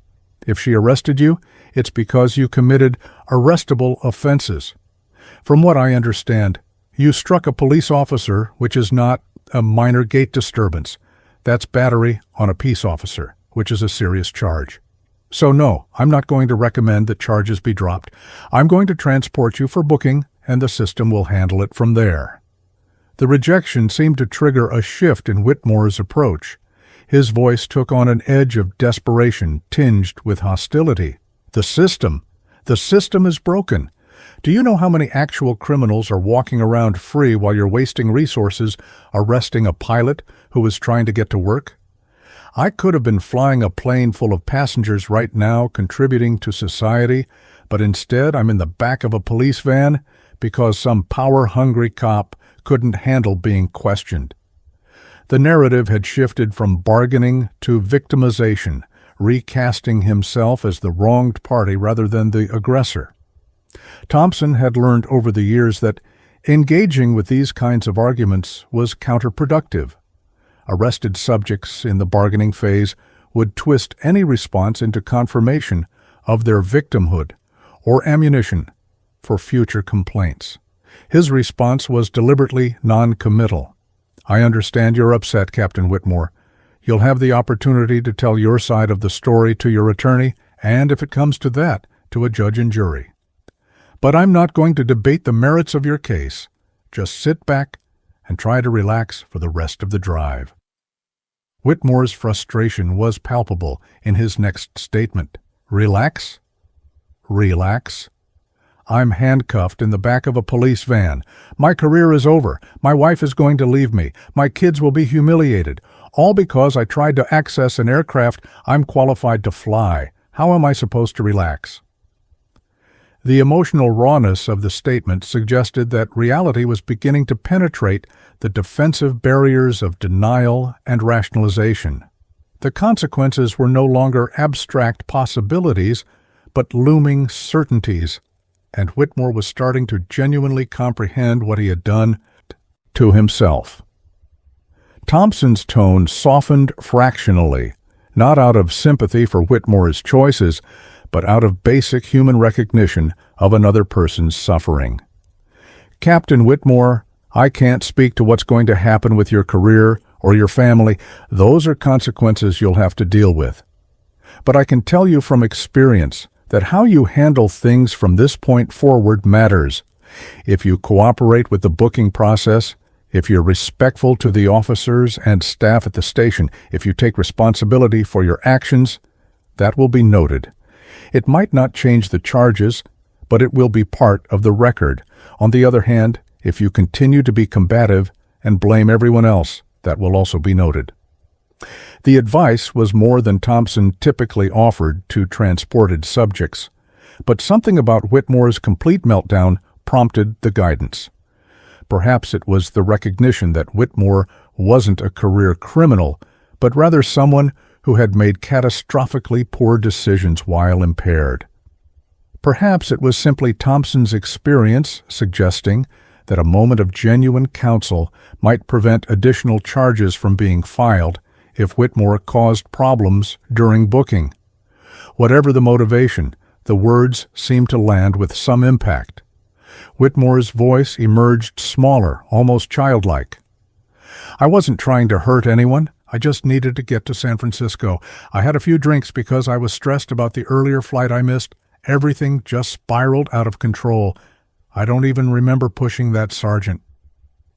If she arrested you, it's because you committed arrestable offenses. From what I understand, you struck a police officer, which is not a minor gate disturbance. That's battery on a peace officer, which is a serious charge. So no, I'm not going to recommend that charges be dropped. I'm going to transport you for booking, and the system will handle it from there. The rejection seemed to trigger a shift in Whitmore's approach. His voice took on an edge of desperation tinged with hostility. The system is broken. Do you know how many actual criminals are walking around free while you're wasting resources arresting a pilot who is trying to get to work? I could have been flying a plane full of passengers right now contributing to society, but instead I'm in the back of a police van because some power-hungry cop couldn't handle being questioned. The narrative had shifted from bargaining to victimization, recasting himself as the wronged party rather than the aggressor. Thompson had learned over the years that engaging with these kinds of arguments was counterproductive. Arrested subjects in the bargaining phase would twist any response into confirmation of their victimhood or ammunition for future complaints. His response was deliberately non-committal. I understand you're upset, Captain Whitmore. You'll have the opportunity to tell your side of the story to your attorney and, if it comes to that, to a judge and jury. But I'm not going to debate the merits of your case. Just sit back and try to relax for the rest of the drive. Whitmore's frustration was palpable in his next statement. Relax? Relax? I'm handcuffed in the back of a police van. My career is over. My wife is going to leave me. My kids will be humiliated. All because I tried to access an aircraft I'm qualified to fly. How am I supposed to relax? The emotional rawness of the statement suggested that reality was beginning to penetrate the defensive barriers of denial and rationalization. The consequences were no longer abstract possibilities, but looming certainties, and Whitmore was starting to genuinely comprehend what he had done to himself. Thompson's tone softened fractionally, not out of sympathy for Whitmore's choices, but out of basic human recognition of another person's suffering. Captain Whitmore, I can't speak to what's going to happen with your career or your family. Those are consequences you'll have to deal with. But I can tell you from experience that how you handle things from this point forward matters. If you cooperate with the booking process, if you're respectful to the officers and staff at the station, if you take responsibility for your actions, that will be noted. It might not change the charges, but it will be part of the record. On the other hand, if you continue to be combative and blame everyone else, that will also be noted. The advice was more than Thompson typically offered to transported subjects, but something about Whitmore's complete meltdown prompted the guidance. Perhaps it was the recognition that Whitmore wasn't a career criminal, but rather someone who had made catastrophically poor decisions while impaired. Perhaps it was simply Thompson's experience suggesting that a moment of genuine counsel might prevent additional charges from being filed if Whitmore caused problems during booking. Whatever the motivation, the words seemed to land with some impact. Whitmore's voice emerged smaller, almost childlike. I wasn't trying to hurt anyone. I just needed to get to San Francisco. I had a few drinks because I was stressed about the earlier flight I missed. Everything just spiraled out of control. I don't even remember pushing that sergeant.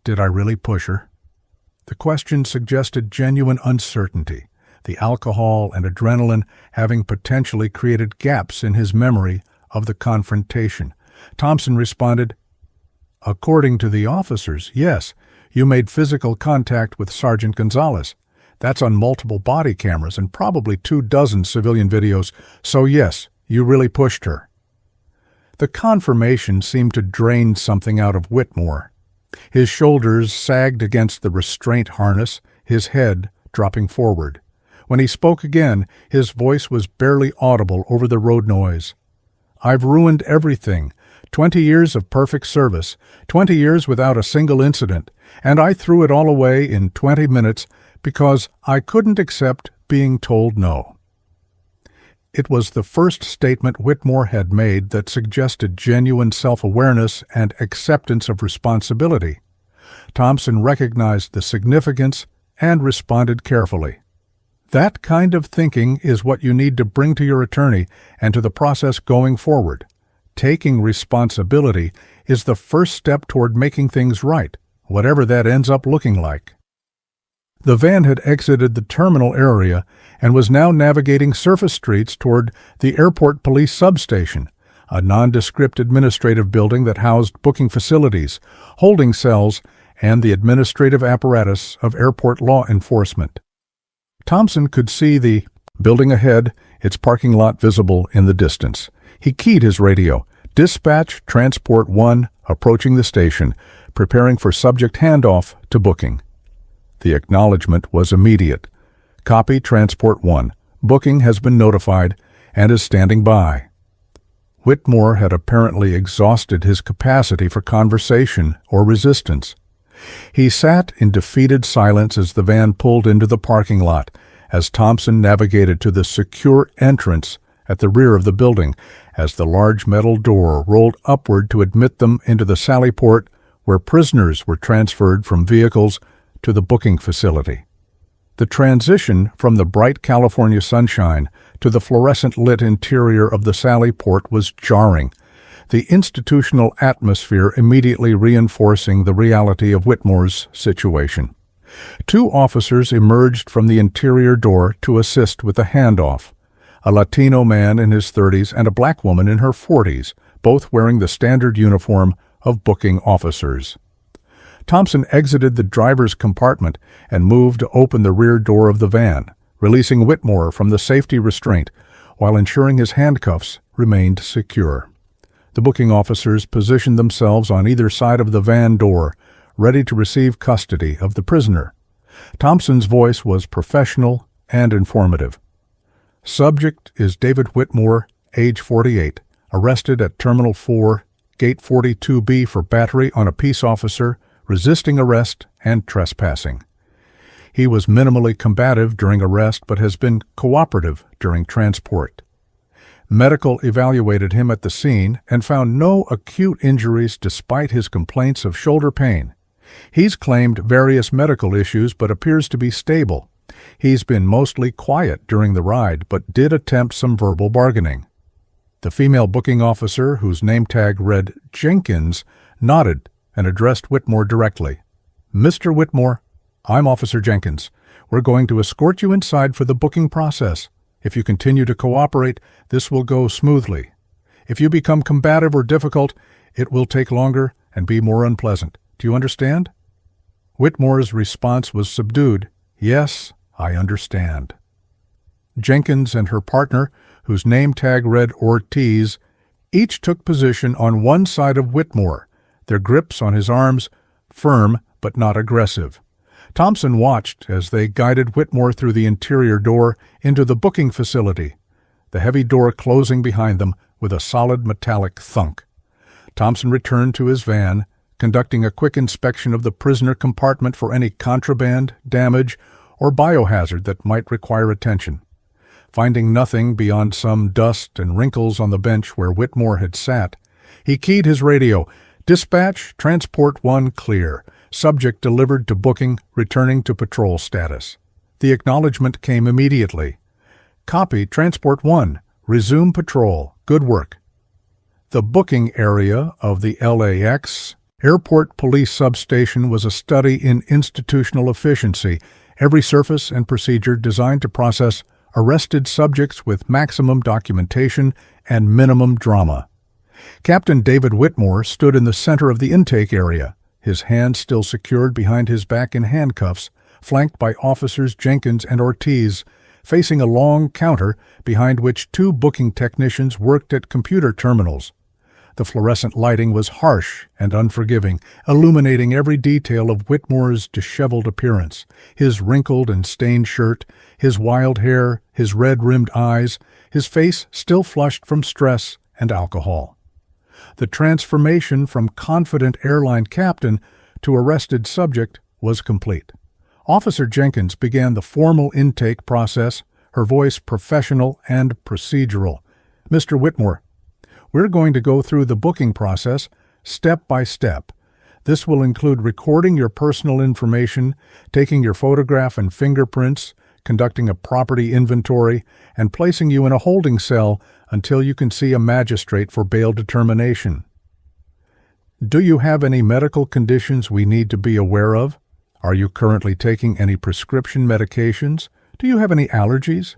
Did I really push her? The question suggested genuine uncertainty, the alcohol and adrenaline having potentially created gaps in his memory of the confrontation. Thompson responded, "According to the officers, yes, you made physical contact with Sergeant Gonzalez. That's on multiple body cameras and probably 24 civilian videos, so yes, you really pushed her." The confirmation seemed to drain something out of Whitmore. His shoulders sagged against the restraint harness, his head dropping forward. When he spoke again, his voice was barely audible over the road noise. "I've ruined everything. 20 years of perfect service, 20 years without a single incident, and I threw it all away in 20 minutes because I couldn't accept being told no. It was the first statement Whitmore had made that suggested genuine self-awareness and acceptance of responsibility. Thompson recognized the significance and responded carefully. That kind of thinking is what you need to bring to your attorney and to the process going forward. Taking responsibility is the first step toward making things right, whatever that ends up looking like. The van had exited the terminal area and was now navigating surface streets toward the airport police substation, a nondescript administrative building that housed booking facilities, holding cells, and the administrative apparatus of airport law enforcement. Thompson could see the building ahead, its parking lot visible in the distance. He keyed his radio. Dispatch Transport 1 approaching the station, preparing for subject handoff to booking. The acknowledgement was immediate. Copy Transport 1. Booking has been notified and is standing by. Whitmore had apparently exhausted his capacity for conversation or resistance. He sat in defeated silence as the van pulled into the parking lot, as Thompson navigated to the secure entrance at the rear of the building, as the large metal door rolled upward to admit them into the sally port where prisoners were transferred from vehicles to the booking facility. The transition from the bright California sunshine to the fluorescent-lit interior of the sally port was jarring, the institutional atmosphere immediately reinforcing the reality of Whitmore's situation. 2 officers emerged from the interior door to assist with the handoff. A Latino man in his 30s and a black woman in her 40s, both wearing the standard uniform of booking officers. Thompson exited the driver's compartment and moved to open the rear door of the van, releasing Whitmore from the safety restraint while ensuring his handcuffs remained secure. The booking officers positioned themselves on either side of the van door, ready to receive custody of the prisoner. Thompson's voice was professional and informative. Subject is David Whitmore, age 48, arrested at Terminal 4, Gate 42B for battery on a peace officer, resisting arrest, and trespassing. He was minimally combative during arrest but has been cooperative during transport. Medical evaluated him at the scene and found no acute injuries despite his complaints of shoulder pain. He's claimed various medical issues but appears to be stable. He's been mostly quiet during the ride but did attempt some verbal bargaining. The female booking officer, whose name tag read Jenkins, nodded and addressed Whitmore directly. "Mr. Whitmore, I'm Officer Jenkins. We're going to escort you inside for the booking process. If you continue to cooperate, this will go smoothly. If you become combative or difficult, it will take longer and be more unpleasant. Do you understand?" Whitmore's response was subdued. "Yes, I understand." Jenkins and her partner, whose name tag read Ortiz, each took position on one side of Whitmore, their grips on his arms firm but not aggressive. Thompson watched as they guided Whitmore through the interior door into the booking facility, the heavy door closing behind them with a solid metallic thunk. Thompson returned to his van, conducting a quick inspection of the prisoner compartment for any contraband, damage, or biohazard that might require attention. Finding nothing beyond some dust and wrinkles on the bench where Whitmore had sat, he keyed his radio. "Dispatch, Transport 1 clear. Subject delivered to booking, returning to patrol status." The acknowledgement came immediately. "Copy, Transport 1. Resume patrol. Good work." The booking area of the LAX Airport Police Substation was a study in institutional efficiency, every surface and procedure designed to process arrested subjects with maximum documentation and minimum drama. Captain David Whitmore stood in the center of the intake area, his hands still secured behind his back in handcuffs, flanked by officers Jenkins and Ortiz, facing a long counter behind which 2 booking technicians worked at computer terminals. The fluorescent lighting was harsh and unforgiving, illuminating every detail of Whitmore's disheveled appearance, his wrinkled and stained shirt, his wild hair, his red-rimmed eyes, his face still flushed from stress and alcohol. The transformation from confident airline captain to arrested subject was complete. Officer Jenkins began the formal intake process, her voice professional and procedural. "Mr. Whitmore, we're going to go through the booking process step by step. This will include recording your personal information, taking your photograph and fingerprints, conducting a property inventory, and placing you in a holding cell until you can see a magistrate for bail determination. Do you have any medical conditions we need to be aware of? Are you currently taking any prescription medications? Do you have any allergies?"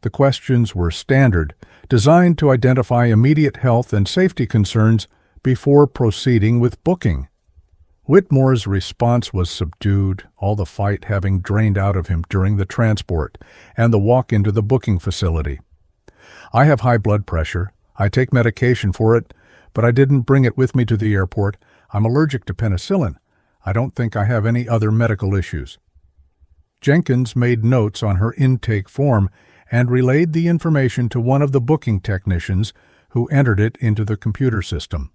The questions were standard, designed to identify immediate health and safety concerns before proceeding with booking. Whitmore's response was subdued, all the fight having drained out of him during the transport and the walk into the booking facility. "I have high blood pressure. I take medication for it, but I didn't bring it with me to the airport. I'm allergic to penicillin. I don't think I have any other medical issues." Jenkins made notes on her intake form and relayed the information to one of the booking technicians who entered it into the computer system.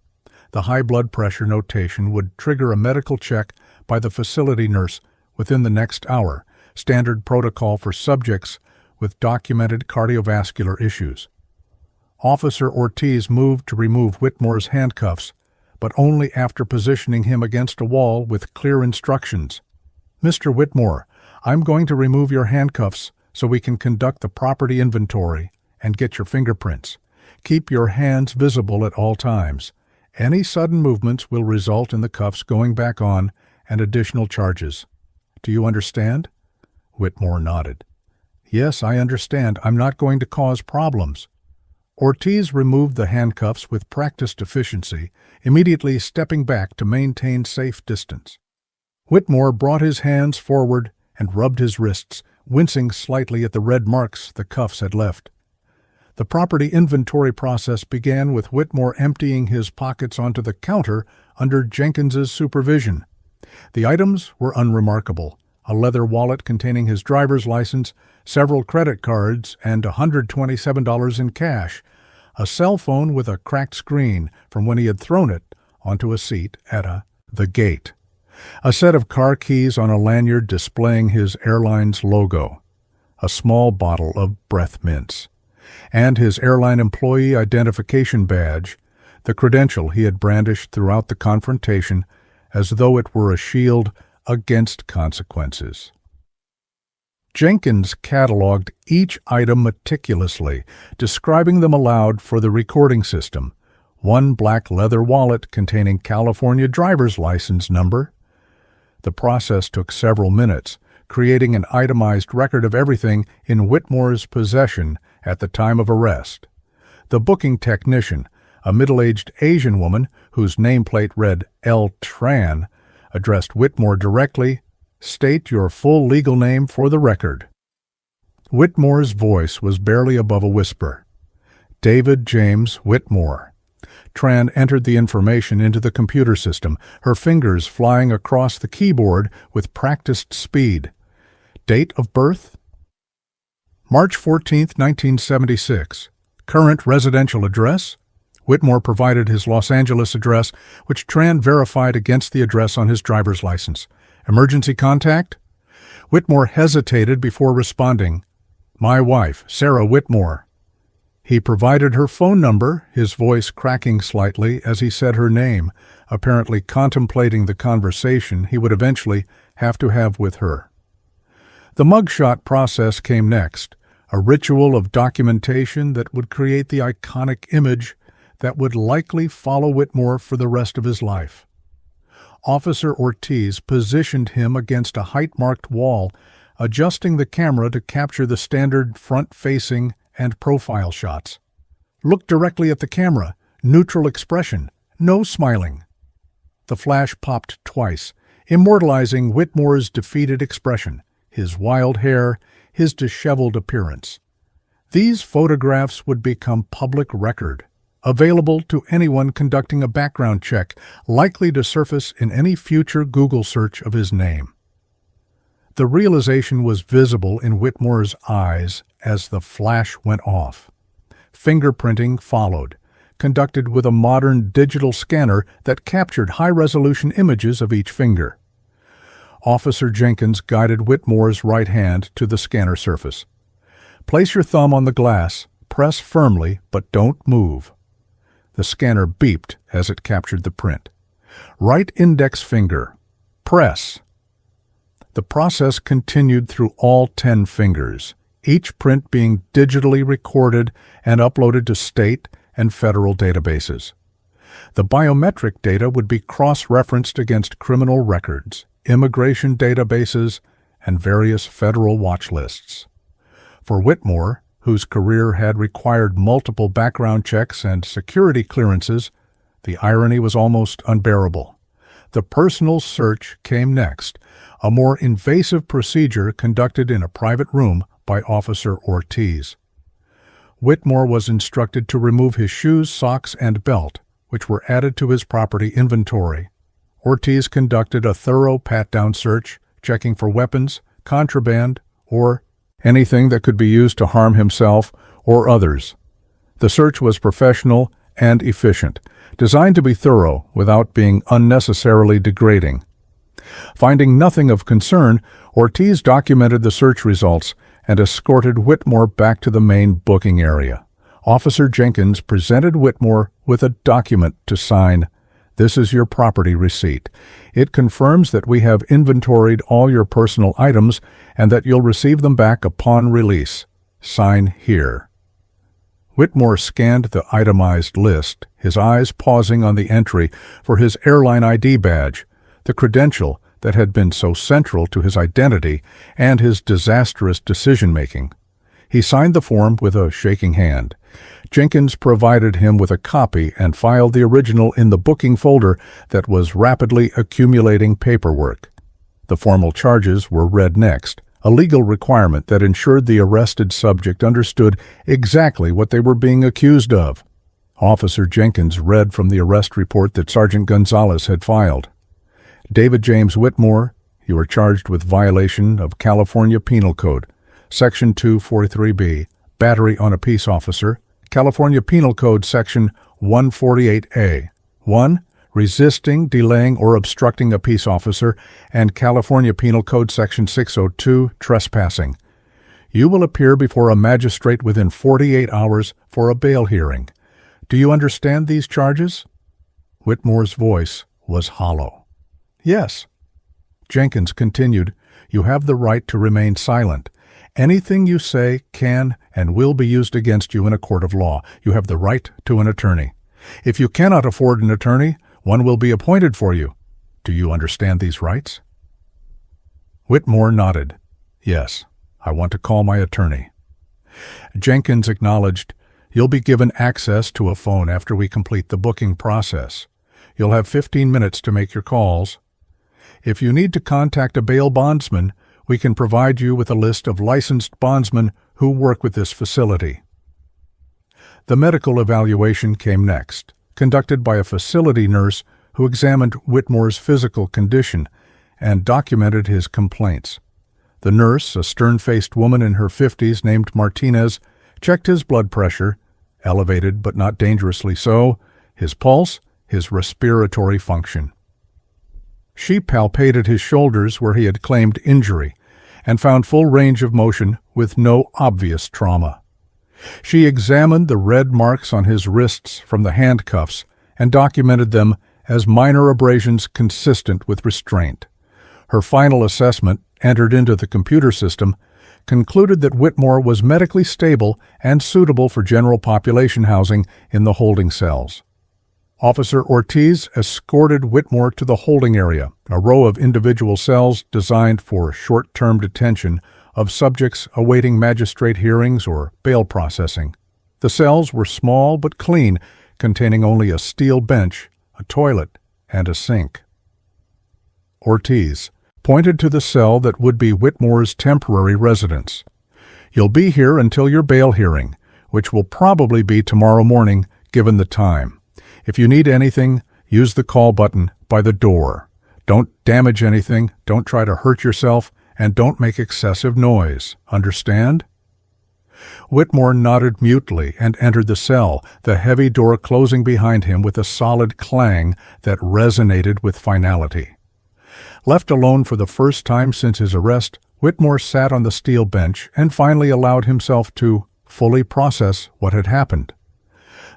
The high blood pressure notation would trigger a medical check by the facility nurse within the next hour, standard protocol for subjects with documented cardiovascular issues. Officer Ortiz moved to remove Whitmore's handcuffs, but only after positioning him against a wall with clear instructions. "Mr. Whitmore, I'm going to remove your handcuffs so we can conduct the property inventory and get your fingerprints. Keep your hands visible at all times. Any sudden movements will result in the cuffs going back on and additional charges. Do you understand?" Whitmore nodded. "Yes, I understand. I'm not going to cause problems." Ortiz removed the handcuffs with practiced efficiency, immediately stepping back to maintain safe distance. Whitmore brought his hands forward and rubbed his wrists, wincing slightly at the red marks the cuffs had left. The property inventory process began with Whitmore emptying his pockets onto the counter under Jenkins's supervision. The items were unremarkable: a leather wallet containing his driver's license, several credit cards, and $127 in cash, a cell phone with a cracked screen from when he had thrown it onto a seat at the gate, a set of car keys on a lanyard displaying his airline's logo, a small bottle of breath mints, and his airline employee identification badge, the credential he had brandished throughout the confrontation as though it were a shield against consequences. Jenkins cataloged each item meticulously, describing them aloud for the recording system. One black leather wallet containing California driver's license number. The process took several minutes, creating an itemized record of everything in Whitmore's possession at the time of arrest. The booking technician, a middle-aged Asian woman whose nameplate read L. Tran, addressed Whitmore directly. "State your full legal name for the record." Whitmore's voice was barely above a whisper. "David James Whitmore." Tran entered the information into the computer system, her fingers flying across the keyboard with practiced speed. "Date of birth?" "March 14, 1976. Current residential address?" Whitmore provided his Los Angeles address, which Tran verified against the address on his driver's license. "Emergency contact?" Whitmore hesitated before responding. "My wife, Sarah Whitmore." He provided her phone number, his voice cracking slightly as he said her name, apparently contemplating the conversation he would eventually have to have with her. The mugshot process came next, a ritual of documentation that would create the iconic image that would likely follow Whitmore for the rest of his life. Officer Ortiz positioned him against a height-marked wall, adjusting the camera to capture the standard front-facing and profile shots. "Look directly at the camera. Neutral expression. No smiling." The flash popped twice, immortalizing Whitmore's defeated expression, his wild hair, his disheveled appearance. These photographs would become public record, available to anyone conducting a background check, likely to surface in any future Google search of his name. The realization was visible in Whitmore's eyes as the flash went off. Fingerprinting followed, conducted with a modern digital scanner that captured high-resolution images of each finger. Officer Jenkins guided Whitmore's right hand to the scanner surface. Place your thumb on the glass, press firmly, but don't move. The scanner beeped as it captured the print. Right index finger. Press. The process continued through all 10 fingers, each print being digitally recorded and uploaded to state and federal databases. The biometric data would be cross-referenced against criminal records, immigration databases, and various federal watch lists. For Whitmore, whose career had required multiple background checks and security clearances, the irony was almost unbearable. The personal search came next, a more invasive procedure conducted in a private room by Officer Ortiz. Whitmore was instructed to remove his shoes, socks, and belt, which were added to his property inventory. Ortiz conducted a thorough pat-down search, checking for weapons, contraband, or anything that could be used to harm himself or others. The search was professional and efficient, designed to be thorough without being unnecessarily degrading. Finding nothing of concern, Ortiz documented the search results and escorted Whitmore back to the main booking area. Officer Jenkins presented Whitmore with a document to sign. This is your property receipt. It confirms that we have inventoried all your personal items and that you'll receive them back upon release. Sign here. Whitmore scanned the itemized list, his eyes pausing on the entry for his airline ID badge, the credential that had been so central to his identity and his disastrous decision-making. He signed the form with a shaking hand. Jenkins provided him with a copy and filed the original in the booking folder that was rapidly accumulating paperwork. The formal charges were read next, a legal requirement that ensured the arrested subject understood exactly what they were being accused of. Officer Jenkins read from the arrest report that Sergeant Gonzalez had filed. David James Whitmore, you are charged with violation of California Penal Code, Section 243B, battery on a peace officer, California Penal Code Section 148A. 1. Resisting, delaying, or obstructing a peace officer, and California Penal Code Section 602, trespassing. You will appear before a magistrate within 48 hours for a bail hearing. Do you understand these charges? Whitmore's voice was hollow. Yes. Jenkins continued, you have the right to remain silent. Anything you say can and will be used against you in a court of law. You have the right to an attorney. If you cannot afford an attorney, one will be appointed for you. Do you understand these rights? Whitmore nodded. Yes, I want to call my attorney. Jenkins acknowledged, you'll be given access to a phone after we complete the booking process. You'll have 15 minutes to make your calls. If you need to contact a bail bondsman, we can provide you with a list of licensed bondsmen who work with this facility. The medical evaluation came next, conducted by a facility nurse who examined Whitmore's physical condition and documented his complaints. The nurse, a stern-faced woman in her 50s named Martinez, checked his blood pressure, elevated but not dangerously so, his pulse, his respiratory function. She palpated his shoulders where he had claimed injury and found full range of motion with no obvious trauma. She examined the red marks on his wrists from the handcuffs and documented them as minor abrasions consistent with restraint. Her final assessment, entered into the computer system, concluded that Whitmore was medically stable and suitable for general population housing in the holding cells. Officer Ortiz escorted Whitmore to the holding area, a row of individual cells designed for short-term detention of subjects awaiting magistrate hearings or bail processing. The cells were small but clean, containing only a steel bench, a toilet, and a sink. Ortiz pointed to the cell that would be Whitmore's temporary residence. You'll be here until your bail hearing, which will probably be tomorrow morning, given the time. If you need anything, use the call button by the door. Don't damage anything, don't try to hurt yourself, and don't make excessive noise. Understand? Whitmore nodded mutely and entered the cell, the heavy door closing behind him with a solid clang that resonated with finality. Left alone for the first time since his arrest, Whitmore sat on the steel bench and finally allowed himself to fully process what had happened.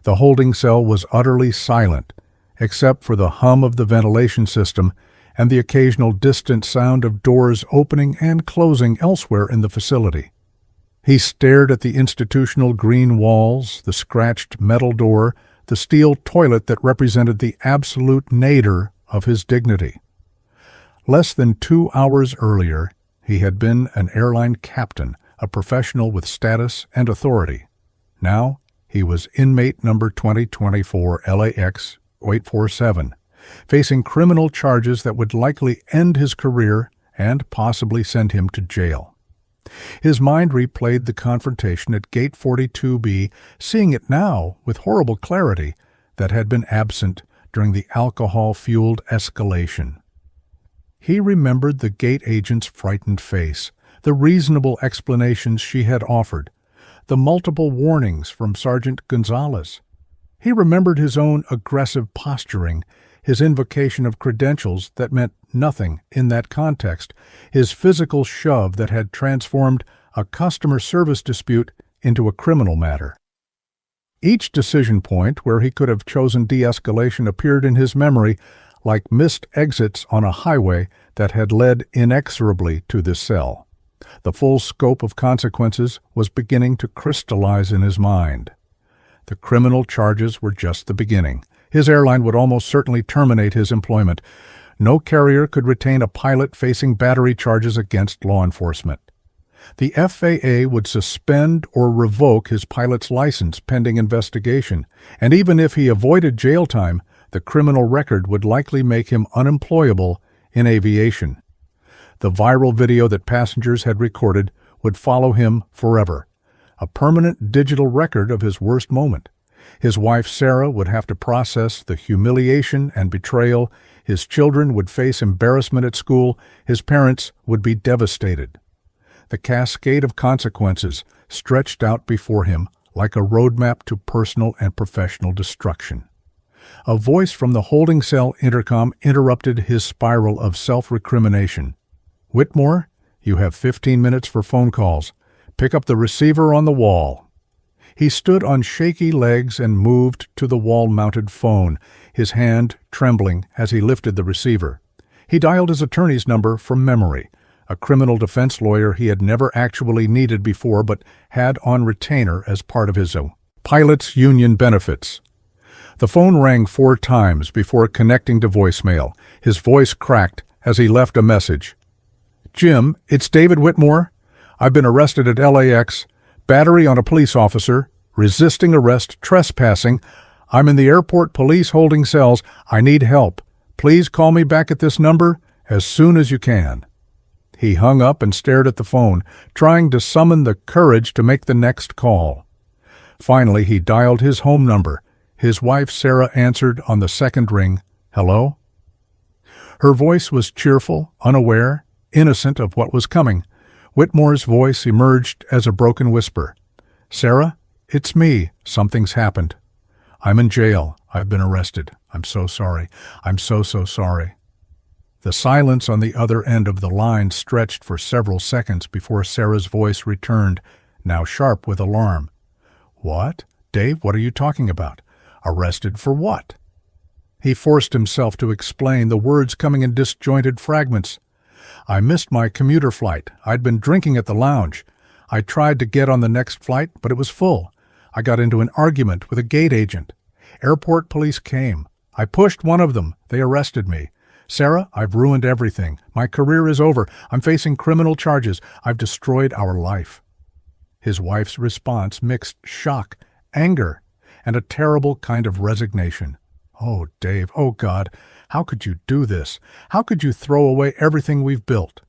The holding cell was utterly silent, except for the hum of the ventilation system and the occasional distant sound of doors opening and closing elsewhere in the facility. He stared at the institutional green walls, the scratched metal door, the steel toilet that represented the absolute nadir of his dignity. Less than 2 hours earlier, he had been an airline captain, a professional with status and authority. Now, he was inmate number 2024 LAX 847, facing criminal charges that would likely end his career and possibly send him to jail. His mind replayed the confrontation at Gate 42B, seeing it now with horrible clarity that had been absent during the alcohol-fueled escalation. He remembered the gate agent's frightened face, the reasonable explanations she had offered, the multiple warnings from Sergeant Gonzalez. He remembered his own aggressive posturing, his invocation of credentials that meant nothing in that context, his physical shove that had transformed a customer service dispute into a criminal matter. Each decision point where he could have chosen de-escalation appeared in his memory like missed exits on a highway that had led inexorably to this cell. The full scope of consequences was beginning to crystallize in his mind. The criminal charges were just the beginning. His airline would almost certainly terminate his employment. No carrier could retain a pilot facing battery charges against law enforcement. The FAA would suspend or revoke his pilot's license pending investigation, and even if he avoided jail time, the criminal record would likely make him unemployable in aviation. The viral video that passengers had recorded would follow him forever, a permanent digital record of his worst moment. His wife Sarah would have to process the humiliation and betrayal. His children would face embarrassment at school. His parents would be devastated. The cascade of consequences stretched out before him like a roadmap to personal and professional destruction. A voice from the holding cell intercom interrupted his spiral of self-recrimination. "Whitmore, you have 15 minutes for phone calls. Pick up the receiver on the wall." He stood on shaky legs and moved to the wall-mounted phone, his hand trembling as he lifted the receiver. He dialed his attorney's number from memory, a criminal defense lawyer he had never actually needed before but had on retainer as part of his pilot's union benefits. The phone rang 4 times before connecting to voicemail. His voice cracked as he left a message. "Jim, it's David Whitmore. I've been arrested at LAX. Battery on a police officer, resisting arrest, trespassing. I'm in the airport police holding cells. I need help. Please call me back at this number as soon as you can." He hung up and stared at the phone, trying to summon the courage to make the next call. Finally, he dialed his home number. His wife Sarah answered on the second ring. "Hello?" Her voice was cheerful, unaware, innocent of what was coming. Whitmore's voice emerged as a broken whisper. "Sarah, it's me. Something's happened. I'm in jail. I've been arrested. I'm so sorry. I'm so sorry." The silence on the other end of the line stretched for several seconds before Sarah's voice returned, now sharp with alarm. "What? Dave, what are you talking about? Arrested for what?" He forced himself to explain, the words coming in disjointed fragments. "I missed my commuter flight. I'd been drinking at the lounge. I tried to get on the next flight, but it was full. I got into an argument with a gate agent. Airport police came. I pushed one of them. They arrested me. Sarah, I've ruined everything. My career is over. I'm facing criminal charges. I've destroyed our life." His wife's response mixed shock, anger, and a terrible kind of resignation. "Oh, Dave, oh God, how could you do this? How could you throw away everything we've built?"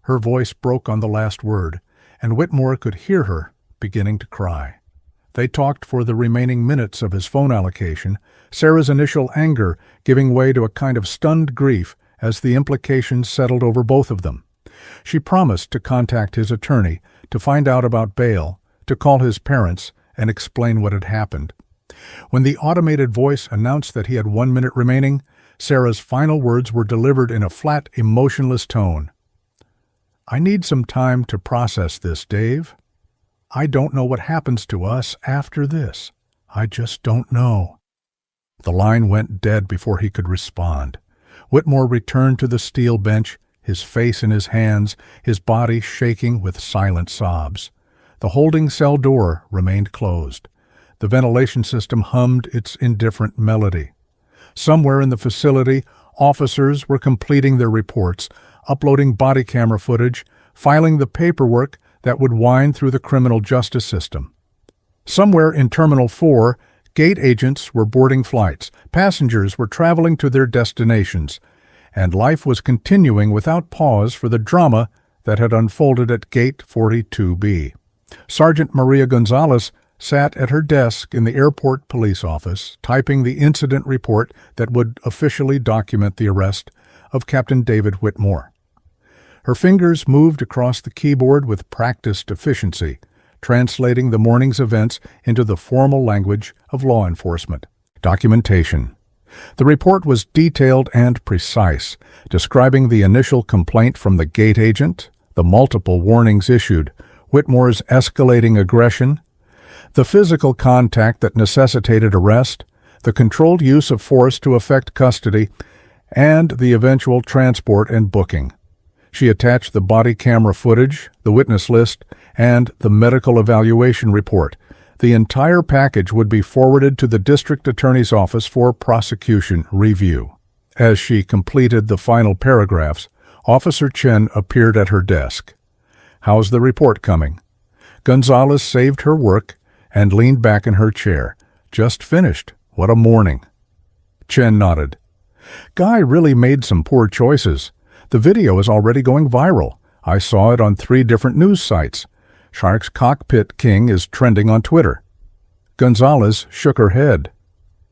Her voice broke on the last word, and Whitmore could hear her beginning to cry. They talked for the remaining minutes of his phone allocation, Sarah's initial anger giving way to a kind of stunned grief as the implications settled over both of them. She promised to contact his attorney to find out about bail, to call his parents and explain what had happened. When the automated voice announced that he had 1 minute remaining, Sarah's final words were delivered in a flat, emotionless tone. "I need some time to process this, Dave. I don't know what happens to us after this. I just don't know." The line went dead before he could respond. Whitmore returned to the steel bench, his face in his hands, his body shaking with silent sobs. The holding cell door remained closed. The ventilation system hummed its indifferent melody. Somewhere in the facility, officers were completing their reports, uploading body camera footage, filing the paperwork that would wind through the criminal justice system. Somewhere in Terminal 4, gate agents were boarding flights, passengers were traveling to their destinations, and life was continuing without pause for the drama that had unfolded at Gate 42B. Sergeant Maria Gonzalez sat at her desk in the airport police office, typing the incident report that would officially document the arrest of Captain David Whitmore. Her fingers moved across the keyboard with practiced efficiency, translating the morning's events into the formal language of law enforcement. Documentation. The report was detailed and precise, describing the initial complaint from the gate agent, the multiple warnings issued, Whitmore's escalating aggression, the physical contact that necessitated arrest, the controlled use of force to effect custody, and the eventual transport and booking. She attached the body camera footage, the witness list, and the medical evaluation report. The entire package would be forwarded to the district attorney's office for prosecution review. As she completed the final paragraphs, Officer Chen appeared at her desk. "How's the report coming?" Gonzalez saved her work and leaned back in her chair. "Just finished. What a morning." Chen nodded. "Guy really made some poor choices. The video is already going viral. I saw it on 3 different news sites. Shark's Cockpit King is trending on Twitter." Gonzalez shook her head.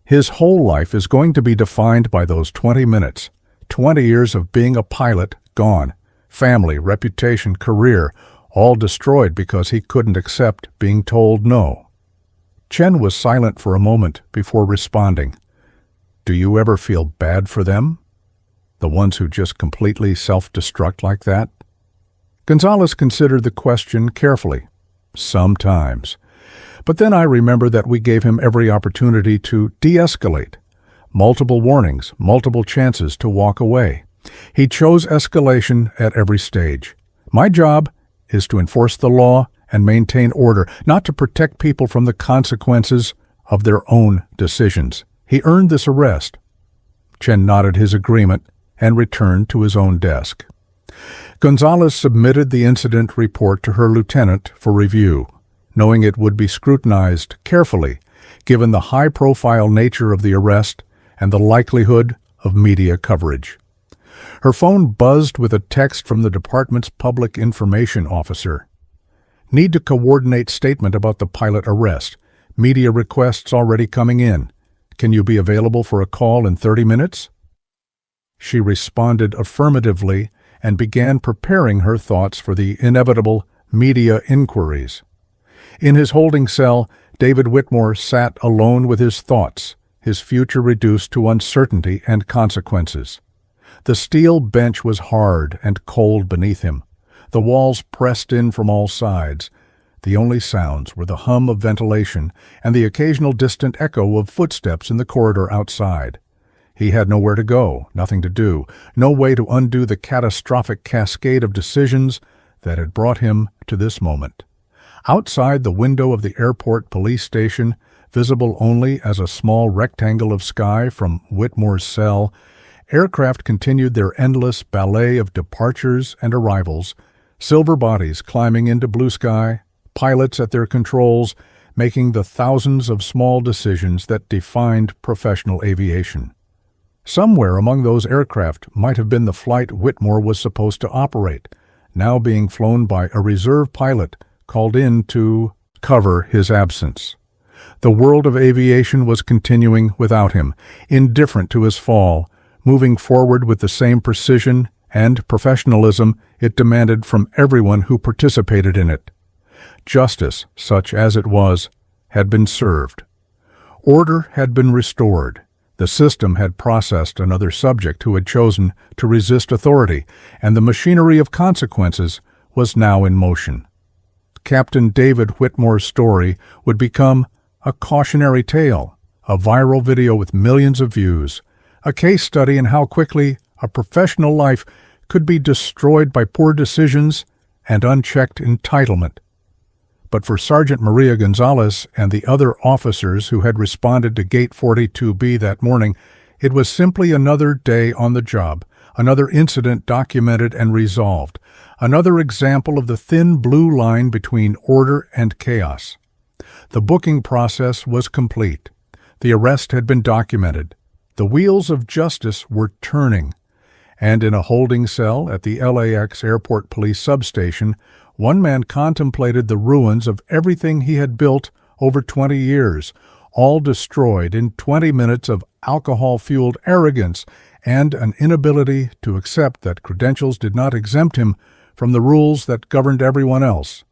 "His whole life is going to be defined by those 20 minutes. 20 years of being a pilot gone. Family, reputation, career, all destroyed because he couldn't accept being told no." Chen was silent for a moment before responding. "Do you ever feel bad for them? The ones who just completely self-destruct like that?" Gonzalez considered the question carefully. "Sometimes. But then I remember that we gave him every opportunity to de-escalate. Multiple warnings, multiple chances to walk away. He chose escalation at every stage. My job is to enforce the law and maintain order, not to protect people from the consequences of their own decisions. He earned this arrest." Chen nodded his agreement and returned to his own desk. Gonzalez submitted the incident report to her lieutenant for review, knowing it would be scrutinized carefully given the high-profile nature of the arrest and the likelihood of media coverage. Her phone buzzed with a text from the department's public information officer. "Need to coordinate statement about the pilot arrest. Media requests already coming in. Can you be available for a call in 30 minutes? She responded affirmatively and began preparing her thoughts for the inevitable media inquiries. In his holding cell, David Whitmore sat alone with his thoughts, his future reduced to uncertainty and consequences. The steel bench was hard and cold beneath him. The walls pressed in from all sides. The only sounds were the hum of ventilation and the occasional distant echo of footsteps in the corridor outside. He had nowhere to go, nothing to do, no way to undo the catastrophic cascade of decisions that had brought him to this moment. Outside the window of the airport police station, visible only as a small rectangle of sky from Whitmore's cell, aircraft continued their endless ballet of departures and arrivals, silver bodies climbing into blue sky, pilots at their controls, making the thousands of small decisions that defined professional aviation. Somewhere among those aircraft might have been the flight Whitmore was supposed to operate, now being flown by a reserve pilot called in to cover his absence. The world of aviation was continuing without him, indifferent to his fall, moving forward with the same precision and professionalism it demanded from everyone who participated in it. Justice, such as it was, had been served. Order had been restored. The system had processed another subject who had chosen to resist authority, and the machinery of consequences was now in motion. Captain David Whitmore's story would become a cautionary tale, a viral video with millions of views, a case study in how quickly a professional life could be destroyed by poor decisions and unchecked entitlement. But for Sergeant Maria Gonzalez and the other officers who had responded to Gate 42B that morning, it was simply another day on the job, another incident documented and resolved, another example of the thin blue line between order and chaos. The booking process was complete. The arrest had been documented. The wheels of justice were turning. And in a holding cell at the LAX Airport Police substation, one man contemplated the ruins of everything he had built over 20 years, all destroyed in 20 minutes of alcohol-fueled arrogance and an inability to accept that credentials did not exempt him from the rules that governed everyone else.